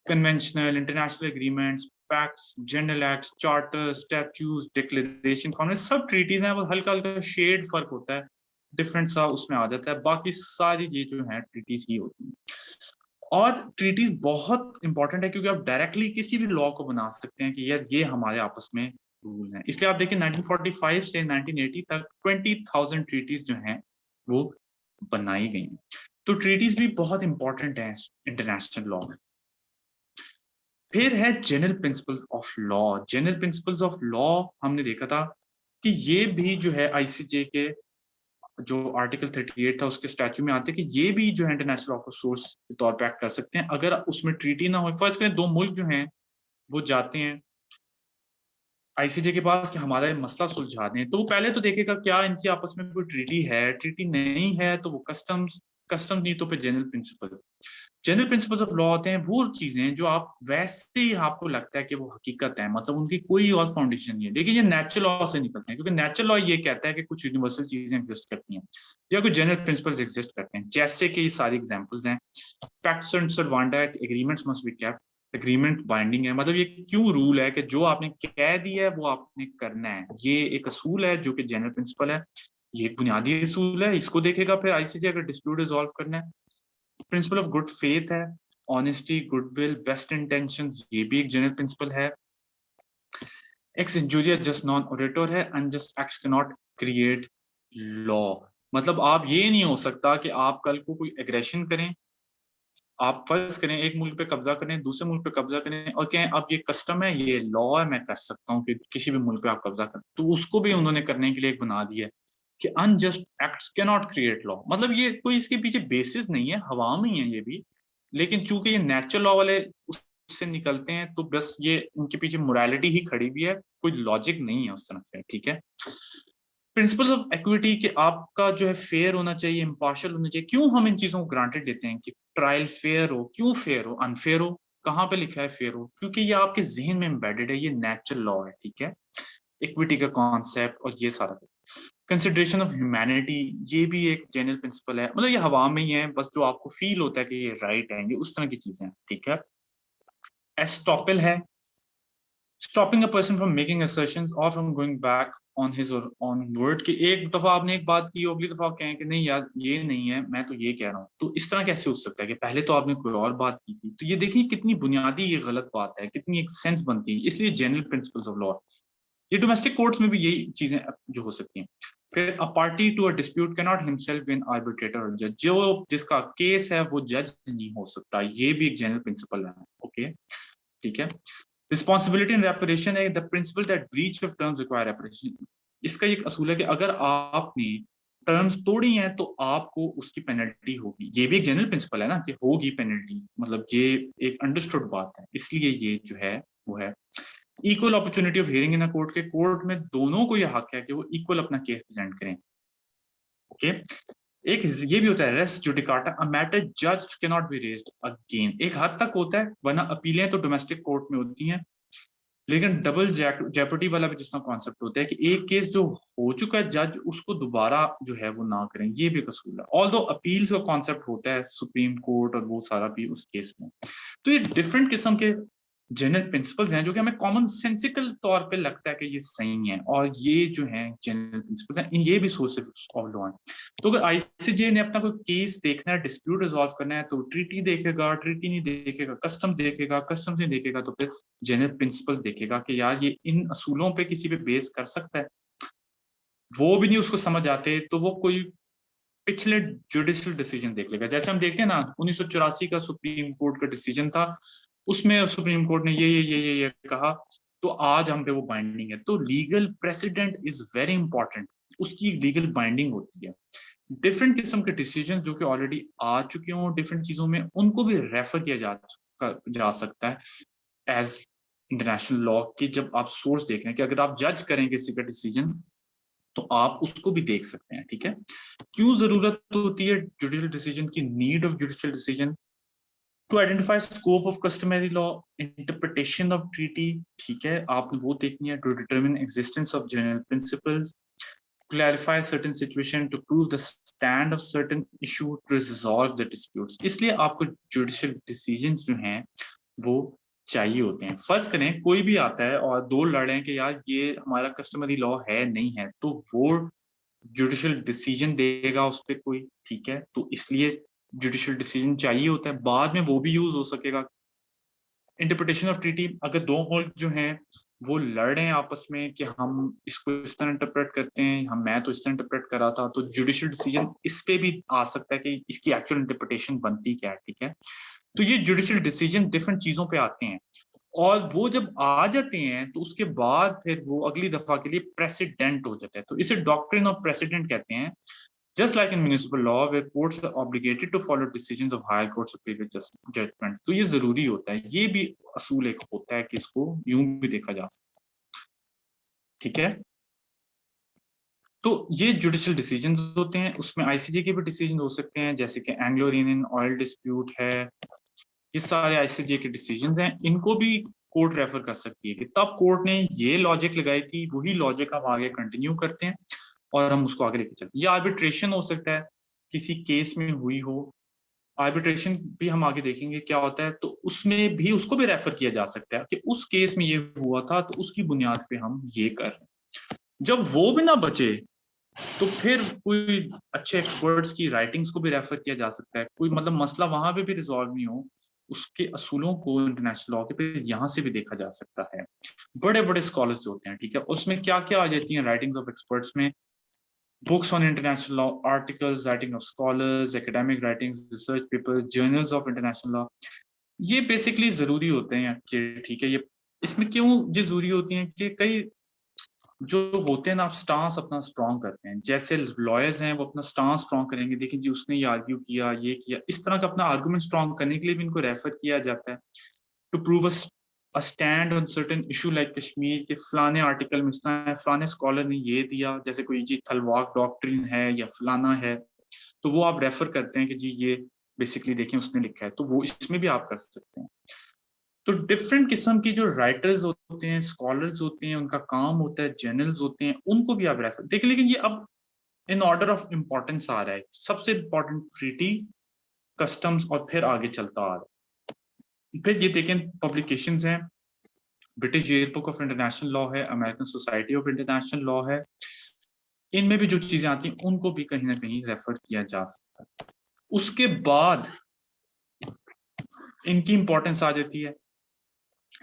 conventional, international agreements, pacts, general acts, charter, statutes, declaration, covenant, सब ट्रीटीज हैं। वो हल्का हल्का शेड फर्क होता है, डिफरेंट सा उसमें आ जाता है, बाकी सारी ये जो है ट्रीटीज ही होती हैं। और ट्रीटीज बहुत इंपॉर्टेंट है क्योंकि आप डायरेक्टली किसी भी लॉ को बना सकते हैं कि यार ये हमारे आपस में रूल हैं। इसलिए आप देखिए 1945 से 1980 तक 20,000 ट्रीटीज जो हैं वो बनाई गई हैं। तो ट्रीटीज भी बहुत इंपॉर्टेंट है इंटरनेशनल लॉ में। फिर है general principles of law. General principles of law हमने देखा था कि ये भी जो है आईसीजे के जो आर्टिकल 38 था उसके स्टैच्यू में आते हैं कि ये भी जो है इंटरनेशनल लॉ को सोर्स के तौर पर एक्ट कर सकते हैं अगर उसमें ट्रीटी ना हो। फर्स्ट करें, दो मुल्क जो हैं वो जाते हैं आईसीजे के पास कि हमारा ये मसला सुलझा दें, तो वो पहले तो देखेगा क्या इनकी आपस में कोई ट्रीटी है, ट्रीटी नहीं है तो वो कस्टम्स नहीं तो फिर जनरल प्रिंसिपल्स ऑफ लॉ होते हैं वो चीजें जो आप वैसे ही आपको लगता है कि वो हकीकत है, मतलब उनकी कोई और फाउंडेशन नहीं है। देखिए ये नेचुरल लॉ से निकलते हैं क्योंकि नेचुरल लॉ ये कहता है कि कुछ यूनिवर्सल चीजें एग्जिस्ट करती हैं या कुछ जनरल प्रिंसिपल्स एग्जिस्ट करते हैं, जैसे कि ये सारी एग्जांपल्स हैं। पैक्ट्स एंड सर्वांडा agreements must be kept, agreement binding है, मतलब ये क्यों रूल है कि जो आपने कह दिया है वो आपने करना है, ये एक असूल है जो कि जनरल प्रिंसिपल है, ये एक बुनियादी असूल है, इसको देखेगा फिर आईसीजे अगर डिस्प्यूट रिजॉल्व करना है। प्रिंसिपल ऑफ गुड फेथ है, ऑनेस्टी, गुडविल, बेस्ट इंटेंशंस, ये भी एक जनरल प्रिंसिपल है। एक्स इंजूरिया जस्ट नॉन ओरेटोर है, unjust acts can not create law, मतलब आप ये नहीं हो सकता कि आप कल को कोई एग्रेशन करें, आप फर्ज करें एक मुल्क पे कब्जा करें, दूसरे मुल्क पे कब्जा करें और कहें अब ये कस्टम है, ये लॉ है, मैं कर सकता हूँ कि किसी भी मुल्क पे आप कब्जा करें, तो उसको भी उन्होंने करने के लिए एक बना दिया है कि unjust acts can not create law. मतलब ये कोई इसके पीछे बेसिस नहीं है, हवा में ही है ये भी, लेकिन चूंकि ये नेचुरल लॉ वाले उससे निकलते हैं तो बस ये उनके पीछे मोरालिटी ही खड़ी हुई है, कोई लॉजिक नहीं है उस तरह से, ठीक है। प्रिंसिपल्स ऑफ इक्विटी कि आपका जो है फेयर होना चाहिए, इम्पार्शियल होना चाहिए। क्यों हम इन चीजों को ग्रांटेड देते हैं कि ट्रायल फेयर हो, क्यों फेयर हो, अनफेयर हो, कहाँ पे लिखा है फेयर हो, क्योंकि ये आपके जहन में एम्बेडेड है, ये नेचुरल लॉ है, ठीक है, इक्विटी का कॉन्सेप्ट और ये सारा। कंसिडरेशन ऑफ ह्यूमैनिटी, ये भी एक जनरल प्रिंसिपल है, मतलब ये हवा में ही है, बस जो आपको फील होता है कि ये राइट है, ये उस तरह की चीजें, ठीक है। एस्टॉपेल है, stopping a person from making assertions or from going back on his or on word, कि एक दफा आपने एक बात की, अगली दफा आप कहें कि नहीं यार ये नहीं है, मैं तो ये कह रहा हूँ, तो इस तरह कैसे हो सकता है कि पहले तो आपने कोई और बात की थी। तो ये देखिए कितनी बुनियादी ये गलत बात है, कितनी एक सेंस बनती है, इसलिए जनरल प्रिंसिपल्स ऑफ लॉ, ये डोमेस्टिक कोर्ट्स में भी यही चीजें जो हो सकती हैं। फिर a party to a dispute cannot himself be an arbitrator और जज, जो जिसका केस है वो जज नहीं हो सकता, ये भी एक जनरल प्रिंसिपल है, ओके, ठीक है। रिस्पॉन्सिबिलिटी एंड रेपरेशन है, the principal that breach of terms require reparation, इसका एक असूल है कि अगर आपने टर्म्स तोड़ी हैं तो आपको उसकी पेनल्टी होगी, ये भी एक जनरल प्रिंसिपल है ना कि होगी पेनल्टी, मतलब ये एक अंडरस्टूड बात है, इसलिए ये जो है वो है। Equal opportunity of hearing in a court, के कोर्ट में दोनों को यह हक है कि वो इक्वल अपना केस प्रेजेंट करें, ओके। एक ये भी होता है रेस जुडिकाटा, अ मैटर जज can not be raised again, एक हद तक होता है, वरना अपीलें तो डोमेस्टिक कोर्ट में होती हैं, लेकिन डबल जेपटी वाला भी जिस तरह कॉन्सेप्ट होता है कि एक केस जो हो चुका है जज उसको दोबारा जो है वो ना करें, ये भी कसूल है। ऑल दो अपील्स का कॉन्सेप्ट होता है सुप्रीम कोर्ट और वो सारा भी उस केस में, तो ये डिफरेंट किस्म के जनरल प्रिंसिपल्स हैं जो कि हमें कॉमन सेंसिकल तौर पे लगता है कि ये सही है, और ये जो है जनरल प्रिंसिपल्स हैं, ये भी सोर्सेस ऑफ लॉ हैं। तो अगर आईसीजे ने अपना कोई केस देखना है, डिस्प्यूट रिजॉल्व करना है, तो ट्रीटी देखेगा, ट्रीटी नहीं देखेगा कस्टम देखेगा, कस्टम नहीं देखेगा तो फिर जनरल प्रिंसिपल देखेगा कि यार ये इन असूलों पे किसी पे बेस कर सकता है, वो भी नहीं उसको समझ आते तो वो कोई पिछले जुडिशियल डिसीजन देख लेगा। जैसे हम देखते हैं ना 1984 का सुप्रीम कोर्ट का डिसीजन था, उसमें सुप्रीम कोर्ट ने ये कहा, तो आज हम पे वो बाइंडिंग है। तो legal president is very important, उसकी लीगल बाइंडिंग होती है। डिफरेंट किस्म के डिसीजन जो कि ऑलरेडी आ चुके हों डिफरेंट चीजों में, उनको भी रेफर किया जा सकता है एज इंटरनेशनल लॉ की, जब आप सोर्स देख रहे हैं कि अगर आप जज करें किसी का डिसीजन तो आप उसको भी देख सकते हैं, ठीक है। क्यों जरूरत होती है जुडिशियल डिसीजन की, need of judicial decision to identify scope of customary law, interpretation of treaty, ठीक है, आपने वो देखनी है, to determine existence of general principles, clarify certain situation, to prove the stand of certain issue to resolve the disputes. इसलिए आपको judicial decisions जो हैं वो चाहिए होते हैं। फर्ज करें कोई भी आता है और दो लड़े कि यार ये हमारा कस्टमरी लॉ है नहीं है, तो वो जुडिशियल डिसीजन देगा उस पर कोई, ठीक है, तो इसलिए जुडिशियल डिसीजन चाहिए होता है। बाद में वो भी यूज हो सकेगा। इंटरप्रिटेशन ऑफ ट्रीटी, अगर दो मुल्क जो हैं वो लड़ रहे हैं आपस में कि हम इसको इस तरह इंटरप्रेट करते हैं, हम मैं तो इस तरह इंटरप्रेट कर रहा था, तो जुडिशियल डिसीजन इस पे भी आ सकता है कि इसकी एक्चुअल इंटरप्रिटेशन बनती क्या है, ठीक है। तो ये जुडिशियल डिसीजन डिफरेंट चीजों पे आते हैं, और वो जब आ जाते हैं तो उसके बाद फिर वो अगली दफा के लिए प्रेसिडेंट हो जाता है। तो इसे डॉक्ट्रिन ऑफ प्रेसिडेंट कहते हैं। Just like in municipal law, where courts are obligated to follow decisions of higher courts of previous judgment, तो ये जरूरी होता है, ये भी असूल एक होता है कि इसको यूं भी देखा जा सकता है, ठीक है। तो ये जुडिशियल डिसीजन होते हैं, उसमें आईसीजे के भी डिसीजन हो सकते हैं, जैसे कि एंग्लो इंडियन ऑयल डिस्प्यूट है, ये सारे आईसीजे के डिसीजन हैं, इनको भी कोर्ट रेफर कर सकती है कि तब कोर्ट ने ये लॉजिक लगाई थी, वही लॉजिक हम आगे कंटिन्यू करते हैं और हम उसको आगे लेके चलते हैं। ये आर्बिट्रेशन हो सकता है, किसी केस में हुई हो, आर्बिट्रेशन भी हम आगे देखेंगे क्या होता है, तो उसमें भी उसको भी रेफर किया जा सकता है कि उस केस में ये हुआ था तो उसकी बुनियाद पे हम ये कर रहे हैं। जब वो भी ना बचे तो फिर कोई अच्छे एक्सपर्ट्स की राइटिंग्स को भी रेफर किया जा सकता है, कोई मतलब मसला वहां पे भी रिजॉल्व नहीं हो, उसके असूलों को इंटरनेशनल लॉ के पे यहाँ से भी देखा जा सकता है। बड़े बड़े स्कॉलर्स जो होते हैं, ठीक है, उसमें क्या क्या आ जाती हैं राइटिंग्स ऑफ एक्सपर्ट्स में, books on international law, articles, writing of scholars, academic writings, research papers, journals of international law, ये बेसिकली जरूरी होते हैं कि ठीक है, ये इसमें क्यों ये जरूरी होती हैं कि कई जो होते हैं ना, आप स्टांस अपना स्ट्रॉन्ग करते हैं, जैसे लॉयर्स हैं वो अपना स्टांस स्ट्रॉन्ग करेंगे, देखिए जी उसने ये आर्ग्यू किया, ये किया, इस तरह का अपना आर्गुमेंट स्ट्रॉन्ग करने के लिए भी इनको रेफर किया जाता है to prove a stand on certain issue like Kashmir के फलाने आर्टिकल में इस तरह है, फलाने स्कॉलर ने ये दिया, जैसे कोई जी थलवाक डॉक्ट्रिन है या फलाना है, तो वो आप रेफर करते हैं कि जी ये बेसिकली देखें उसने लिखा है, तो वो इसमें भी आप कर सकते हैं। तो डिफरेंट किस्म की जो राइटर्स होते हैं, स्कॉलर्स होते हैं, उनका काम होता है, जर्नल्स होते हैं, उनको भी आप रेफर देखिए। लेकिन ये अब इन ऑर्डर ऑफ इंपॉर्टेंस आ रहा है, सबसे इंपॉर्टेंट ट्रीटी, कस्टम्स, और फिर आगे चलता आ रहा है। फिर ये देखें पब्लिकेशंस हैं, British book of international law है, American society of international law है, इनमें भी जो चीजें आती हैं उनको भी कहीं ना कहीं रेफर किया जा सकता है। उसके बाद इनकी इंपॉर्टेंस आ जाती है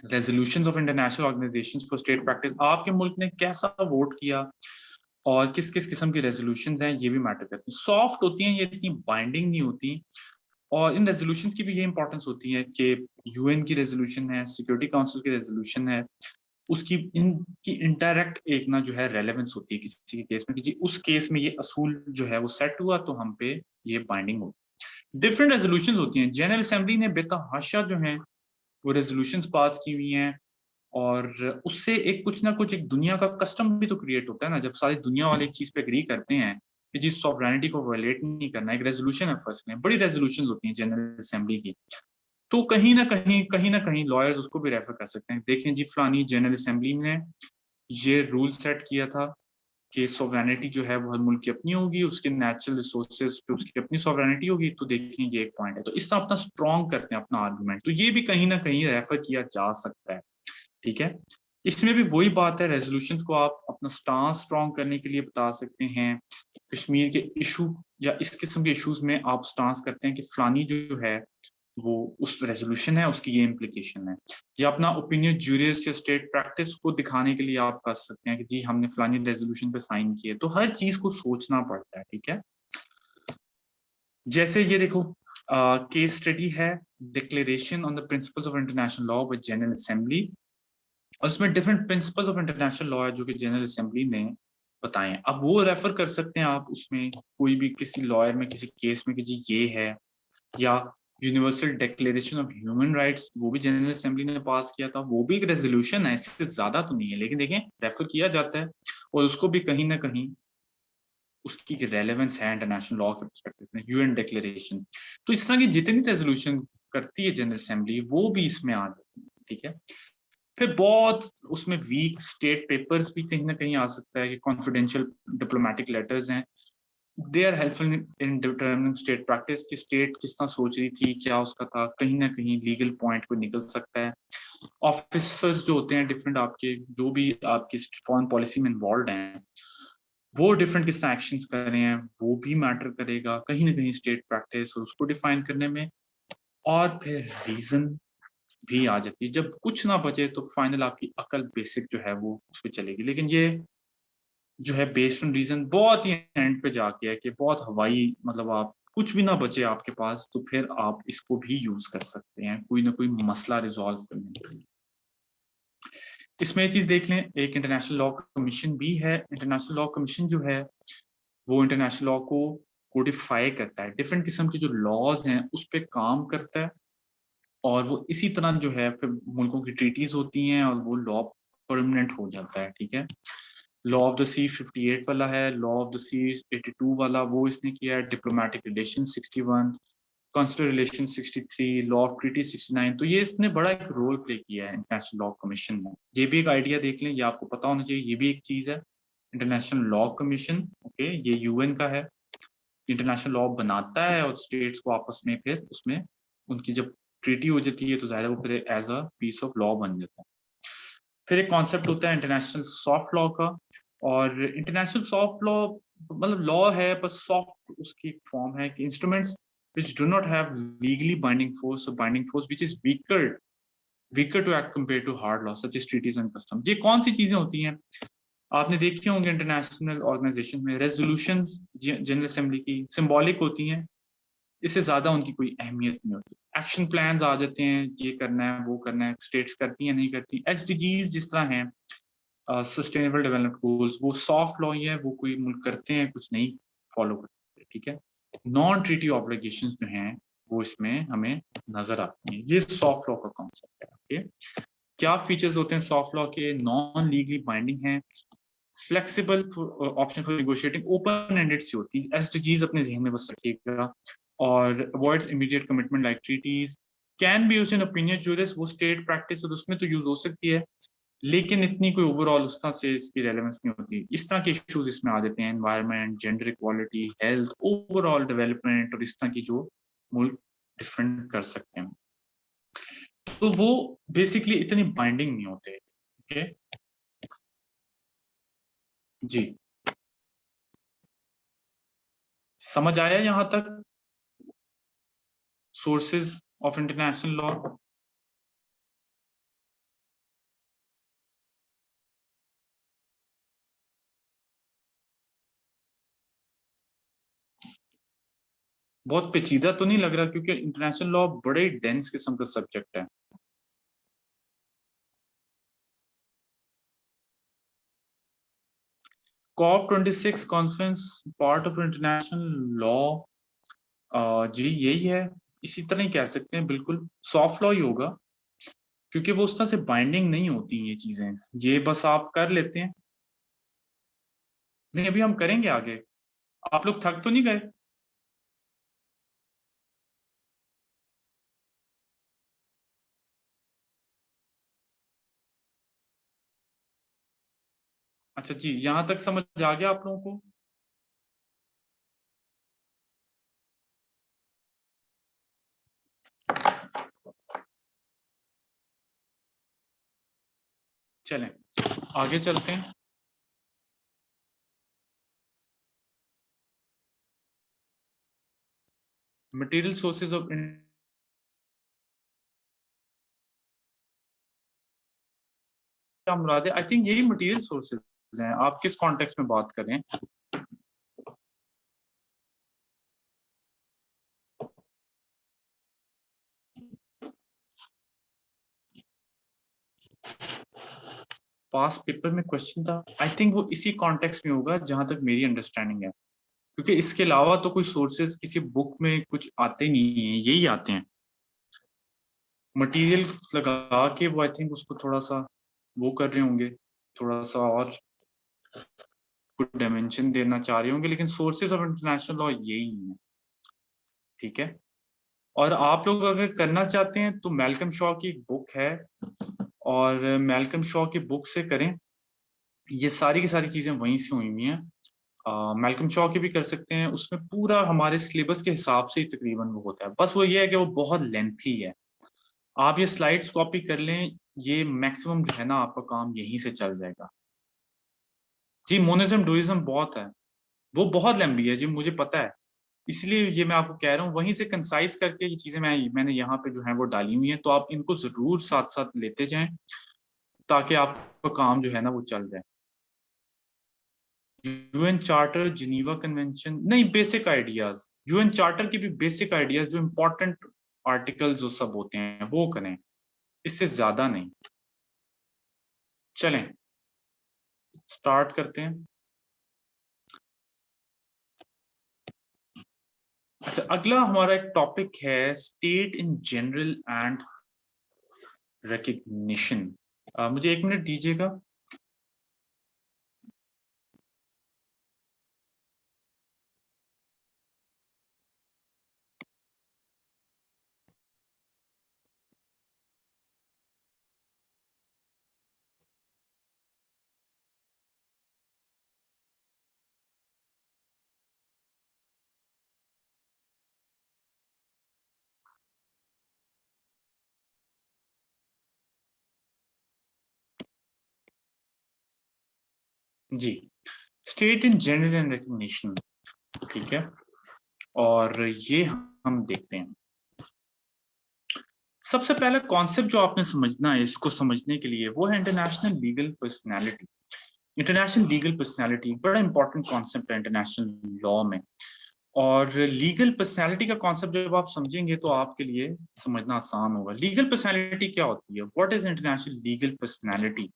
resolutions of international organisations for state practice, आपके मुल्क ने कैसा वोट किया और किस किस किस्म की रेजोल्यूशंस हैं, ये भी मैटर करती हैं। सॉफ्ट होती हैं, ये इतनी बाइंडिंग नहीं होती, और इन रेजोल्यूशंस की भी ये इंपॉर्टेंस होती है कि यूएन की रेजोल्यूशन है, सिक्योरिटी काउंसिल की रेजोल्यूशन है, उसकी इनकी इंडायरेक्ट एक ना जो है रेलेवेंस होती है किसी के केस में कि जी उस केस में ये असूल जो है वो सेट हुआ तो हम पे ये बाइंडिंग होगी। डिफरेंट रेजोल्यूशंस होती हैं, जनरल असेंबली ने बेतहाशा जो है वो रेजोल्यूशंस पास की हुई हैं, और उससे एक कुछ ना कुछ एक दुनिया का कस्टम भी तो क्रिएट होता है ना, जब सारी दुनिया वाले एक चीज पे एग्री करते हैं कि जी सॉवरेनिटी को वायलेट नहीं करना, एक रेजोल्यूशन है फर्स्ट में, बड़ी रेजोल्यूशंस होती हैं जनरल असेंबली की, तो कहीं ना कहीं लॉयर्स उसको भी रेफर कर सकते हैं, देखें जी फलानी जनरल असेंबली ने ये रूल सेट किया था कि सॉवरेनिटी जो है वो हर मुल्क की अपनी होगी, उसके नेचुरल रिसोर्सेज पे उसकी अपनी सॉवरेनिटी होगी, तो देखें ये एक पॉइंट है, तो इससे अपना स्ट्रॉन्ग करते हैं अपना आर्गुमेंट, तो ये भी कहीं ना कहीं रेफर किया जा सकता है, ठीक है। इसमें भी वही बात है, रेजोल्यूशंस को आप अपना स्टांस स्ट्रॉन्ग करने के लिए बता सकते हैं, कश्मीर के इशू या इस किस्म के इश्यूज में आप स्टांस करते हैं कि फलानी जो है वो उस रेजोल्यूशन है, उसकी ये इम्प्लीकेशन है, या अपना ओपिनियन जूरियस या स्टेट प्रैक्टिस को दिखाने के लिए आप कर सकते हैं कि जी हमने फलानी रेजोल्यूशन पे साइन किए, तो हर चीज को सोचना पड़ता है, ठीक है। जैसे ये देखो केस स्टडी है, declaration on the principles of international law with general assembly, और उसमें different principles of international law है जो कि जनरल असेंबली ने बताए हैं, अब वो रेफर कर सकते हैं आप उसमें कोई भी किसी लॉयर में किसी केस में कि जी ये है, या universal declaration of human rights, वो भी जनरल असेंबली ने पास किया था, वो भी एक रेजोल्यूशन है, इससे ज्यादा तो नहीं है, लेकिन देखें रेफर किया जाता है, और उसको भी कहीं ना कहीं उसकी रेलेवेंस है इंटरनेशनल लॉ के परस्पेक्टिव में, यूएन डिक्लेरेशन, तो इस तरह की जितनी रेजोल्यूशन करती है जनरल असेंबली वो भी इसमें आ जाती है, ठीक है। फिर बहुत उसमें वीक स्टेट पेपर्स भी कहीं ना कहीं आ सकता है कि कॉन्फिडेंशियल डिप्लोमेटिक लेटर्स हैं, they are helpful in determining state practice की स्टेट किस तरह सोच रही थी, क्या उसका था, कहीं ना कहीं लीगल पॉइंट को निकल सकता है। ऑफिसर्स जो होते हैं डिफरेंट, आपके जो भी आपकी फॉरेन पॉलिसी में इन्वॉल्व हैं, वो डिफरेंट किस तरह एक्शंस कर रहे हैं, वो भी मैटर करेगा कहीं ना कहीं स्टेट प्रैक्टिस और उसको डिफाइन करने में। और फिर रीजन भी आ जाती है, जब कुछ ना बचे तो फाइनल आपकी अकल बेसिक जो है वो उस पर चलेगी। लेकिन ये जो है बेस्ड ऑन रीजन बहुत ही एंड पे जाके है कि बहुत हवाई, मतलब आप कुछ भी ना बचे आपके पास तो फिर आप इसको भी यूज कर सकते हैं कोई ना कोई मसला रिजॉल्व करने के लिए। इसमें ये चीज देख लें, एक इंटरनेशनल लॉ कमीशन भी है। इंटरनेशनल लॉ कमीशन जो है वो इंटरनेशनल लॉ को कोडिफाई करता है, डिफरेंट किस्म के जो लॉज हैं उस पर काम करता है। और वो इसी तरह जो है फिर मुल्कों की ट्रीटीज होती हैं और वो लॉ परमानेंट हो जाता है। ठीक है, लॉ ऑफ द सी 58 वाला है, लॉ ऑफ द सी 82 वाला वो इसने किया है, diplomatic relation 61, consular relation 63, law of treaty 69। तो ये इसने बड़ा एक रोल प्ले किया है इंटरनेशनल लॉ कमीशन में। ये भी एक आइडिया देख लें, ये आपको पता होना चाहिए, ये भी एक चीज है इंटरनेशनल लॉ कमीशन। ओके, ये यूएन का है, इंटरनेशनल लॉ बनाता है और स्टेट्स को आपस में फिर उसमें उनकी जब ट्रीटी हो जाती है तो ज़ाहिर है वो फिर as a piece of law बन जाता है। फिर एक कॉन्सेप्ट होता है इंटरनेशनल सॉफ्ट लॉ का। और इंटरनेशनल सॉफ्ट लॉ मतलब लॉ है पर सॉफ्ट उसकी फॉर्म है कि instruments which do not have legally binding force or binding force which is weaker to act compared to hard law such as treaties and customs। ये कौन सी चीजें होती हैं, आपने देखी होंगे इंटरनेशनल ऑर्गेनाइजेशन में रेजोल्यूशंस जनरल असेंबली की सिंबॉलिक होती हैं, इससे ज्यादा उनकी कोई अहमियत नहीं होती। एक्शन प्लान्स आ जाते हैं, ये करना है वो करना है, स्टेट्स करती हैं नहीं करती। एसडीजीज जिस तरह हैं, सस्टेनेबल डेवलपमेंट गोल्स, वो सॉफ्ट लॉ ही है, वो कोई मुल्क करते हैं कुछ नहीं फॉलो करते। ठीक है, नॉन ट्रीटी ऑब्लिगेशंस जो हैं वो इसमें हमें नजर आती हैं। ये सॉफ्ट लॉ का कॉन्सेप्ट है। ओके, क्या फीचर्स होते हैं सॉफ्ट लॉ के? नॉन लीगली बाइंडिंग है, flexible option for negotiating, open ended सी होती है, एसडीजीज अपने जहन में बस रखिएगा। और avoids immediate commitment like treaties, can be used in opinion juris, वो स्टेट प्रैक्टिस है तो उसमें तो यूज हो सकती है, लेकिन इतनी कोई ओवरऑल उस तरह से इसकी रेलेवेंस नहीं होती। इस तरह के इश्यूज इसमें आ जाते हैं, environment, gender equality, health, overall development और इस तरह की जो मुल्क डिफरेंट कर सकते हैं, तो वो बेसिकली इतनी बाइंडिंग नहीं होते। ओके जी, समझ आया यहां तक सोर्सेज ऑफ इंटरनेशनल लॉ? बहुत पेचीदा तो नहीं लग रहा क्योंकि इंटरनेशनल लॉ बड़े डेंस किस्म का सब्जेक्ट है। COP 26 conference part of international law, जी यही है, इसी तरह ही कह सकते हैं, बिल्कुल सॉफ्ट लॉ ही होगा क्योंकि वो उस तरह से बाइंडिंग नहीं होती ये चीजें, ये बस आप कर लेते हैं। नहीं, अभी हम करेंगे आगे, आप लोग थक तो नहीं गए? अच्छा जी, यहां तक समझ आ गया आप लोगों को? चलें आगे चलते हैं। मटेरियल सोर्सेज ऑफ, क्या मुराद है? आई थिंक यही मटेरियल सोर्सेज हैं, आप किस कॉन्टेक्स्ट में बात करें? पास पेपर में क्वेश्चन था, आई थिंक वो इसी कॉन्टेक्स्ट में होगा जहां तक मेरी अंडरस्टैंडिंग है, क्योंकि इसके अलावा तो कोई सोर्सेज किसी बुक में कुछ आते नहीं है, यही आते हैं मटेरियल लगा के। वो आई थिंक उसको थोड़ा सा वो कर रहे होंगे, थोड़ा सा और कुछ डायमेंशन देना चाह रहे होंगे, लेकिन सोर्सेज ऑफ इंटरनेशनल लॉ यही है। ठीक है, और आप लोग अगर करना चाहते हैं तो मैल्कम शॉ की एक बुक है, और मैल्कम शॉ की बुक से करें, ये सारी की सारी चीजें वहीं से हुई हुई हैं। मैल्कम चॉ के भी कर सकते हैं, उसमें पूरा हमारे सिलेबस के हिसाब से ही तकरीबन वो होता है। बस वो ये है कि वो बहुत लेंथी है। आप ये स्लाइड्स कॉपी कर लें, ये मैक्सिमम जो है ना आपका काम यहीं से चल जाएगा। जी मोनिज्म डूइज्म बहुत है, वो बहुत लंबी है जी, मुझे पता है, इसलिए ये मैं आपको कह रहा हूँ, वहीं से कंसाइज करके ये चीजें मैंने यहाँ पे जो है वो डाली हुई हैं, तो आप इनको जरूर साथ साथ लेते जाएं ताकि आपका काम जो है ना वो चल जाए। यूएन चार्टर, जिनीवा कन्वेंशन नहीं, बेसिक आइडियाज, यूएन चार्टर की भी बेसिक आइडियाज जो इंपॉर्टेंट आर्टिकल्स वो सब होते हैं वो करें, इससे ज्यादा नहीं। चलें स्टार्ट करते हैं। अच्छा, अगला हमारा एक टॉपिक है state in general and recognition. मुझे 1 मिनट दीजिएगा। जी, state in general and recognition, ठीक है, और ये हम देखते हैं। सबसे पहला कॉन्सेप्ट जो आपने समझना है इसको समझने के लिए, वो है international legal personality. International legal personality बड़ा इंपॉर्टेंट कॉन्सेप्ट है इंटरनेशनल लॉ में, और लीगल पर्सनालिटी का कॉन्सेप्ट जब आप समझेंगे तो आपके लिए समझना आसान होगा। लीगल पर्सनालिटी क्या होती है, what is international legal personality?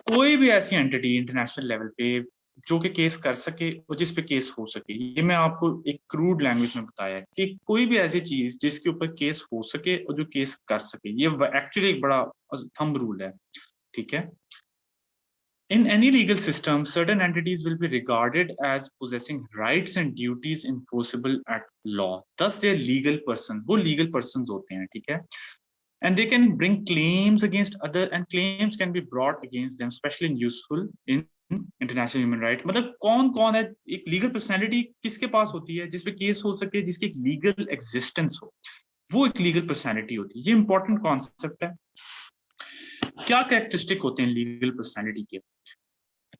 कोई भी ऐसी एंटिटी इंटरनेशनल लेवल पे जो कि केस कर सके और जिस पे केस हो सके, ये मैं आपको एक क्रूड लैंग्वेज में बताया कि कोई भी ऐसी चीज जिसके ऊपर केस हो सके और जो केस कर सके, ये एक्चुअली एक बड़ा थंब रूल है, ठीक है। In any legal system, certain entities will be regarded as possessing rights and duties enforceable at law. Thus, they are legal persons. वो legal persons होते हैं, ठीक है? And they can bring claims against other, and claims can be brought against them, especially in useful in international human right. मतलब कौन कौन है, एक लीगल पर्सनैलिटी किसके पास होती है जिसपे केस हो सके, जिसकी एक लीगल एग्जिस्टेंस हो, वो एक लीगल पर्सनैलिटी होती है। ये इंपॉर्टेंट कॉन्सेप्ट है। क्या कैरेक्टरिस्टिक होते हैं लीगल पर्सनैलिटी के?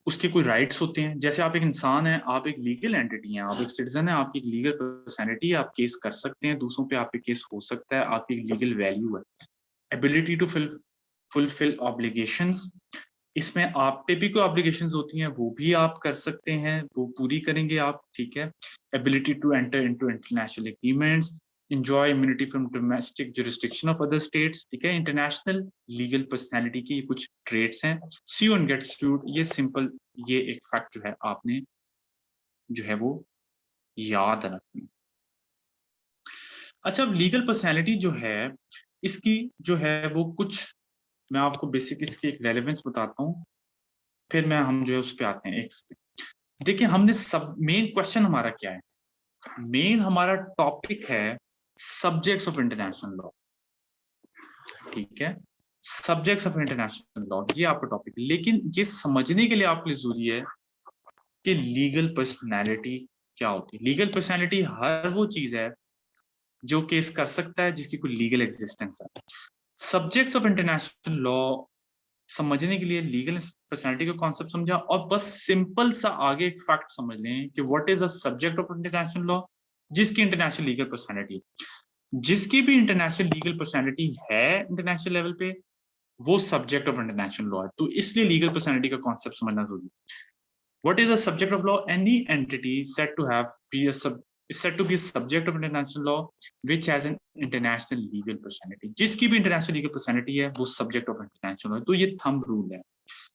उसके कोई राइट्स होते हैं, जैसे आप एक इंसान है, आप एक लीगल एंटिटी हैं, आप एक सिटीजन है, आपकी एक लीगल पर्सनैलिटी है, आप केस कर सकते हैं, दूसरों पे आप पे केस हो सकता है, आपकी एक लीगल वैल्यू है। एबिलिटी टू फुलफिल ऑब्लिगेशंस, इसमें आप पे भी कोई ऑब्लिगेशंस होती हैं, वो भी आप कर सकते हैं, वो पूरी करेंगे आप, ठीक है। Ability to enter into international agreements, enjoy immunity from domestic jurisdiction of other states, ठीक है। इंटरनेशनल लीगल पर्सनैलिटी की ये कुछ ट्रेड्स हैं। sue and get sued, ये सिंपल, ये एक फैक्ट जो है आपने जो है वो याद रखना। अच्छा, अब लीगल पर्सनैलिटी जो है इसकी जो है वो कुछ, मैं आपको बेसिक इसकी एक रेलेवेंस बताता हूँ, फिर मैं हम जो है उस पर आते हैं। एक देखिए, हमने सब मेन क्वेश्चन हमारा क्या है, मेन हमारा टॉपिक है सब्जेक्ट्स ऑफ इंटरनेशनल लॉ, ठीक है। सब्जेक्ट्स ऑफ इंटरनेशनल लॉ, ये आपका टॉपिक है, लेकिन ये समझने के लिए आपके लिए जरूरी है कि लीगल पर्सनैलिटी क्या होती है। लीगल पर्सनैलिटी हर वो चीज है जो केस कर सकता है, जिसकी कोई लीगल एग्जिस्टेंस है। सब्जेक्ट्स ऑफ इंटरनेशनल लॉ समझने के लिए लीगल पर्सनैलिटी का कॉन्सेप्ट समझा, और बस सिंपल सा आगे एक फैक्ट समझ लें कि what is a subject of international law, जिसकी इंटरनेशनल लीगल पर्सनैलिटी, जिसकी भी इंटरनेशनल लीगल पर्सनैलिटी है इंटरनेशनल लेवल पे, वो सब्जेक्ट ऑफ इंटरनेशनल लॉ है। तो इसलिए लीगल पर्सनैलिटी का कॉन्सेप्ट समझना जरूरी है। What is the subject of law? Any entity said to have be a sub is said to be a subject of international law which has an international legal personality, जिसकी भी international legal personality है वो subject of international law है। तो ये thumb rule है,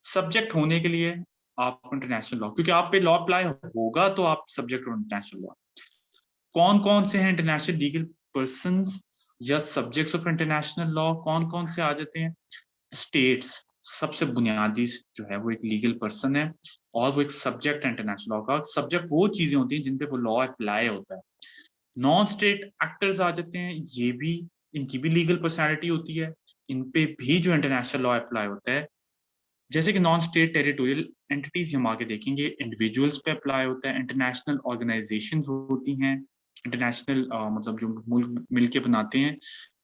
subject होने के लिए आपको इंटरनेशनल लॉ, क्योंकि आप पे लॉ अप्लाई होगा तो आप सब्जेक्ट ऑफ इंटरनेशनल लॉ। कौन कौन से हैं इंटरनेशनल लीगल पर्संस या सब्जेक्ट्स ऑफ इंटरनेशनल लॉ, कौन कौन से आ जाते हैं? स्टेट्स सबसे बुनियादी जो है वो एक लीगल पर्सन है, और वो एक सब्जेक्ट है इंटरनेशनल लॉ का। सब्जेक्ट वो चीजें होती हैं जिन पे वो लॉ अप्लाई होता है। नॉन स्टेट एक्टर्स आ जाते हैं, ये भी, इनकी भी लीगल पर्सनैलिटी होती है, इन पे भी जो इंटरनेशनल लॉ अप्लाई होता है। जैसे कि नॉन स्टेट टेरिटोरियल एंटिटीज हम आगे देखेंगे, इंडिविजुअल्स पे अप्लाई होता है, इंटरनेशनल ऑर्गेनाइजेशंस होती हैं, इंटरनेशनल मतलब जो मुल्क मिलके बनाते हैं,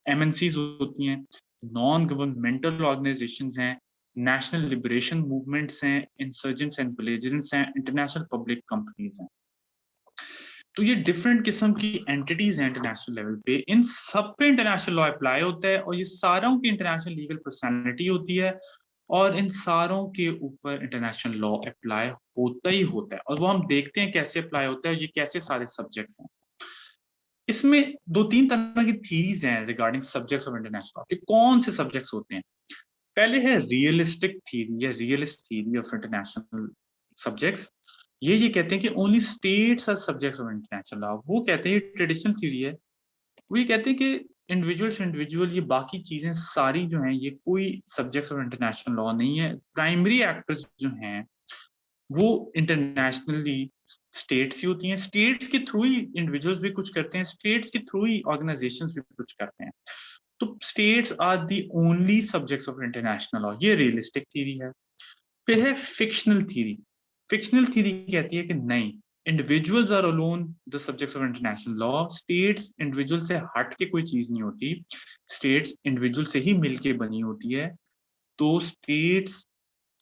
एमएनसीज होती हैं, नॉन गवर्नमेंटल ऑर्गेनाइजेशंस हैं, नेशनल लिबरेशन मूवमेंट्स हैं, इंसर्जेंट्स एंड बेलिजरेंट्स हैं, इंटरनेशनल पब्लिक कंपनीज हैं। तो ये डिफरेंट किस्म की एंटिटीज हैं इंटरनेशनल लेवल पे, इन सब पे इंटरनेशनल लॉ अप्लाई होता है और ये सारों की इंटरनेशनल लीगल पर्सनैलिटी होती है और इन सारों के ऊपर इंटरनेशनल लॉ अप्लाई होता ही होता है। और वो हम देखते हैं कैसे अप्लाई होता है, ये कैसे सारे सब्जेक्ट्स हैं। इसमें दो तीन तरह की थीरीज हैं regarding subjects of international law कि कौन से सब्जेक्ट्स होते हैं। पहले है रियलिस्टिक थीरी या realist theory of international subjects. ये कहते हैं कि only states are subjects of international law. वो कहते हैं ट्रेडिशनल थ्योरी है, वो ये कहते हैं कि इंडिविजुअल ये बाकी चीजें सारी जो हैं ये कोई सब्जेक्ट्स ऑफ इंटरनेशनल लॉ नहीं है। प्राइमरी एक्टर्स जो हैं वो इंटरनेशनली स्टेट्स ही होती हैं, स्टेट्स के थ्रू ही इंडिविजुअल्स भी कुछ करते हैं, स्टेट्स के थ्रू ही ऑर्गेनाइजेशंस भी कुछ करते हैं। तो states are the only subjects of international law, ये रियलिस्टिक थ्योरी है। फिर है फिक्शनल थ्योरी। फिक्शनल थ्योरी कहती है कि नहीं, individuals are alone the subjects of international law, states individual से हट के कोई चीज नहीं होती, स्टेट्स इंडिविजुअल से ही मिलके बनी होती है। तो स्टेट्स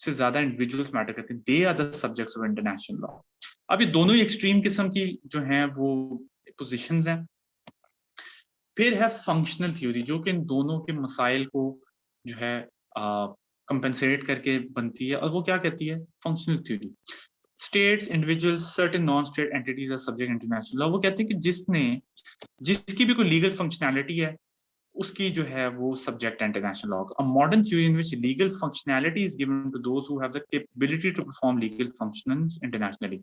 से ज्यादा इंडिविजुअल्स मैटर करते हैं, they are the subjects of international law. अब ये दोनों ही एक्सट्रीम किस्म की जो हैं वो पोजिशंस हैं। फिर है फंक्शनल थ्योरी जो कि इन दोनों के मसाइल को जो है कंपेंसेट करके बनती है, और वो क्या कहती है functional theory. States individuals certain non state entities are subject international law. वो कहते हैं कि जिसकी भी कोई लीगल फंक्शनैलिटी है उसकी जो है वो subject international law. A modern theory in which legal functionality is given to those who have the capability to perform legal functions internationally.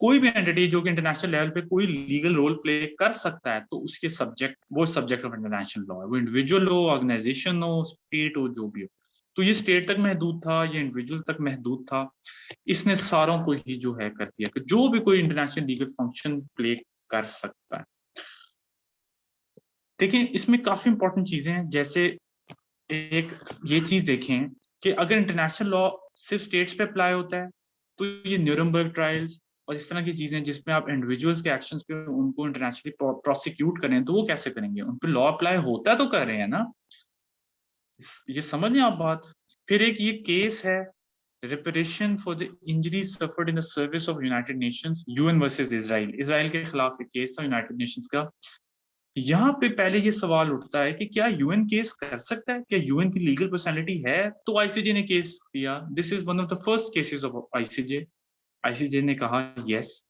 कोई भी एंटिटी जो कि इंटरनेशनल लेवल पे कोई लीगल रोल प्ले कर सकता है तो उसके सब्जेक्ट वो सब्जेक्ट ऑफ इंटरनेशनल लॉ है, वो इंडिविजुअल हो, ऑर्गेनाइजेशन हो, स्टेट हो, जो भी हो। तो ये स्टेट तक महदूद था, ये इंडिविजुअल तक महदूद था, इसने सारों को ही जो है कर दिया कि जो भी कोई इंटरनेशनल लीगल फंक्शन प्ले कर सकता है। देखिए इसमें काफी इंपॉर्टेंट चीजें हैं, जैसे एक ये चीज देखें कि अगर इंटरनेशनल लॉ सिर्फ स्टेट्स पे अप्लाई होता है तो ये न्यूरमबर्ग ट्रायल्स और इस तरह की चीजें जिसमें आप इंडिविजुअल्स के एक्शंस पे उनको इंटरनेशनली प्रोसिक्यूट करें तो वो कैसे करेंगे, उन पे लॉ अप्लाई होता तो कर रहे हैं ना, ये समझ आप बात। फिर एक ये केस है reparation for the injuries suffered in the service of United Nations, UN versus Israel, Israel के खिलाफ एक केस था यूनाइटेड नेशंस का। यहाँ पे पहले ये सवाल उठता है कि क्या यूएन केस कर सकता है, क्या यूएन की लीगल पर्सनैलिटी है। तो आईसीजे ने केस दिया, this is one of the first cases of ICJ. ICJ ने कहा यस,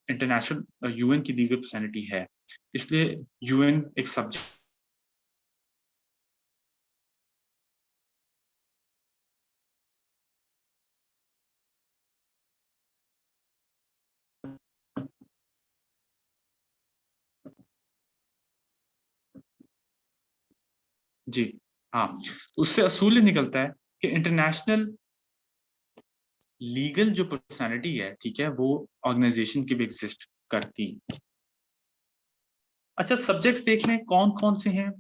इंटरनेशनल यूएन की लीगल पर्सनैलिटी है, इसलिए यूएन एक सब्जेक्ट। जी हाँ, उससे असूल निकलता है कि इंटरनेशनल लीगल जो पर्सनैलिटी है, ठीक है, वो ऑर्गेनाइजेशन की भी एग्जिस्ट करती। अच्छा सब्जेक्ट्स देख लें कौन कौन से हैं,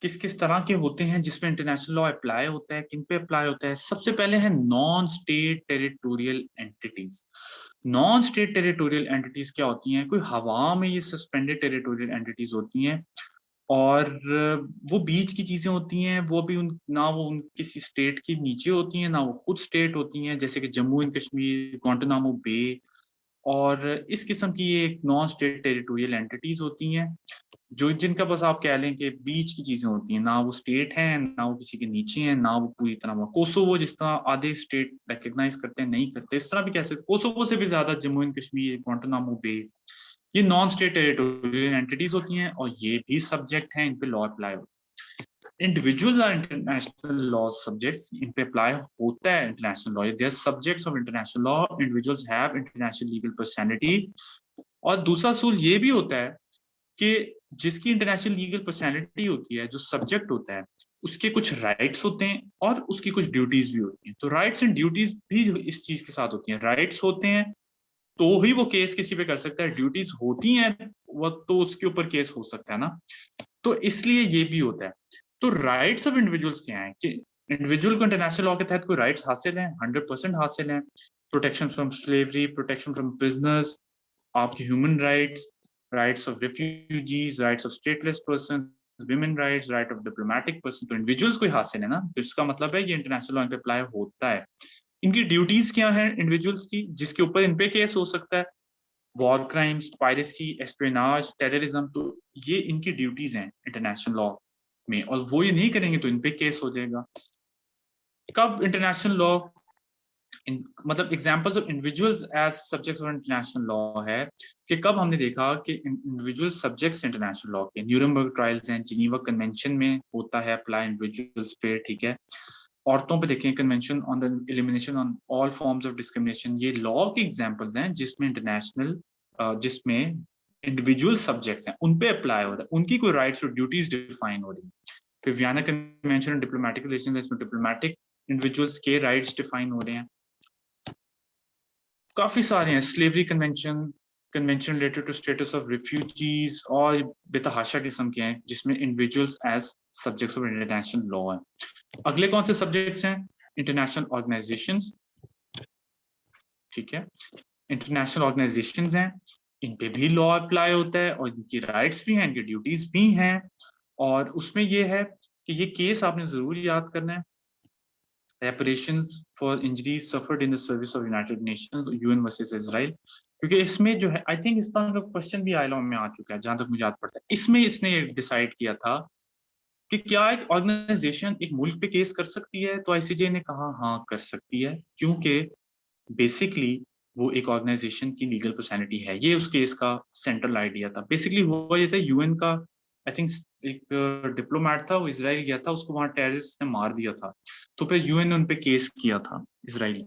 किस किस तरह के होते हैं जिसमें इंटरनेशनल लॉ अप्लाई होता है, किन पे अप्लाई होता है। सबसे पहले है non state territorial entities. Non state territorial entities क्या होती हैं, कोई हवा में ये सस्पेंडेड टेरिटोरियल एंटिटीज होती हैं और वो बीच की चीजें होती हैं, वो भी ना वो किसी स्टेट के नीचे होती हैं ना वो खुद स्टेट होती हैं, जैसे कि जम्मू एंड कश्मीर, ग्वांटानामो बे, और इस किस्म की ये एक नॉन स्टेट टेरिटोरियल एंटिटीज होती हैं जो जिनका बस आप कह लें कि बीच की चीजें होती हैं, ना वो स्टेट है ना वो किसी के नीचे है ना वो पूरी तरह वो कोसोवो जिस तरह आधे स्टेट रिकग्नाइज करते हैं नहीं करते, इस तरह भी कह सकते, कोसोवो से भी ज्यादा जम्मू एंड कश्मीर, ग्वांटानामो बे, ये नॉन स्टेट टेरिटोरियल एंटिटीज होती हैं और ये भी सब्जेक्ट हैं, इन पे लॉ अप्लाई होता है। Individuals are international law subjects, इन पे अप्लाई होता है international law, they are subjects of international law, individuals have international legal personality. और दूसरा असूल ये भी होता है कि जिसकी इंटरनेशनल लीगल पर्सनैलिटी होती है, जो सब्जेक्ट होता है, उसके कुछ राइट्स होते हैं और उसकी कुछ ड्यूटीज भी होती हैं। तो राइट्स एंड ड्यूटीज भी इस चीज के साथ होती हैं, राइट्स होते हैं तो ही वो केस किसी पे कर सकता है, ड्यूटीज होती हैं वो तो उसके ऊपर केस हो सकता है ना, तो इसलिए ये भी होता है। तो राइट्स ऑफ इंडिविजुअल्स क्या है कि इंडिविजुअल को इंटरनेशनल लॉ के तहत कोई राइट्स हासिल हैं? 100% हासिल हैं। Protection from slavery, protection from prisoners, आपके human rights, rights of refugees, rights of stateless person, women rights, right of diplomatic person, तो इंडिविजुअल्स को ही हासिल है ना, तो इसका मतलब है ये इंटरनेशनल लॉ पे अप्लाई होता है। इनकी ड्यूटीज क्या है इंडिविजुअल्स की, जिसके ऊपर इन पे केस हो सकता है? War crimes, piracy, espionage, terrorism, तो ये इनकी ड्यूटीज हैं इंटरनेशनल लॉ में, और वो ये नहीं करेंगे तो इन पे केस हो जाएगा। कब इंटरनेशनल लॉ मतलब examples of individuals as subjects of international law है कि कब हमने देखा कि इंडिविजुअल सब्जेक्ट्स इंटरनेशनल लॉ के, न्यूरमबर्ग ट्रायल्स हैं, जिनीवा कन्वेंशन में होता है अप्लाई इंडिविजुअल्स पे, ठीक है। औरतों पे देखें, convention on the elimination on all forms of discrimination, ये लॉ के एग्जांपल्स हैं जिसमें इंटरनेशनल जिसमें इंडिविजुअल सब्जेक्ट्स हैं उन पे अप्लाई हो रहा है, उनकी कोई राइट्स और ड्यूटीज डिफाइन हो रही है। फिर Vienna convention on diplomatic relations, इसमें डिप्लोमेटिक इंडिविजुअल्स के राइट्स डिफाइन हो रहे हैं। काफी सारे हैं, slavery convention, convention related to status of refugees, और बेतहाशा किस्म के हैं जिसमें individuals as subjects of international law है। अगले कौन से सब्जेक्ट्स हैं? इंटरनेशनल ऑर्गेनाइजेशंस, ठीक है, इंटरनेशनल ऑर्गेनाइजेशंस हैं, इन पे भी लॉ अप्लाई होता है और इनकी राइट्स भी हैं, इनकी ड्यूटीज भी हैं। और उसमें ये है कि ये केस आपने जरूर याद करना है, reparations for injuries suffered in the service of United Nations, UN versus Israel, क्योंकि इसमें जो है आई थिंक इस तरह का क्वेश्चन भी आईलॉ में आ चुका है जहां तक मुझे याद पड़ता है। इसमें इसने डिसाइड किया था कि क्या एक ऑर्गेनाइजेशन एक मुल्क पे केस कर सकती है, तो आईसीजे ने कहा हाँ कर सकती है, क्योंकि बेसिकली वो एक ऑर्गेनाइजेशन की लीगल पर्सनैलिटी है। ये उस केस का सेंट्रल आइडिया था। बेसिकली हुआ ये था, यूएन का आई थिंक एक डिप्लोमेट था, वो इसराइल गया था, उसको वहां टेररिस्ट ने मार दिया था, तो फिर यूएन ने उन पे केस किया था इसराइल।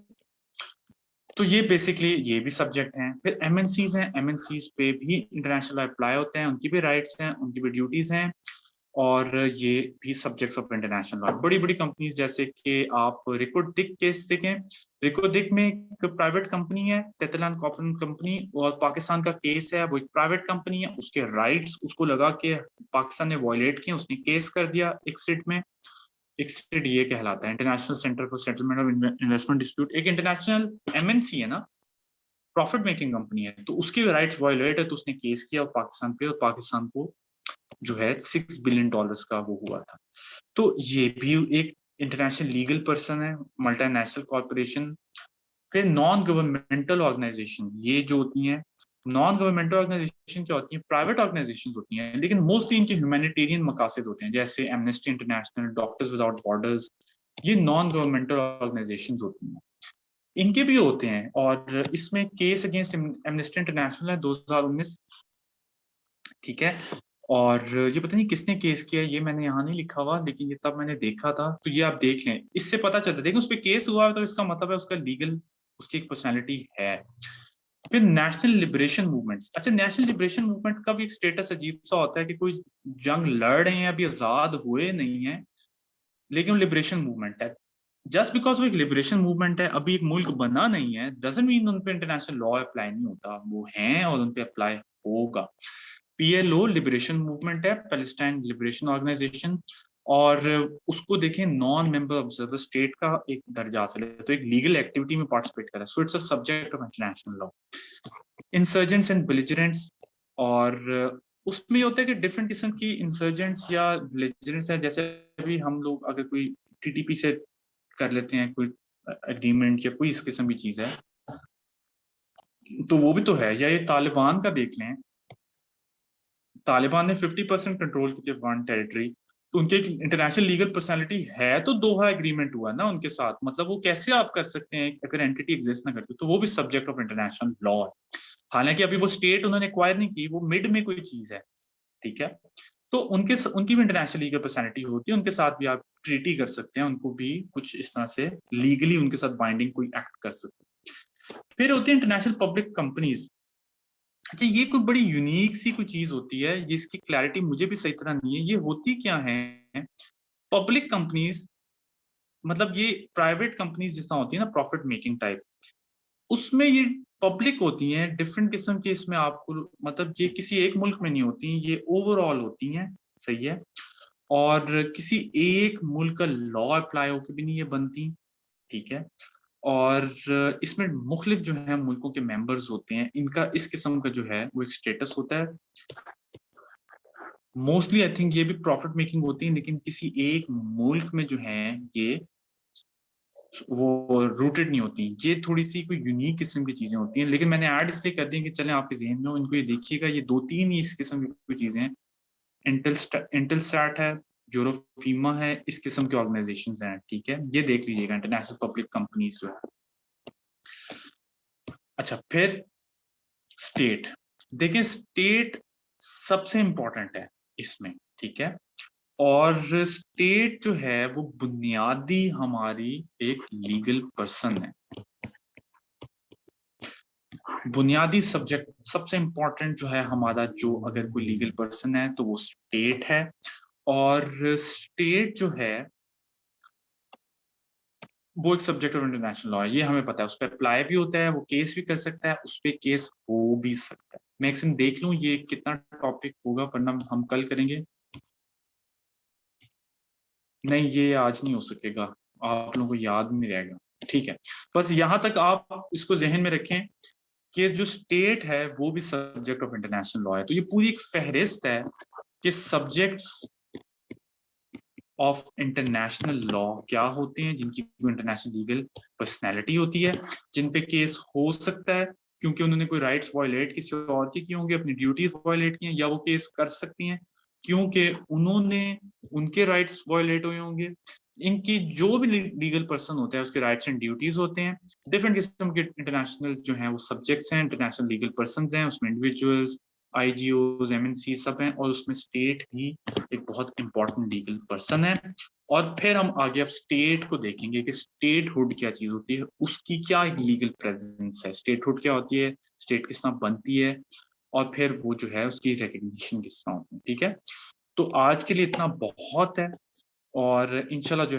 तो ये बेसिकली ये भी सब्जेक्ट हैं। फिर एमएनसीज हैं, एमएनसीज पे भी इंटरनेशनल अप्लाई होते हैं, उनकी भी राइट्स हैं, उनकी भी ड्यूटीज हैं, और ये भी सब्जेक्ट्स ऑफ इंटरनेशनल लॉ। बड़ी बड़ी कंपनीज जैसे कि आप रिकोडिक केस देखें, रिकोडिक में एक प्राइवेट कंपनी है, तेतलान कॉर्पोरेट कंपनी, और पाकिस्तान का केस है, वो एक प्राइवेट कंपनी है, उसके राइट्स उसको लगा के पाकिस्तान ने वायलेट किए, उसने केस कर दिया ICSID में। ICSID ये कहलाता है, international centre for settlement of investment dispute. एक इंटरनेशनल एमएनसी है ना, प्रॉफिट मेकिंग कंपनी है, तो उसके राइट्स वायलेट है, तो उसने केस किया पाकिस्तान पे, और पाकिस्तान को जो है $6 बिलियन का वो हुआ था। तो ये भी एक इंटरनेशनल लीगल पर्सन है, मल्टीनेशनल कॉर्पोरेशन। फिर नॉन गवर्नमेंटल ऑर्गेनाइजेशन, ये जो होती हैं नॉन गवर्नमेंटल ऑर्गेनाइजेशन क्या होती हैं? प्राइवेट ऑर्गेनाइजेशन होती हैं, लेकिन मोस्टली इनके ह्यूमैनिटेरियन मकासद होते हैं, जैसे amnesty international, doctors without borders, ये नॉन गवर्नमेंटल ऑर्गेनाइजेशन होती हैं। इनके भी होते हैं, और इसमें केस अगेंस्ट एमनेस्टी इंटरनेशनल है 2019, ठीक है। और ये पता नहीं किसने केस किया, ये मैंने यहाँ नहीं लिखा हुआ, लेकिन ये तब मैंने देखा था, तो ये आप देख लें, इससे पता चलता है। देखिए उस पर केस हुआ है तो इसका मतलब है उसका लीगल, उसकी एक पर्सनैलिटी है। फिर नेशनल लिबरेशन मूवमेंट्स। अच्छा, नेशनल लिबरेशन मूवमेंट का भी एक स्टेटस अजीब सा होता है कि कोई जंग लड़ रहे हैं, अभी आजाद हुए नहीं है, लेकिन लिबरेशन मूवमेंट है। जस्ट बिकॉज वो एक लिबरेशन मूवमेंट है, अभी एक मुल्क बना नहीं है, डजंट मीन उन पे इंटरनेशनल लॉ अप्लाई नहीं होता, वो हैं और उन पे अप्लाई होगा। PLO लिबरेशन मूवमेंट है, पैलेस्टाइन लिबरेशन ऑर्गेनाइजेशन, और उसको देखें नॉन मेंबर ऑब्जर्वर स्टेट का एक दर्जा हासिल है, तो एक लीगल एक्टिविटी में पार्टिसिपेट कर रहा है, so it's a subject of international law. Insurgents and belligerents, और उसमें होता है कि डिफरेंट किस्म की इंसर्जेंट्स या बिलिजरेंट्स है, जैसे अभी हम लोग अगर कोई TTP से कर लेते हैं कोई एग्रीमेंट या कोई इस किस्म की चीज है, तो वो भी तो है। या ये तालिबान का देख लें, तालिबान ने 50% कंट्रोल की अफगान टेरिटरी, तो उनके इंटरनेशनल लीगल पर्सनालिटी है, तो दोहा एग्रीमेंट हुआ ना उनके साथ, मतलब वो कैसे आप कर सकते हैं अगर एंटिटी एग्जिस्ट ना करती, तो वो भी सब्जेक्ट ऑफ इंटरनेशनल लॉ है। हालांकि अभी वो स्टेट उन्होंने एक्वायर नहीं की, वो मिड में कोई चीज है, ठीक है। तो उनकी भी इंटरनेशनल लीगल पर्सनालिटी होती है, उनके साथ भी आप ट्रीटी कर सकते हैं, उनको भी कुछ इस तरह से लीगली उनके साथ बाइंडिंग कोई एक्ट कर सकते हैं। फिर होती है इंटरनेशनल पब्लिक कंपनीज। अच्छा, ये कोई बड़ी यूनिक सी कोई चीज होती है, जिसकी क्लैरिटी मुझे भी सही तरह नहीं है, ये होती क्या है? पब्लिक कंपनीज मतलब ये प्राइवेट कंपनीज जिस तरह होती है ना, प्रॉफिट मेकिंग टाइप, उसमें ये पब्लिक होती हैं, डिफरेंट किस्म की। इसमें आपको मतलब ये किसी एक मुल्क में नहीं होती, ये ओवरऑल होती हैं, सही है। और किसी एक मुल्क का लॉ अप्लाई होकर भी नहीं ये बनती, ठीक है। और इसमें मुख्तलिफ जो है मुल्कों के मेंबर्स होते हैं, इनका इस किस्म का जो है वो एक स्टेटस होता है। मोस्टली आई थिंक ये भी प्रॉफिट मेकिंग होती है, लेकिन किसी एक मुल्क में जो है ये वो रूटेड नहीं होती। ये थोड़ी सी कोई यूनिक किस्म की चीजें होती हैं, लेकिन मैंने ऐड इसलिए कर दी कि चलें आपके जहन में हो, इनको ये देखिएगा। ये 2-3 ही इस किस्म की चीजें हैं। इंटेलस्टैट है, यूरोफीमा है, इस किस्म के ऑर्गेनाइजेशन हैं, ठीक है। ये देख लीजिएगा, इंटरनेशनल पब्लिक कंपनीज जो है। अच्छा, फिर स्टेट देखें, स्टेट सबसे इंपॉर्टेंट है इसमें, ठीक है। और स्टेट जो है वो बुनियादी हमारी एक लीगल पर्सन है। बुनियादी सब्जेक्ट सबसे इंपॉर्टेंट जो है हमारा, जो अगर कोई लीगल पर्सन है तो वो स्टेट है। और स्टेट जो है वो एक सब्जेक्ट ऑफ इंटरनेशनल लॉ है, ये हमें पता है। उस पर अप्लाई भी होता है, वो केस भी कर सकता है, उस पर केस हो भी सकता है। मैक्सिमम देख लूं ये कितना टॉपिक होगा, वरना हम कल करेंगे। नहीं, ये आज नहीं हो सकेगा, आप लोगों को याद नहीं रहेगा, ठीक है। बस यहां तक आप इसको जहन में रखें कि जो स्टेट है वो भी सब्जेक्ट ऑफ इंटरनेशनल लॉ है। तो ये पूरी एक फहरिस्त है कि सब्जेक्ट्स ऑफ इंटरनेशनल लॉ क्या होते हैं, जिनकी इंटरनेशनल लीगल पर्सनैलिटी होती है, जिन पे केस हो सकता है क्योंकि उन्होंने कोई राइट्स वायलेट किसी और की की होंगे, अपनी ड्यूटीज वायलेट की हैं, या वो केस कर सकती हैं क्योंकि उन्होंने उनके राइट्स वायलेट हुए होंगे। इनकी जो भी लीगल पर्सन होता है उसके राइट्स एंड ड्यूटीज होते हैं। डिफरेंट किस्म के इंटरनेशनल जो है वो सब्जेक्ट्स हैं, इंटरनेशनल लीगल पर्सन हैं, उसमें इंडिविजुअल्स, आईजीओ, एमएनसी सब हैं, और उसमें स्टेट भी एक बहुत इंपॉर्टेंट लीगल पर्सन है। और फिर हम आगे अब स्टेट को देखेंगे कि स्टेटहुड क्या चीज होती है, उसकी क्या लीगल प्रेजेंस है, स्टेटहुड क्या होती है, स्टेट किस तरह बनती है, और फिर वो जो है उसकी रिकग्निशन किस तरह होती है, ठीक है। तो आज के लिए इतना बहुत है, और इंशाल्लाह जो